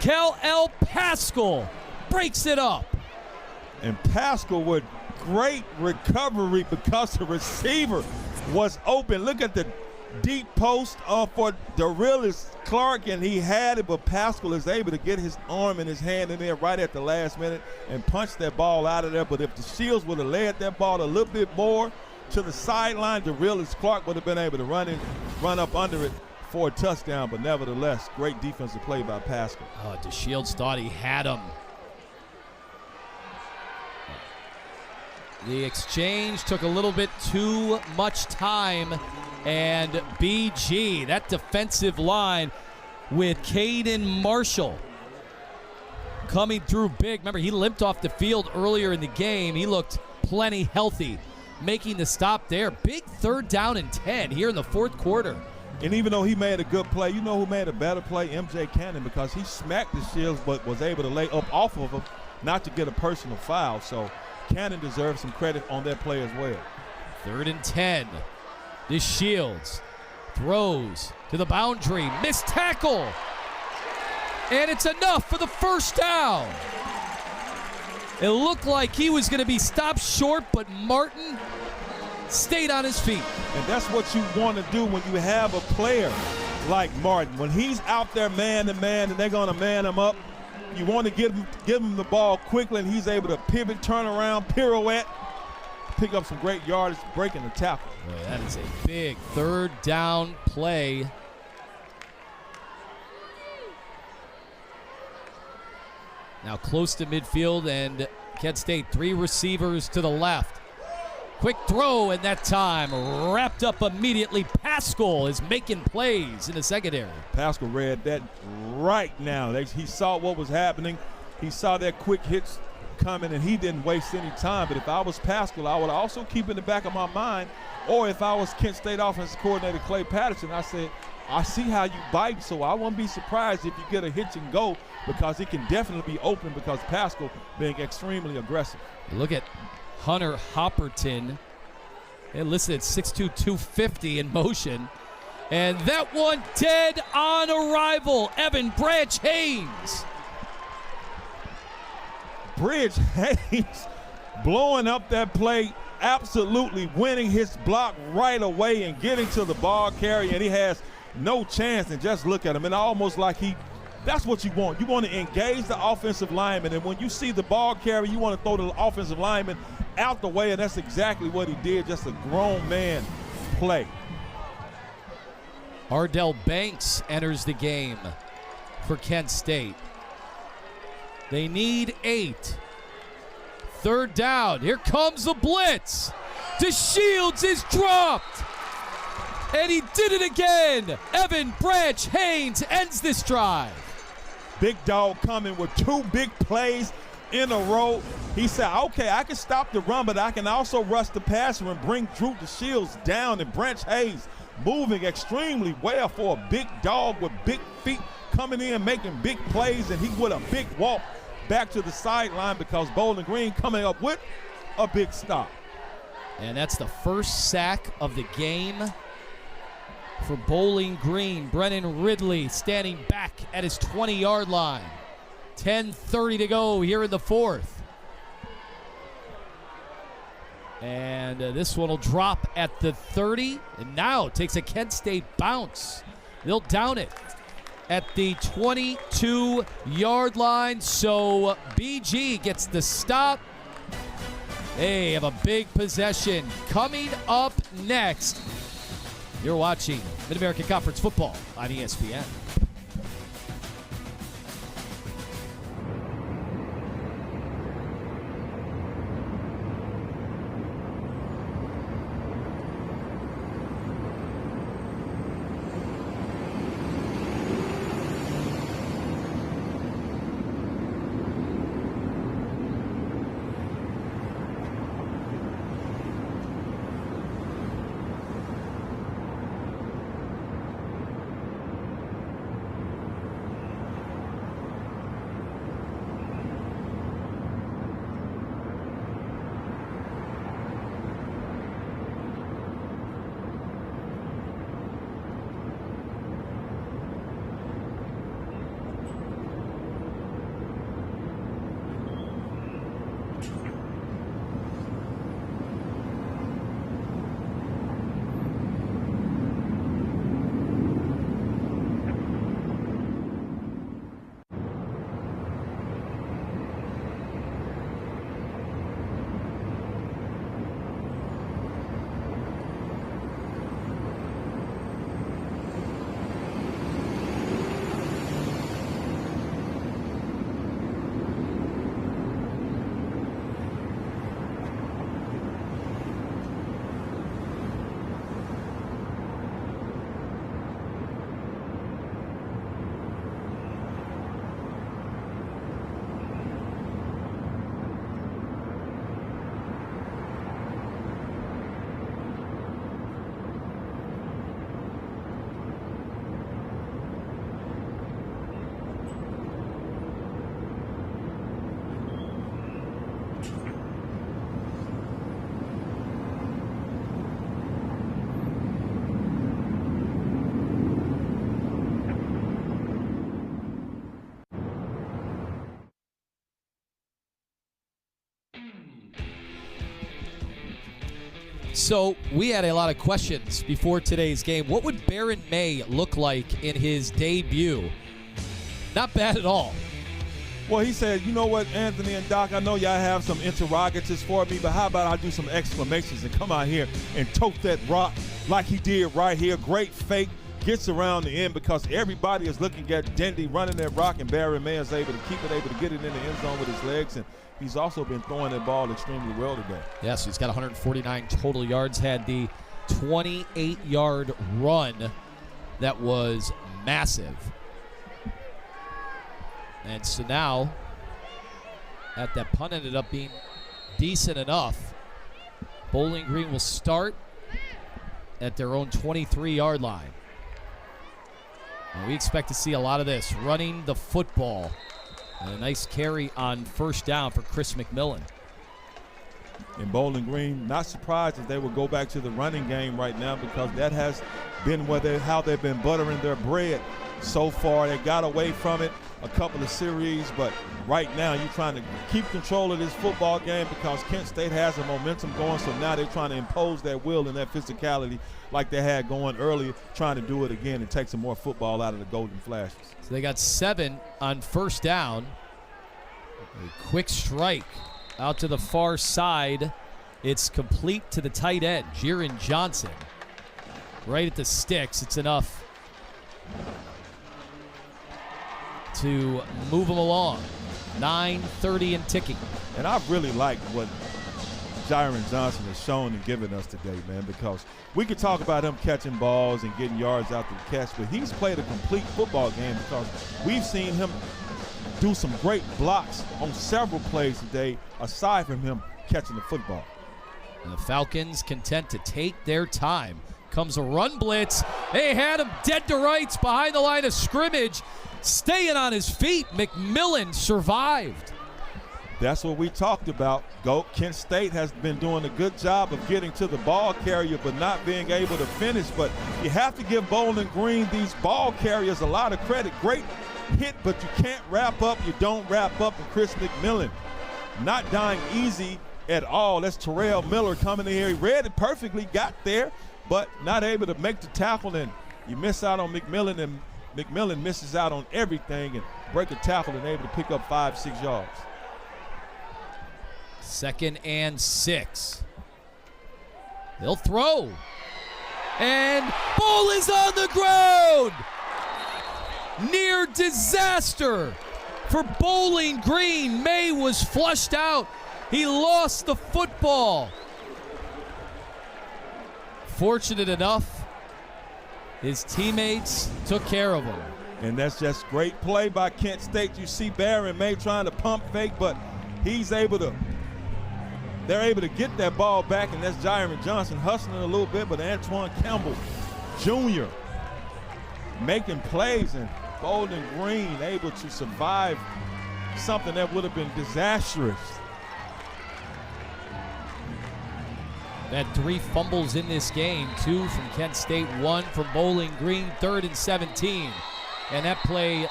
S1: Kel-El Paschal breaks it up.
S4: And Paschal with great recovery because the receiver was open. Look at the deep post for Dorelis Clark, and he had it, but Paschal is able to get his arm and his hand in there right at the last minute and punch that ball out of there. But if DeShields would have led that ball a little bit more to the sideline, Dorelis Clark would have been able to run up under it for a touchdown. But nevertheless, great defensive play by Paschal.
S1: Oh, DeShields thought he had him. The exchange took a little bit too much time, and BG, that defensive line with Caden Marshall coming through big. Remember, he limped off the field earlier in the game. He looked plenty healthy, making the stop there. Big 3rd down and 10 here in the 4th quarter.
S4: And even though he made a good play, you know who made a better play? MJ Cannon, because he smacked DeShields but was able to lay up off of him not to get a personal foul. So Cannon deserves some credit on that play as well.
S1: 3rd and 10. DeShields throws to the boundary. Missed tackle. And it's enough for the first down. It looked like he was going to be stopped short, but Martin stayed on his feet.
S4: And that's what you want to do when you have a player like Martin. When he's out there man to man and they're going to man him up, you want to give him the ball quickly, and he's able to pivot, turn around, pirouette, pick up some great yardage, breaking the tackle.
S1: Boy, that is a big 3rd down play. Now close to midfield, and Kent State 3 receivers to the left. Quick throw, and that time wrapped up immediately. Paschal is making plays in the secondary.
S4: Paschal read that right now. He saw what was happening. He saw that quick hits coming, and he didn't waste any time. But if I was Paschal, I would also keep in the back of my mind, or if I was Kent State offensive coordinator Clay Patterson, I said, I see how you bite, so I wouldn't be surprised if you get a hitch and go, because it can definitely be open because Paschal being extremely aggressive.
S1: Look at Hunter Hopperton. They listed at 6'2", 250 in motion. And that one dead on arrival. Evan Branch Haynes.
S4: Bridge Haynes blowing up that play, absolutely winning his block right away and getting to the ball carrier, and he has no chance. And just look at him, and almost like that's what you want. You want to engage the offensive lineman, and when you see the ball carrier, you want to throw the offensive lineman out the way, and that's exactly what he did. Just a grown man play.
S1: Ardell Banks enters the game for Kent State. They need 8. 3rd down. Here comes the blitz. DeShields is dropped. And he did it again. Evan Branch Haynes ends this drive.
S4: Big dog coming with 2 big plays in a row. He said, okay, I can stop the run, but I can also rush the passer and bring Drew DeShields down. And Branch Haynes moving extremely well for a big dog with big feet, coming in, making big plays, and he with a big walk back to the sideline because Bowling Green coming up with a big stop.
S1: And that's the first sack of the game for Bowling Green. Brennan Ridley standing back at his 20-yard line. 10:30 to go here in the 4th. And this one will drop at the 30. And now takes a Kent State bounce. They'll down it at the 22-yard line. So BG gets the stop. They have a big possession. Coming up next, you're watching Mid-American Conference Football on ESPN. So we had a lot of questions before today's game. What would Baron May look like in his debut? Not bad at all.
S4: Well, he said, you know what, Anthony and Doc, I know y'all have some interrogatives for me, but how about I do some exclamations and come out here and tote that rock like he did right here. Great fake, gets around the end because everybody is looking at Dendy running that rock, and Baron May is able to keep it, able to get it in the end zone with his legs, and he's also been throwing that ball extremely well today.
S1: Yes, he's got 149 total yards, had the 28-yard run that was massive. And so now, that punt ended up being decent enough. Bowling Green will start at their own 23-yard line. And we expect to see a lot of this, running the football. And a nice carry on first down for Chris McMillan.
S4: In Bowling Green, not surprised if they will go back to the running game right now, because that has been how they've been buttering their bread so far. They got away from it a couple of series, but right now you're trying to keep control of this football game because Kent State has a momentum going, so now they're trying to impose that will and that physicality like they had going earlier, trying to do it again and take some more football out of the Golden Flashes.
S1: So they got 7 on first down. A quick strike out to the far side. It's complete to the tight end, Jiren Johnson. Right at the sticks. It's enough to move him along. 9:30 and ticking.
S4: And I really like what Jiren Johnson has shown and given us today, man, because we could talk about him catching balls and getting yards out the catch, but he's played a complete football game because we've seen him do some great blocks on several plays today, aside from him catching the football.
S1: And the Falcons content to take their time. Comes a run blitz. They had him dead to rights behind the line of scrimmage. Staying on his feet, McMillan survived.
S4: That's what we talked about. Kent State has been doing a good job of getting to the ball carrier but not being able to finish. But you have to give Bowling Green, these ball carriers, a lot of credit. Great hit, but you can't wrap up. You don't wrap up. And Chris McMillan not dying easy at all. That's Terrell Miller coming in here. He read it perfectly, got there, but not able to make the tackle. And you miss out on McMillan, and McMillan misses out on everything and break a tackle and able to pick up 5-6 yards.
S1: 2nd and 6. They'll throw. And ball is on the ground. Near disaster for Bowling Green. May was flushed out. He lost the football. Fortunate enough, his teammates took care of him.
S4: And that's just great play by Kent State. You see Baron May trying to pump fake, but they're able to get that ball back, and that's Jiren Johnson hustling a little bit, but Antoine Campbell Jr. making plays, and Bowling Green able to survive something that would have been disastrous.
S1: They had 3 fumbles in this game, 2 from Kent State, 1 from Bowling Green, 3rd and 17. And that play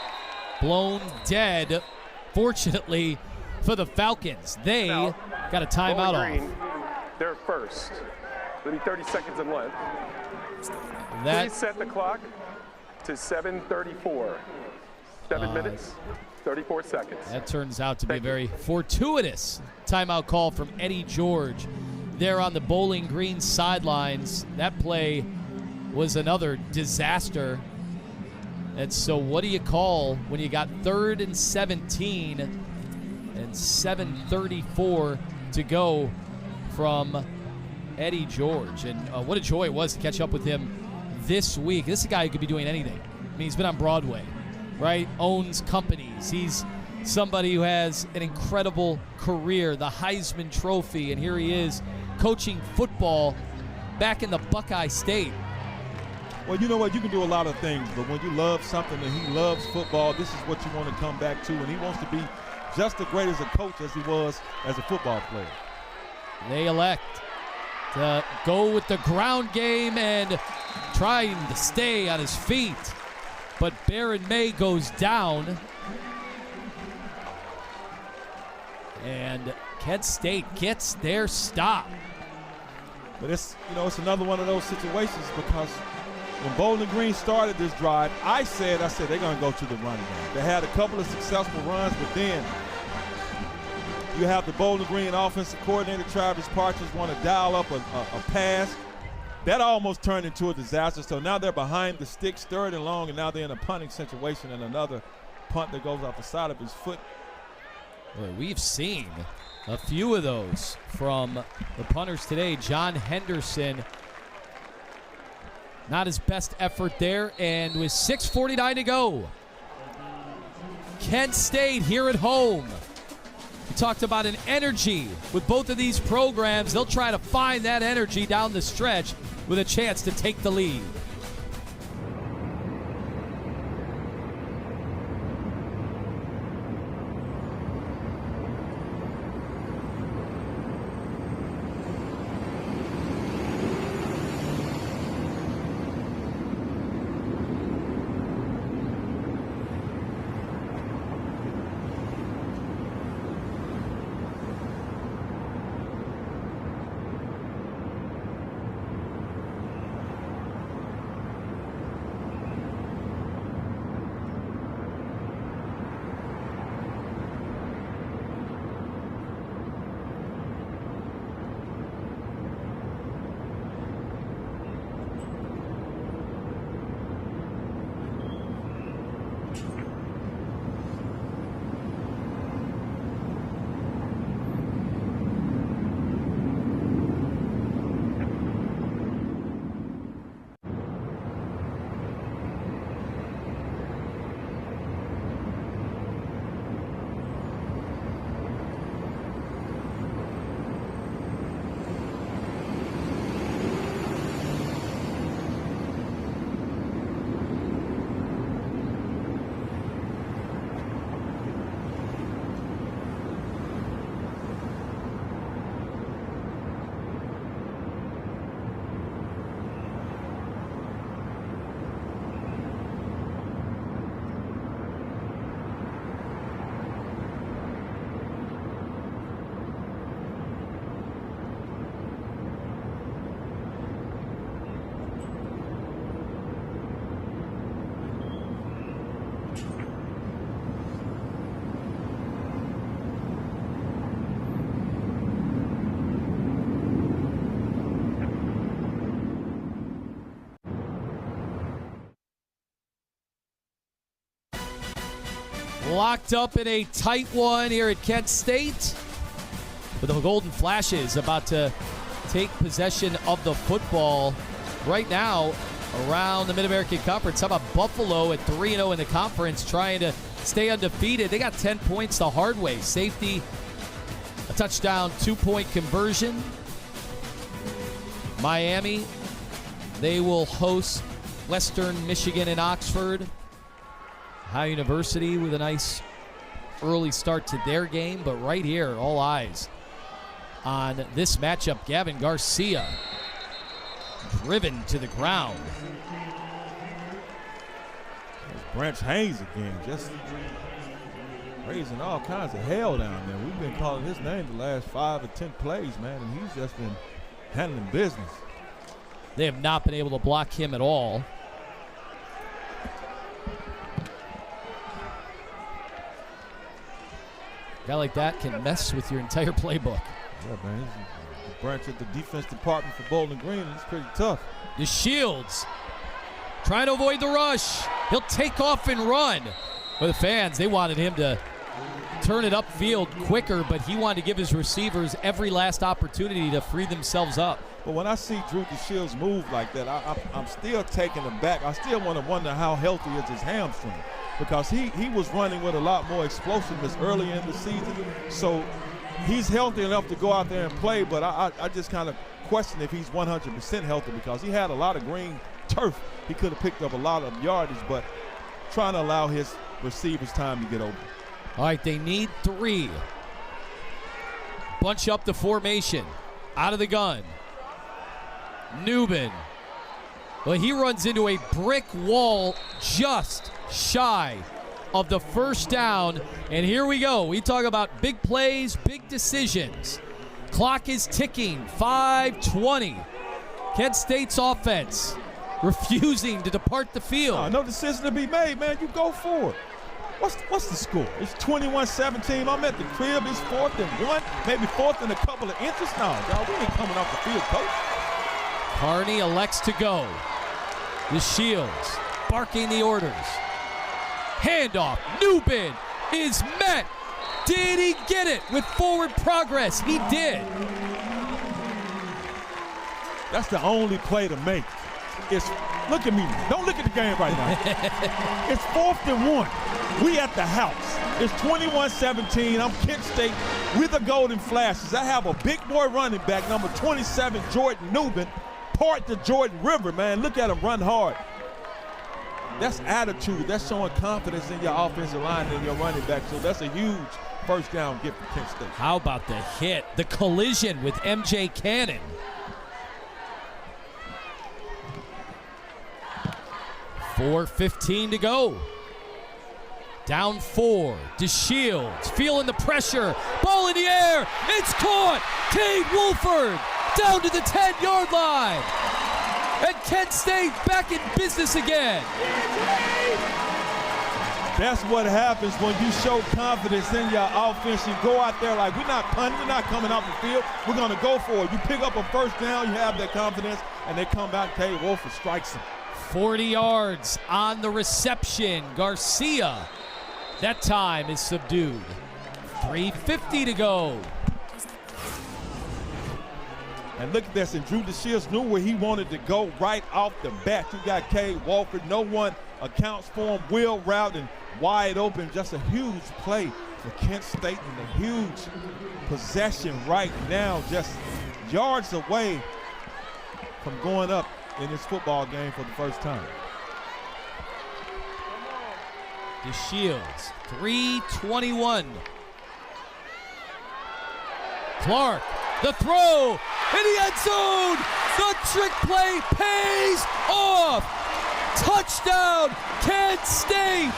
S1: blown dead, fortunately, for the Falcons. They got a timeout
S3: Bowling Green,
S1: off.
S3: they're first. Maybe 30 seconds in length. Please set the clock to 7:34. 7 minutes, 34 seconds.
S1: That turns out to be a very fortuitous timeout call from Eddie George there on the Bowling Green sidelines. That play was another disaster. And so what do you call when you got 3rd and 17 and 7:34 to go from Eddie George? And what a joy it was to catch up with him this week. This is a guy who could be doing anything. I mean, he's been on Broadway, right? Owns companies. He's somebody who has an incredible career, the Heisman Trophy, and here he is coaching football back in the Buckeye State.
S4: Well, you know what? You can do a lot of things, but when you love something and he loves football, this is what you want to come back to, and he wants to be just as great as a coach as he was as a football player.
S1: They elect to go with the ground game and trying to stay on his feet, but Baron May goes down, and Kent State gets their stop.
S4: But it's another one of those situations because when Bowling Green started this drive, I said they're going to go to the running game. They had a couple of successful runs, but then you have the Bowling Green offensive coordinator, Travis Partridge, want to dial up a pass. That almost turned into a disaster. So now they're behind the sticks, third and long, and now they're in a punting situation and another punt that goes off the side of his foot.
S1: Boy, we've seen a few of those from the punters today. John Henderson, not his best effort there, and with 6:49 to go, Kent State here at home. We talked about an energy with both of these programs. They'll try to find that energy down the stretch with a chance to take the lead. Locked up in a tight one here at Kent State. But the Golden Flashes about to take possession of the football right now around the Mid-American Conference. How about Buffalo at 3-0 in the conference trying to stay undefeated? They got 10 points the hard way. Safety, a touchdown, 2-point conversion. Miami, they will host Western Michigan in Oxford. Ohio University with a nice early start to their game, but right here, all eyes on this matchup. Gavin Garcia driven to the ground.
S4: Branch Haynes again, just raising all kinds of hell down there. We've been calling his name the last 5 or 10 plays, man, and he's just been handling business.
S1: They have not been able to block him at all. A guy like that can mess with your entire playbook.
S4: Yeah, man. He's the branch at the defense department for Bowling Green. It's pretty tough.
S1: DeShields trying to avoid the rush. He'll take off and run. For the fans, they wanted him to turn it upfield quicker, but he wanted to give his receivers every last opportunity to free themselves up.
S4: But when I see Drew DeShields move like that, I'm still taken aback. I still want to wonder how healthy is his hamstring, because he was running with a lot more explosiveness early in the season. So he's healthy enough to go out there and play, but I just kind of question if he's 100% healthy, because he had a lot of green turf. He could have picked up a lot of yardage, but trying to allow his receivers time to get open.
S1: All right, they need 3. Bunch up the formation. Out of the gun. Newman. Well, he runs into a brick wall just shy of the first down. And here we go. We talk about big plays, big decisions. Clock is ticking, 5:20. Kent State's offense refusing to depart the field.
S4: No decision to be made, man. You go for it. What's the score? It's 21-17. I'm at the crib. It's 4th and 1, maybe 4th and a couple of inches. No, y'all, we ain't coming off the field, coach.
S1: Carney elects to go. The Shields barking the orders. Handoff. Newbin is met. Did he get it with forward progress? He did.
S4: That's the only play to make. Look at me. Don't look at the game right now. It's 4th and 1. We at the house. It's 21-17. I'm Kent State with the Golden Flashes. I have a big boy running back, number 27, Jordan Newbin. Part to Jordan River, man. Look at him run hard. That's attitude. That's showing confidence in your offensive line and your running back. So that's a huge first down gift for Kent State.
S1: How about the hit? The collision with MJ Cannon. .4:15 to go. Down 4. DeShields feeling the pressure. Ball in the air. It's caught. Cade Wolford down to the 10-yard line. And Kent State back in business again.
S4: That's what happens when you show confidence in your offense. You go out there like, we're not punting, we're not coming off the field. We're going to go for it. You pick up a first down, you have that confidence, and they come back. Cade Wolford strikes them.
S1: 40 yards on the reception. Garcia, that time is subdued. 3:50 to go.
S4: And look at this, and Drew DeShields knew where he wanted to go right off the bat. You got Cade Wolford. No one accounts for him. Wheel route and wide open. Just a huge play for Kent State and a huge possession right now. Just yards away from going up in this football game for the first time.
S1: DeShields, 3:21. Clark, the throw in the end zone. The trick play pays off. Touchdown, Kent State.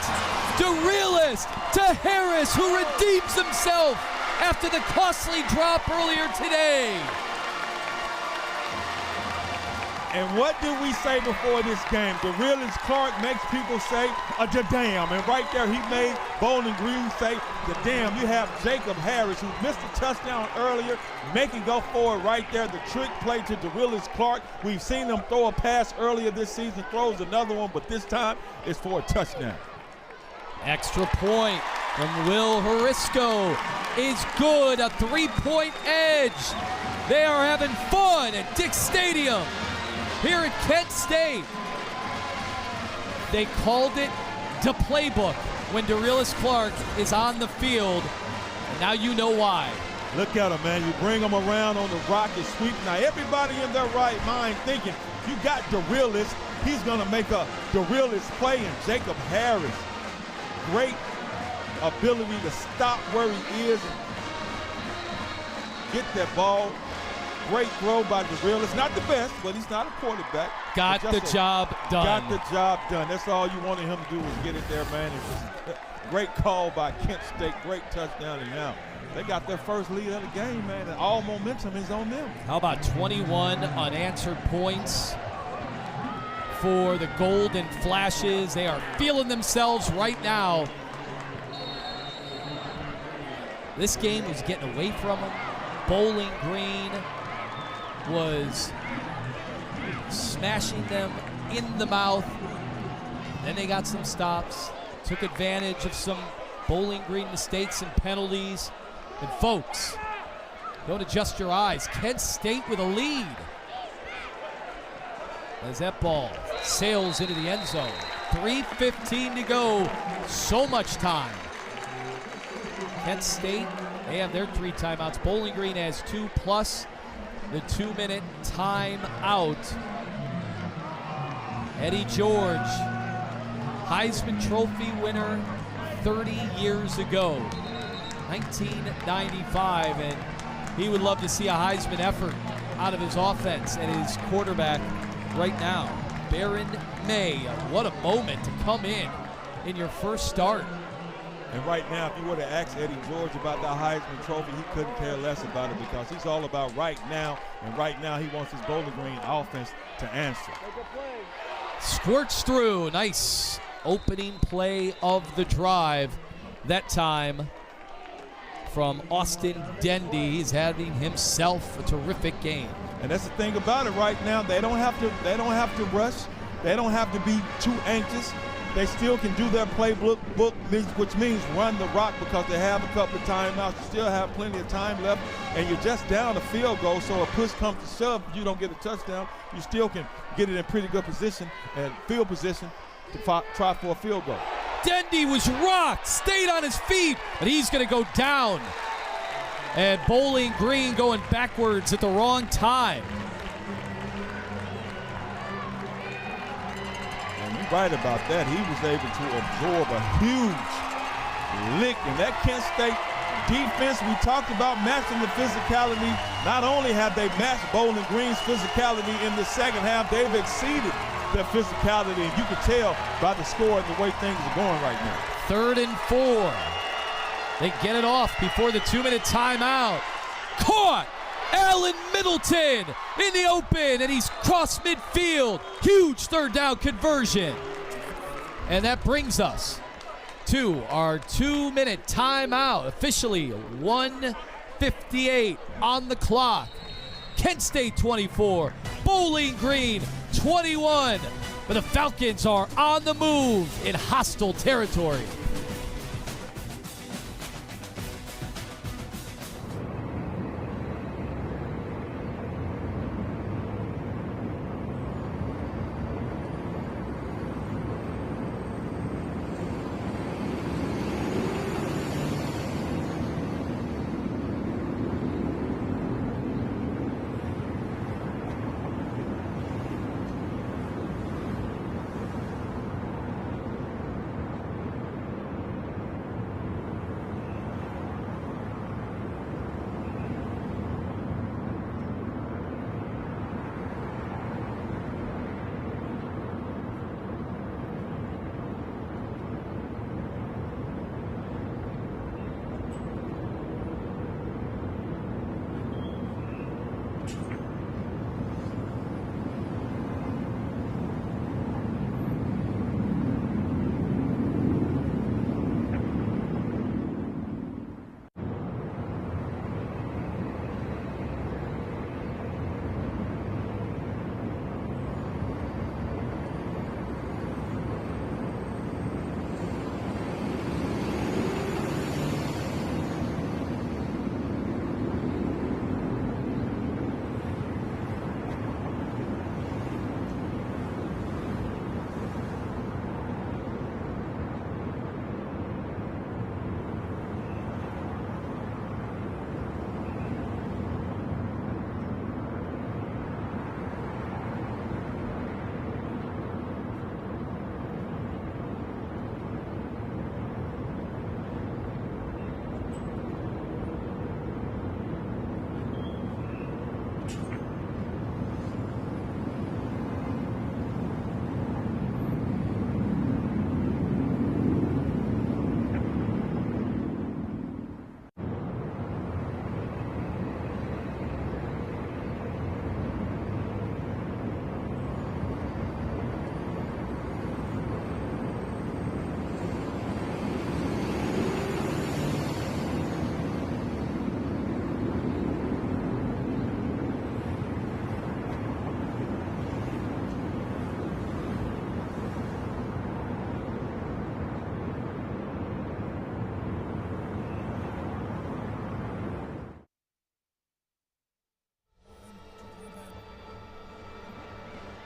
S1: DeRealist to Harris, who redeems himself after the costly drop earlier today.
S4: And what did we say before this game? DeRealist Clark makes people say, damn. And right there, he made Bowling Green say, damn. You have Jacob Harris, who missed a touchdown earlier, making go forward right there. The trick play to DeRealist Clark. We've seen him throw a pass earlier this season, throws another one, but this time it's for a touchdown.
S1: Extra point from Will Harisco is good. A 3-point edge. They are having fun at Dick Stadium here at Kent State. They called it the playbook when DeRealist Clark is on the field. And now you know why.
S4: Look at him, man. You bring him around on the rocket sweep. Now everybody in their right mind thinking, you got DeRealist, he's going to make a DeRealist play. And Jacob Harris, great ability to stop where he is and get that ball. Great throw by DeRealist. Not the best, but he's not a quarterback.
S1: Got the job done.
S4: Got the job done. That's all you wanted him to do was get it there, man. It was a great call by Kent State. Great touchdown. And now they got their first lead of the game, man, and all momentum is on them.
S1: How about 21 unanswered points for the Golden Flashes? They are feeling themselves right now. This game was getting away from them. Bowling Green was smashing them in the mouth. Then they got some stops, took advantage of some Bowling Green mistakes and penalties. And folks, don't adjust your eyes. Kent State with a lead as that ball sails into the end zone. 3:15 to go. So much time. Kent State, they have their 3 timeouts. Bowling Green has 2 plus the 2-minute timeout. Eddie George, Heisman Trophy winner 30 years ago, 1995, and he would love to see a Heisman effort out of his offense and his quarterback right now. Baron May, what a moment to come in your first start.
S4: And right now, if you were to ask Eddie George about the Heisman Trophy, he couldn't care less about it because he's all about right now, and right now he wants his Bowling Green offense to answer.
S1: Squirts through. Nice opening play of the drive. That time from Austin Dendy. He's having himself a terrific game.
S4: And that's the thing about it right now. They don't have to rush. They don't have to be too anxious. They still can do their playbook, which means run the rock because they have a couple of timeouts. You still have plenty of time left, and you're just down a field goal. So if push comes to shove, you don't get a touchdown. You still can get it in pretty good position and field position to try for a field goal.
S1: Dendy was rocked, stayed on his feet, but he's going to go down. And Bowling Green going backwards at the wrong time.
S4: Right about that. He was able to absorb a huge lick, and that Kent State defense, we talked about matching the physicality. Not only have they matched Bowling Green's physicality in the second half, they've exceeded their physicality, and you can tell by the score and the way things are going right now.
S1: 3rd and 4. They get it off before the 2-minute timeout. Caught! Allen Middleton in the open, and he's crossed midfield. Huge 3rd down conversion. And that brings us to our 2-minute timeout. Officially 1:58 on the clock. Kent State 24, Bowling Green 21. But the Falcons are on the move in hostile territory.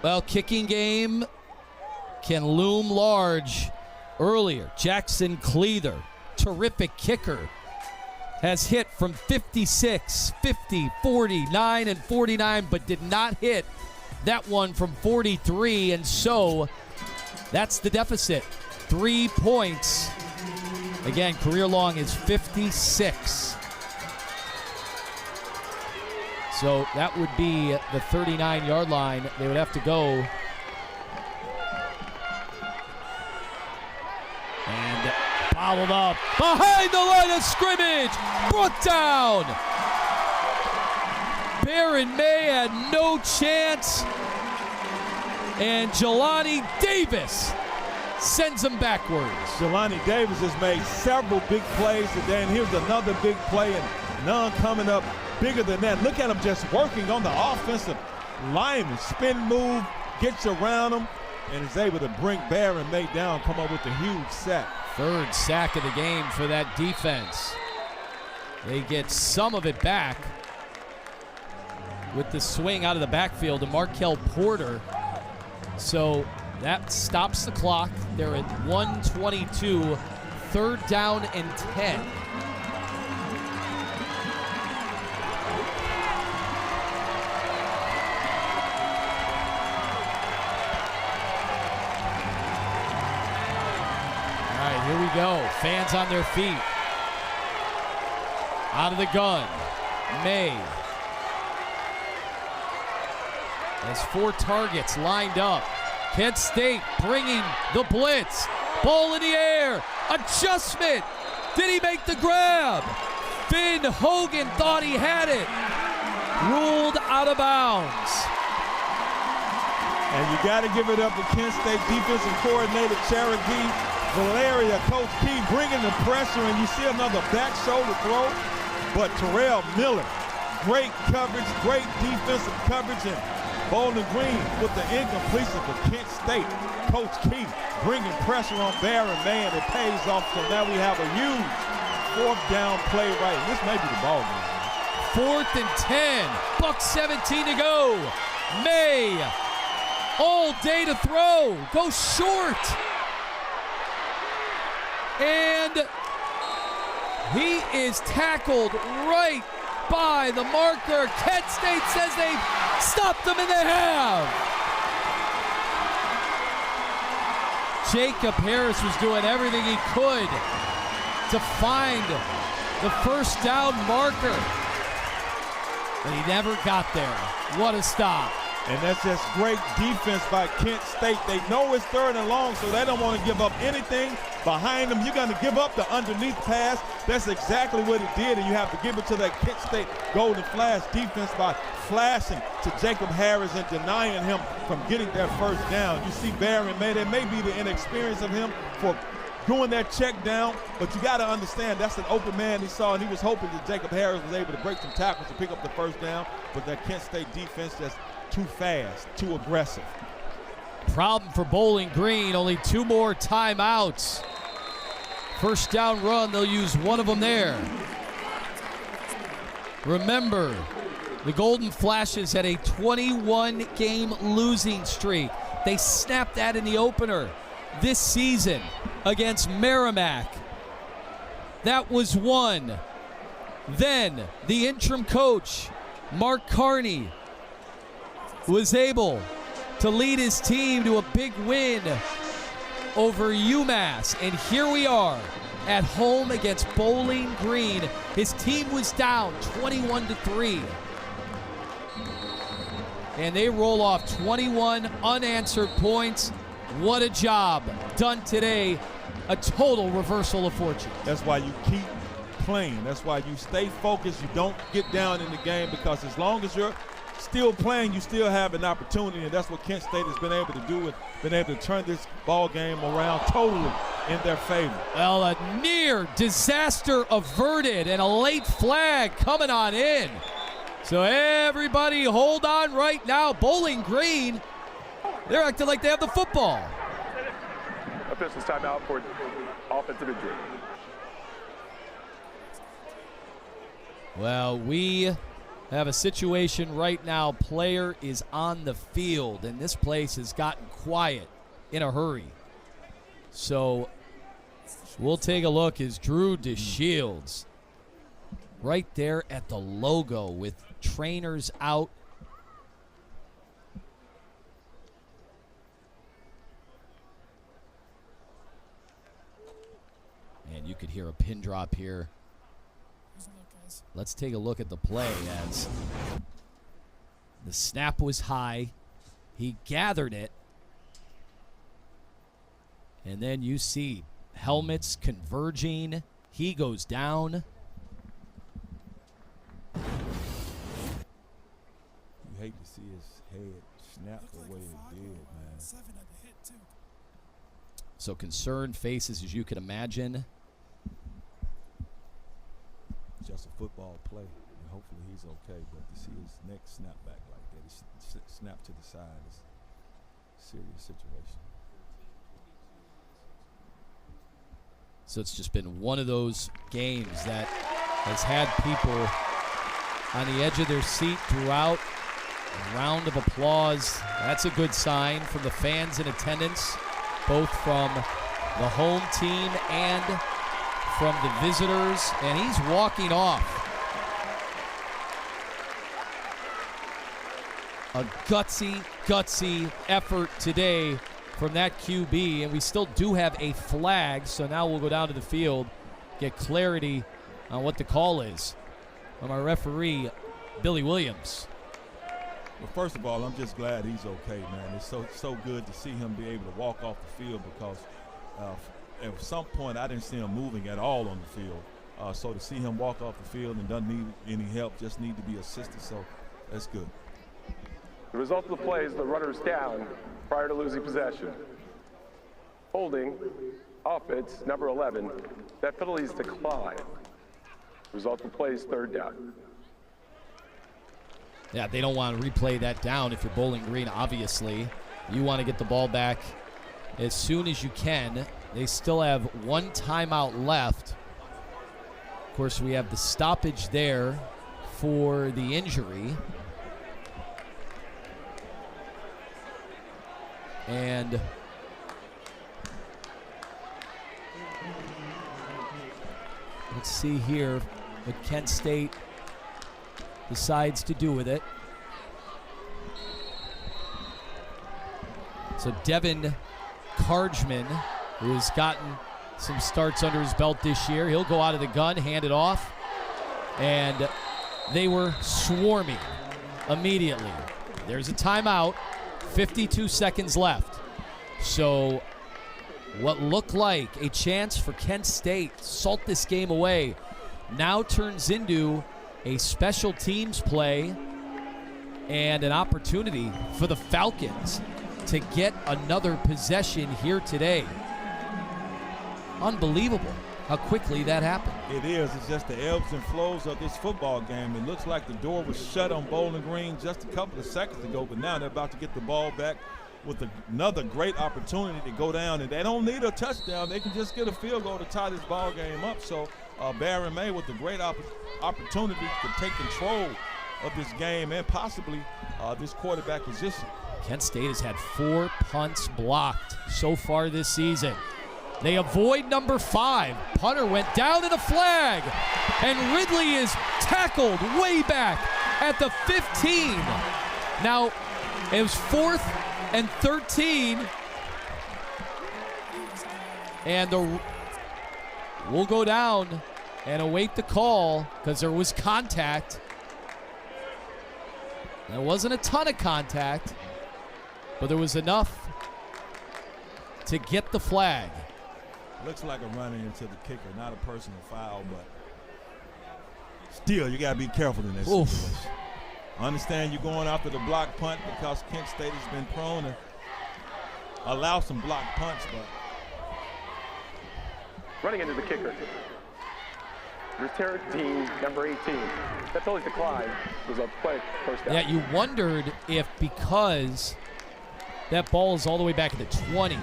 S1: Well, kicking game can loom large earlier. Jackson Cleather, terrific kicker, has hit from 56, 50, 49, and 49, but did not hit that one from 43, and so that's the deficit. 3 points. Again, career long is 56. So that would be the 39-yard line. They would have to go. And Fouled up behind the line of scrimmage. Brought down. Baron May had no chance. And Jelani Davis sends him backwards.
S4: Jelani Davis has made several big plays today, and here's another big play, and none coming up bigger than that. Look at him just working on the offensive lineman. Spin move, gets around him, and is able to bring Baron May down, come up with a huge sack.
S1: Third sack of the game for that defense. They get some of it back with the swing out of the backfield to Markel Porter. So that stops the clock. They're at 1:22, 3rd down and 10. All right, here we go. Fans on their feet. Out of the gun, May. Has 4 targets lined up. Kent State bringing the blitz. Ball in the air. Adjustment. Did he make the grab? Finn Hogan thought he had it. Ruled out of bounds.
S4: And you got to give it up to Kent State defensive coordinator Cherokee Valeria. Coach Key bringing the pressure, and you see another back shoulder throw. But Terrell Miller, great coverage, great defensive coverage, and Bowling Green with the incompletion for Kent State. Coach Key bringing pressure on Baron May, and it pays off. So now we have a huge 4th down play right. This may be the ball game.
S1: 4th and 10. Buck 17 to go. May all day to throw. Goes short. And he is tackled right by the marker. Kent State says they've stopped them, and they have. Jacob Harris was doing everything he could to find the 1st down marker, but he never got there. What a stop.
S4: And that's just great defense by Kent State. They know it's 3rd and long, so they don't want to give up anything behind them. You're going to give up the underneath pass. That's exactly what it did, and you have to give it to that Kent State Golden Flash defense by flashing to Jacob Harris and denying him from getting that 1st down. You see Baron May, there may be the inexperience of him for doing that check down, but you got to understand that's an open man he saw, and he was hoping that Jacob Harris was able to break some tackles to pick up the 1st down, but that Kent State defense just too fast, too aggressive.
S1: Problem for Bowling Green, only 2 more timeouts. 1st down run, they'll use one of them there. Remember, the Golden Flashes had a 21-game losing streak. They snapped that in the opener this season against Merrimack. That was one. Then the interim coach, Mark Carney, was able to lead his team to a big win over UMass. And here we are at home against Bowling Green. His team was down 21-3. And they roll off 21 unanswered points. What a job done today. A total reversal of fortune.
S4: That's why you keep playing. That's why you stay focused. You don't get down in the game, because as long as you're still playing, you still have an opportunity, and that's what Kent State has been able to do, and been able to turn this ball game around totally in their favor.
S1: Well, a near disaster averted, and a late flag coming on in. So everybody hold on right now. Bowling Green, they're acting like they have the football.
S3: Officials timeout for offensive injury.
S1: Well, we have a situation right now. Player is on the field, and this place has gotten quiet in a hurry. So we'll take a look as Drew DeShields right there at the logo with trainers out. And you could hear a pin drop here. Let's take a look at the play as the snap was high. He gathered it. And then you see helmets converging. He goes down.
S4: You hate to see his head snap the way it did, man.
S1: So concerned faces, as you can imagine.
S4: Just a football play, and hopefully he's okay. But to see his neck snap back like that, he snapped to the side, is a serious situation.
S1: So it's just been one of those games that has had people on the edge of their seat throughout. A round of applause. That's a good sign from the fans in attendance, both from the home team and from the visitors. And he's walking off. A gutsy effort today from that QB, and we still do have a flag, so now we'll go down to the field, get clarity on what the call is from our referee, Billy Williams.
S4: Well, first of all, I'm just glad he's okay, man. It's so good to see him be able to walk off the field, because at some point I didn't see him moving at all on the field. So to see him walk off the field and doesn't need any help, just need to be assisted, so that's good.
S3: The result of the play is the runner's down prior to losing possession. Holding, offense, number 11. That penalty is declined. Result of the play is third down.
S1: Yeah, they don't want to replay that down if you're Bowling Green, obviously. You want to get the ball back as soon as you can. They still have one timeout left. Of course, we have the stoppage there for the injury. And let's see here what Kent State decides to do with it. So Devin Cargman, who has gotten some starts under his belt this year, he'll go out of the gun, hand it off, and they were swarming immediately. There's a timeout, 52 seconds left. So what looked like a chance for Kent State to salt this game away now turns into a special teams play and an opportunity for the Falcons to get another possession here today. Unbelievable how quickly that happened.
S4: It is. It's just the ebbs and flows of this football game. It looks like the door was shut on Bowling Green just a couple of seconds ago, but now they're about to get the ball back with another great opportunity to go down, and they don't need a touchdown. They can just get a field goal to tie this ball game up. So Barron May with a great opportunity to take control of this game and possibly this quarterback position.
S1: Kent State has had 4 punts blocked so far this season. They avoid number 5. Punter went down in a flag, and Ridley is tackled way back at the 15. Now, it was 4th and 13, and we'll go down and await the call because there was contact. There wasn't a ton of contact, but there was enough to get the flag.
S4: Looks like a running into the kicker, not a personal foul, but still, you got to be careful in this situation. I understand you're going after the block punt because Kent State has been prone to allow some block punts, but
S3: running into the kicker. Return team number 18. That penalty decline was a play first down.
S1: Yeah, you wondered if because that ball is all the way back at the 20,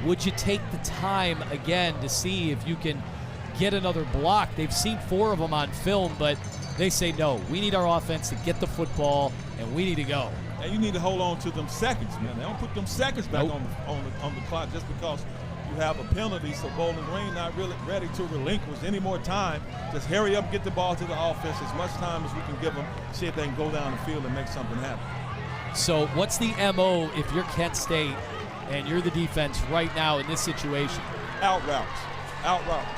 S1: would you take the time again to see if you can get another block? They've seen 4 of them on film, but they say, no, we need our offense to get the football, and we need to go.
S4: And you need to hold on to them seconds, man. They don't put them seconds back on the clock just because you have a penalty. So Bowling Green not really ready to relinquish any more time. Just hurry up, get the ball to the offense as much time as we can give them, see if they can go down the field and make something happen.
S1: So what's the MO if you're Kent State and you're the defense right now in this situation?
S4: Out routes,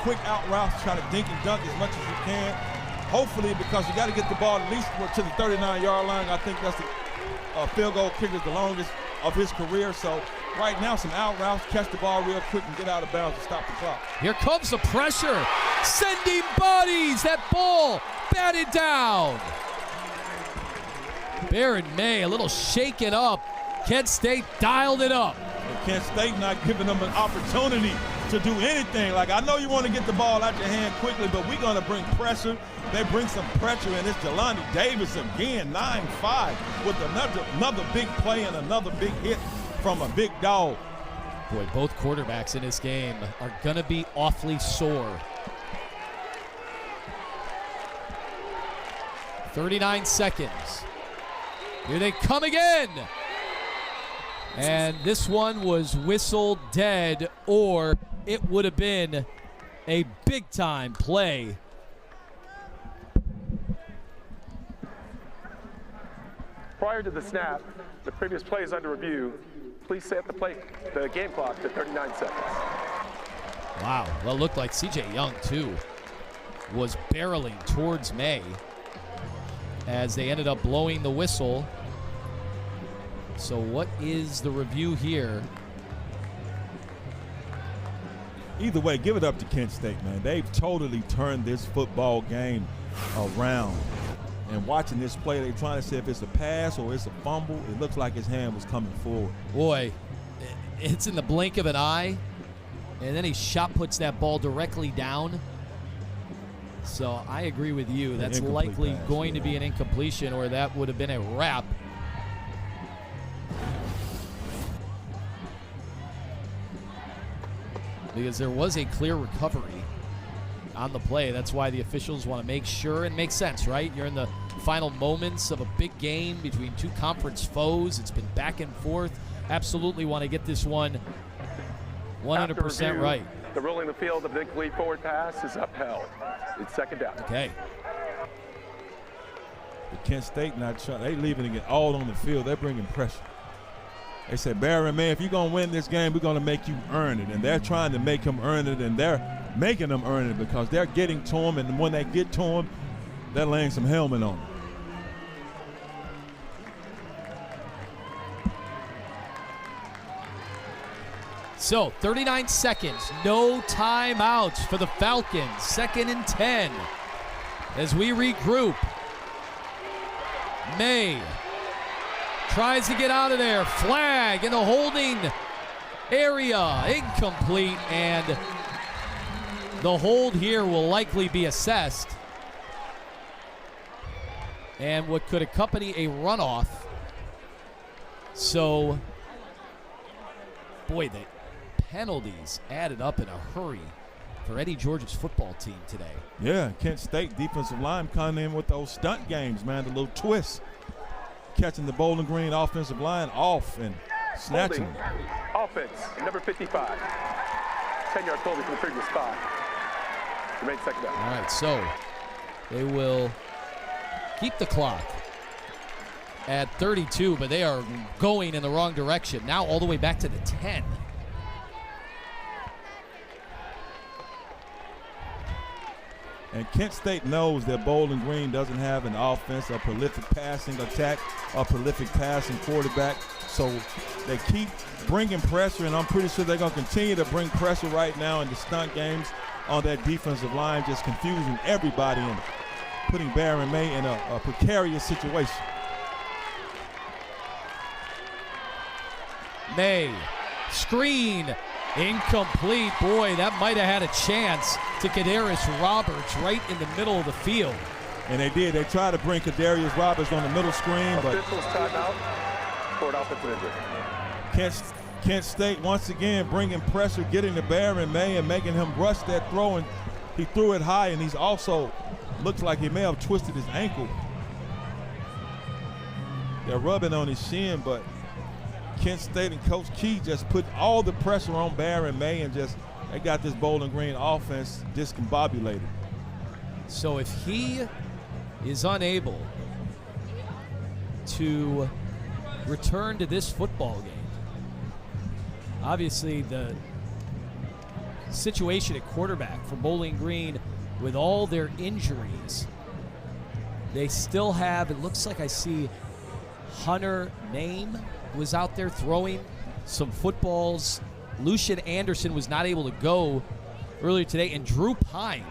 S4: quick out routes, try to dink and dunk as much as you can. Hopefully, because you got to get the ball at least to the 39-yard line. I think that's the field goal kicker, the longest of his career. So right now, some out routes, catch the ball real quick and get out of bounds and stop the clock.
S1: Here comes the pressure. Sending bodies. That ball batted down. Baron May a little shaken up. Kent State dialed it up.
S4: And Kent State not giving them an opportunity to do anything. Like, I know you want to get the ball out your hand quickly, but we're going to bring pressure. They bring some pressure, and it's Jelani Davis again, 9-5, with another big play and another big hit from a big dog.
S1: Boy, both quarterbacks in this game are going to be awfully sore. 39 seconds. Here they come again. And this one was whistled dead, or it would have been a big-time play.
S3: Prior to the snap, the previous play is under review. Please set the game clock to 39 seconds.
S1: Wow. Well, it looked like C.J. Young, too, was barreling towards May as they ended up blowing the whistle. So what is the review here?
S4: Either way, give it up to Kent State, man. They've totally turned this football game around. And watching this play, they're trying to say if it's a pass or it's a fumble. It looks like his hand was coming forward.
S1: Boy, it's in the blink of an eye. And then he shot puts that ball directly down. So I agree with you. That's likely pass, going to be an incompletion, or that would have been a wrap. Because there was a clear recovery on the play. That's why the officials want to make sure, and makes sense, right? You're in the final moments of a big game between two conference foes. It's been back and forth. Absolutely want to get this one 100% right.
S3: The ruling the field of the incomplete forward pass is upheld. It's second down.
S1: Okay.
S4: But Kent State not trying. They leaving it all on the field. They're bringing pressure. They said, Baron, man, if you're going to win this game, we're going to make you earn it. And they're trying to make him earn it, and they're making them earn it because they're getting to him, and when they get to him, they're laying some helmet on him.
S1: So 39 seconds, no timeouts for the Falcons. 2nd and 10 as we regroup. May tries to get out of there. Flag in the holding area. Incomplete, and the hold here will likely be assessed. And what could accompany a runoff. So, boy, the penalties added up in a hurry for Eddie George's football team today.
S4: Yeah, Kent State defensive line coming in with those stunt games, man, the little twists. Catching the Bowling Green offensive line off and snatching it.
S3: Offense, number 55. 10-yard penalty from the previous spot. Remain second down.
S1: All right, so they will keep the clock at 32, but they are going in the wrong direction. Now all the way back to the 10.
S4: And Kent State knows that Bowling Green doesn't have an offense, a prolific passing attack, a prolific passing quarterback. So they keep bringing pressure, and I'm pretty sure they're going to continue to bring pressure right now in the stunt games on that defensive line, just confusing everybody and putting Baron May in a precarious situation.
S1: May, screen, incomplete. Boy, that might have had a chance to Kadarius Roberts right in the middle of the field.
S4: And they did. They tried to bring Kadarius Roberts on the middle screen, but
S3: officials timeout for an offensive injury.
S4: Kent State once again bringing pressure, getting to Baron May and making him rush that throw, and he threw it high, and he's also looks like he may have twisted his ankle. They're rubbing on his shin, but Kent State and Coach Key just put all the pressure on Baron May, and just they got this Bowling Green offense discombobulated.
S1: So if he is unable to return to this football game, obviously the situation at quarterback for Bowling Green with all their injuries, they still have, it looks like I see Hunter Name was out there throwing some footballs. Lucian Anderson was not able to go earlier today, and Drew Pine,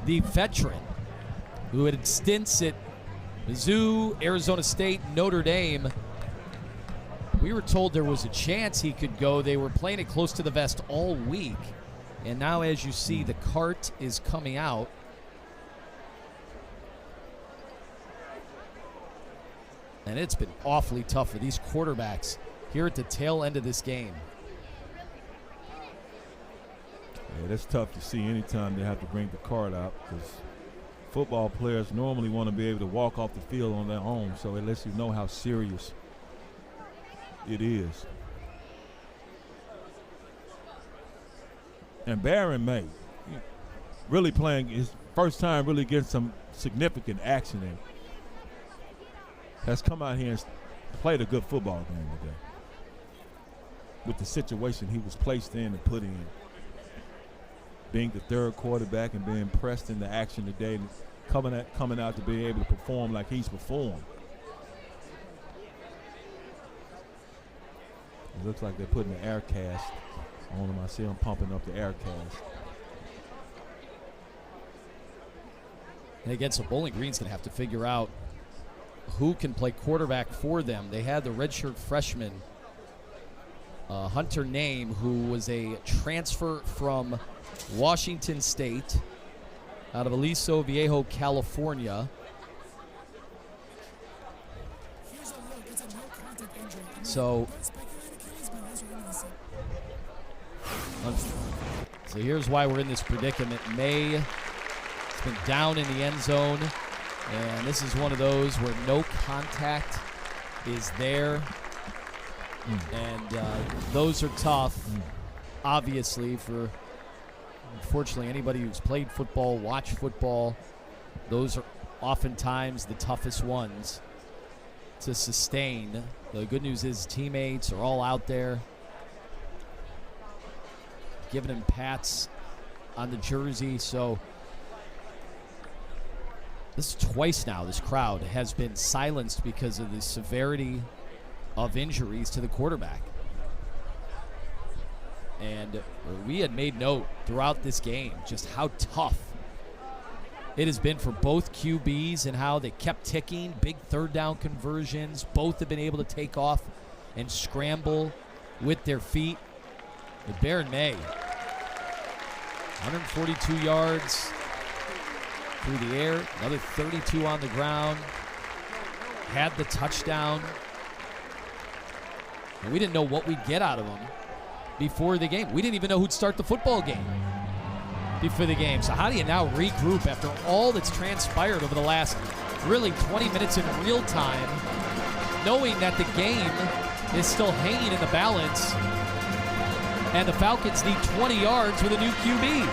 S1: the veteran who had stints at Mizzou, Arizona State, Notre Dame, we were told there was a chance he could go. They were playing it close to the vest all week. And now, as you see, the cart is coming out. And it's been awfully tough for these quarterbacks here at the tail end of this game.
S4: Yeah, that's tough to see anytime they have to bring the cart out, because football players normally want to be able to walk off the field on their own, so it lets you know how serious it is. And Baron May really playing his first time really getting some significant action and has come out here and played a good football game today with the situation he was placed in and put in. Being the third quarterback and being pressed into action today and coming out to be able to perform like he's performed. It looks like they're putting the air cast on him. I see him pumping up the air cast.
S1: And again, so Bowling Green's going to have to figure out who can play quarterback for them. They had the redshirt freshman, Hunter Name, who was a transfer from Washington State out of Aliso Viejo, California. So here's why we're in this predicament. May has been down in the end zone, and this is one of those where no contact is there. And those are tough, obviously, for unfortunately anybody who's played football, watched football. Those are oftentimes the toughest ones to sustain. The good news is teammates are all out there giving him pats on the jersey. So this is twice now this crowd has been silenced because of the severity of injuries to the quarterback. And we had made note throughout this game just how tough it has been for both QBs and how they kept ticking. Big third down conversions. Both have been able to take off and scramble with their feet. But Baron May, 142 yards through the air, another 32 on the ground, had the touchdown. And we didn't know what we'd get out of him before the game. We didn't even know who'd start the football game before the game. So how do you now regroup after all that's transpired over the last really 20 minutes in real time, knowing that the game is still hanging in the balance and the Falcons need 20 yards with a new QB?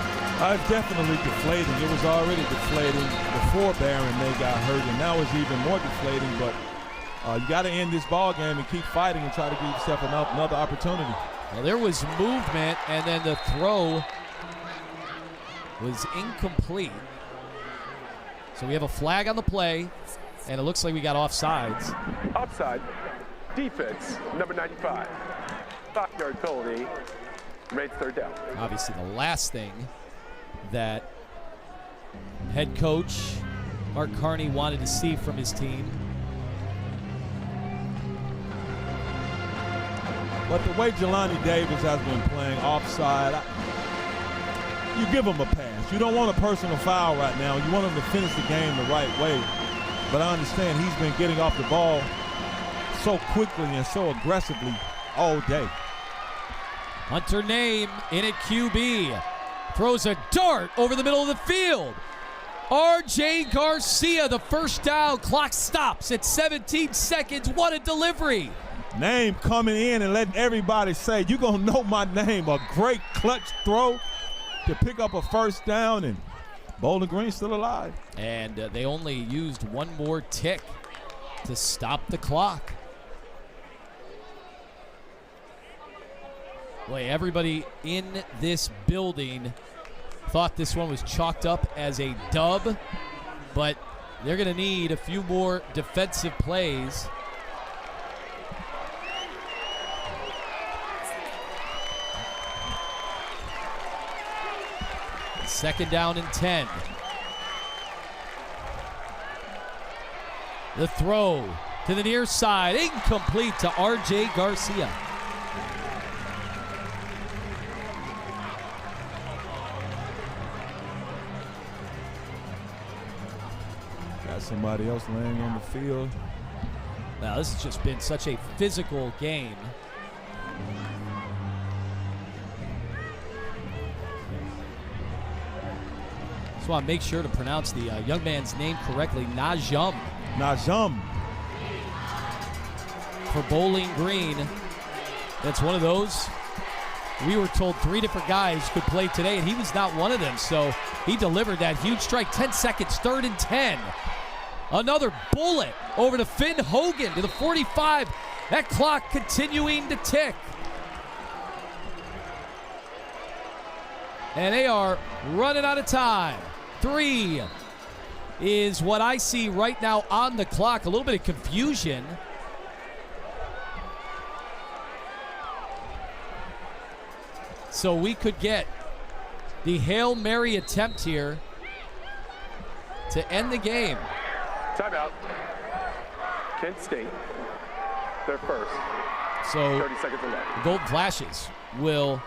S4: It's definitely deflating. It was already deflating before Baron May got hurt, and now it's even more deflating. But you got to end this ball game and keep fighting and try to give yourself another opportunity.
S1: Well, there was movement, and then the throw was incomplete. So we have a flag on the play, and it looks like we got offsides.
S3: Offside. Defense, number 95. 5-yard penalty. Remains third down.
S1: Obviously, the last thing that head coach Mark Carney wanted to see from his team.
S4: But the way Jelani Davis has been playing offside, you give him a pass. You don't want a personal foul right now. You want him to finish the game the right way. But I understand he's been getting off the ball so quickly and so aggressively all day.
S1: Hunter Name in at QB. Throws a dart over the middle of the field. R.J. Garcia, the first down. Clock stops at 17 seconds. What a delivery.
S4: Name coming in and letting everybody say, you're going to know my name. A great clutch throw to pick up a first down, and Bowling Green still alive.
S1: And they only used one more tick to stop the clock. Boy, everybody in this building thought this one was chalked up as a dub, but they're going to need a few more defensive plays Second down and 10. The throw to the near side, incomplete to R.J. Garcia.
S4: Got somebody else laying on the field.
S1: Now, this has just been such a physical game. Just want to make sure to pronounce the young man's name correctly, Najum.
S4: Najum.
S1: For Bowling Green. That's one of those. We were told 3 different guys could play today, and he was not one of them. So he delivered that huge strike. 10 seconds, 3rd and 10. Another bullet over to Finn Hogan to the 45. That clock continuing to tick. And they are running out of time. 3 is what I see right now on the clock. A little bit of confusion. So we could get the Hail Mary attempt here to end the game.
S3: Timeout. Kent State, their first.
S1: So
S3: 30 seconds left.
S1: the Golden Flashes will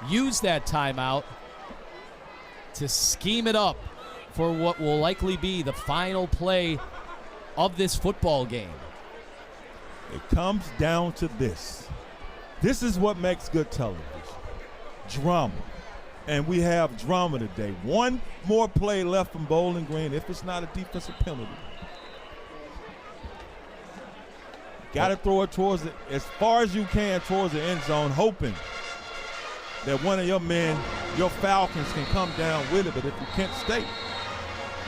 S1: use that timeout to scheme it up for what will likely be the final play of this football game.
S4: It comes down to this. This is what makes good television. Drama. And we have drama today. One more play left from Bowling Green if it's not a defensive penalty. Got to throw it towards it as far as you can towards the end zone, hoping that one of your men, your Falcons, can come down with it. But if you Kent State,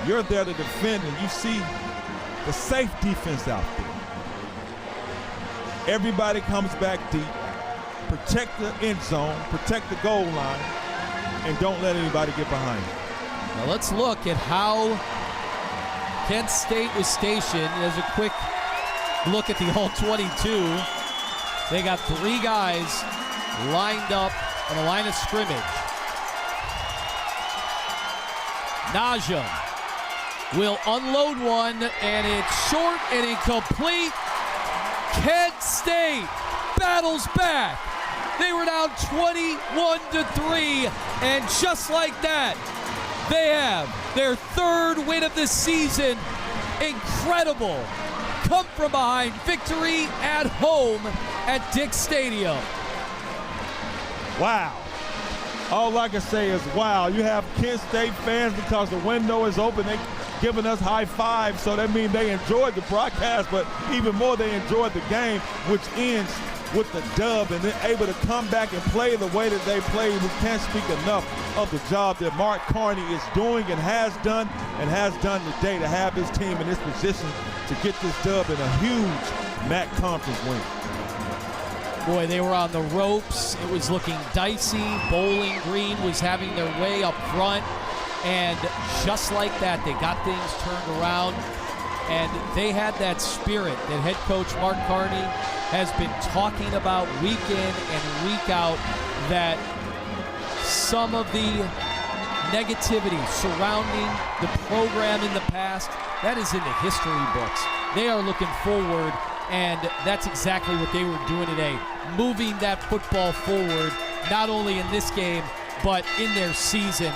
S4: you're there to defend, and you see the safe defense out there. Everybody comes back deep. Protect the end zone, protect the goal line, and don't let anybody get behind you.
S1: Now let's look at how Kent State was stationed. There's a quick look at the all-22. They got 3 guys lined up on the line of scrimmage. Najum will unload one, and it's short and incomplete. Kent State battles back. They were down 21-3, and just like that, they have their 3rd win of the season. Incredible come from behind victory at home at Dick's Stadium.
S4: Wow. All I can say is wow. You have Kent State fans because the window is open. They're giving us high fives, so that means they enjoyed the broadcast, but even more they enjoyed the game, which ends with the dub, and then able to come back and play the way that they played. We can't speak enough of the job that Mark Carney is doing and has done today to have his team in this position to get this dub in a huge MAC conference win.
S1: Boy, they were on the ropes. It was looking dicey. Bowling Green was having their way up front, and just like that, they got things turned around, and they had that spirit that head coach Mark Carney has been talking about week in and week out, that some of the negativity surrounding the program in the past, that is in the history books. They are looking forward, and that's exactly what they were doing today, moving that football forward, not only in this game, but in their season.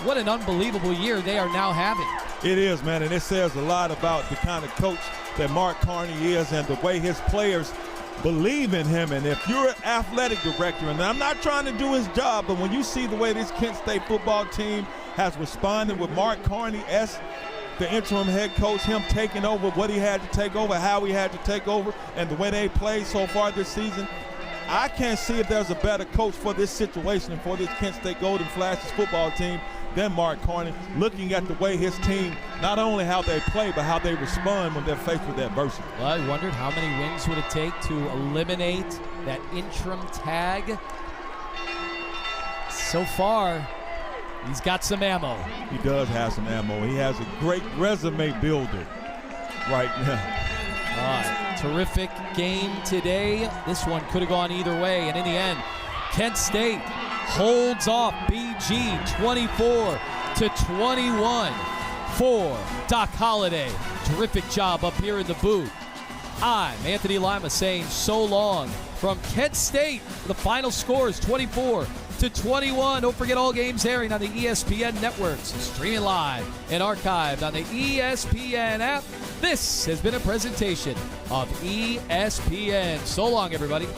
S1: What an unbelievable year they are now having.
S4: It is, man, and it says a lot about the kind of coach that Mark Carney is and the way his players believe in him. And if you're an athletic director, and I'm not trying to do his job, but when you see the way this Kent State football team has responded with Mark Carney as the interim head coach, him taking over what he had to take over, how he had to take over, and the way they played so far this season, I can't see if there's a better coach for this situation and for this Kent State Golden Flashes football team than Mark Carney, looking at the way his team, not only how they play, but how they respond when they're faced with adversity.
S1: Well, I wondered how many wins would it take to eliminate that interim tag. So far, he's got some ammo.
S4: He does have some ammo. He has a great resume builder right now.
S1: All right, terrific game today. This one could have gone either way, and in the end, Kent State holds off BG 24-21 for Doc Holliday. Terrific job up here in the booth. I'm Anthony Lima saying so long from Kent State. The final score is 24-21. Don't forget all games airing on the ESPN networks, streaming live and archived on the ESPN app. This has been a presentation of ESPN. So long, everybody.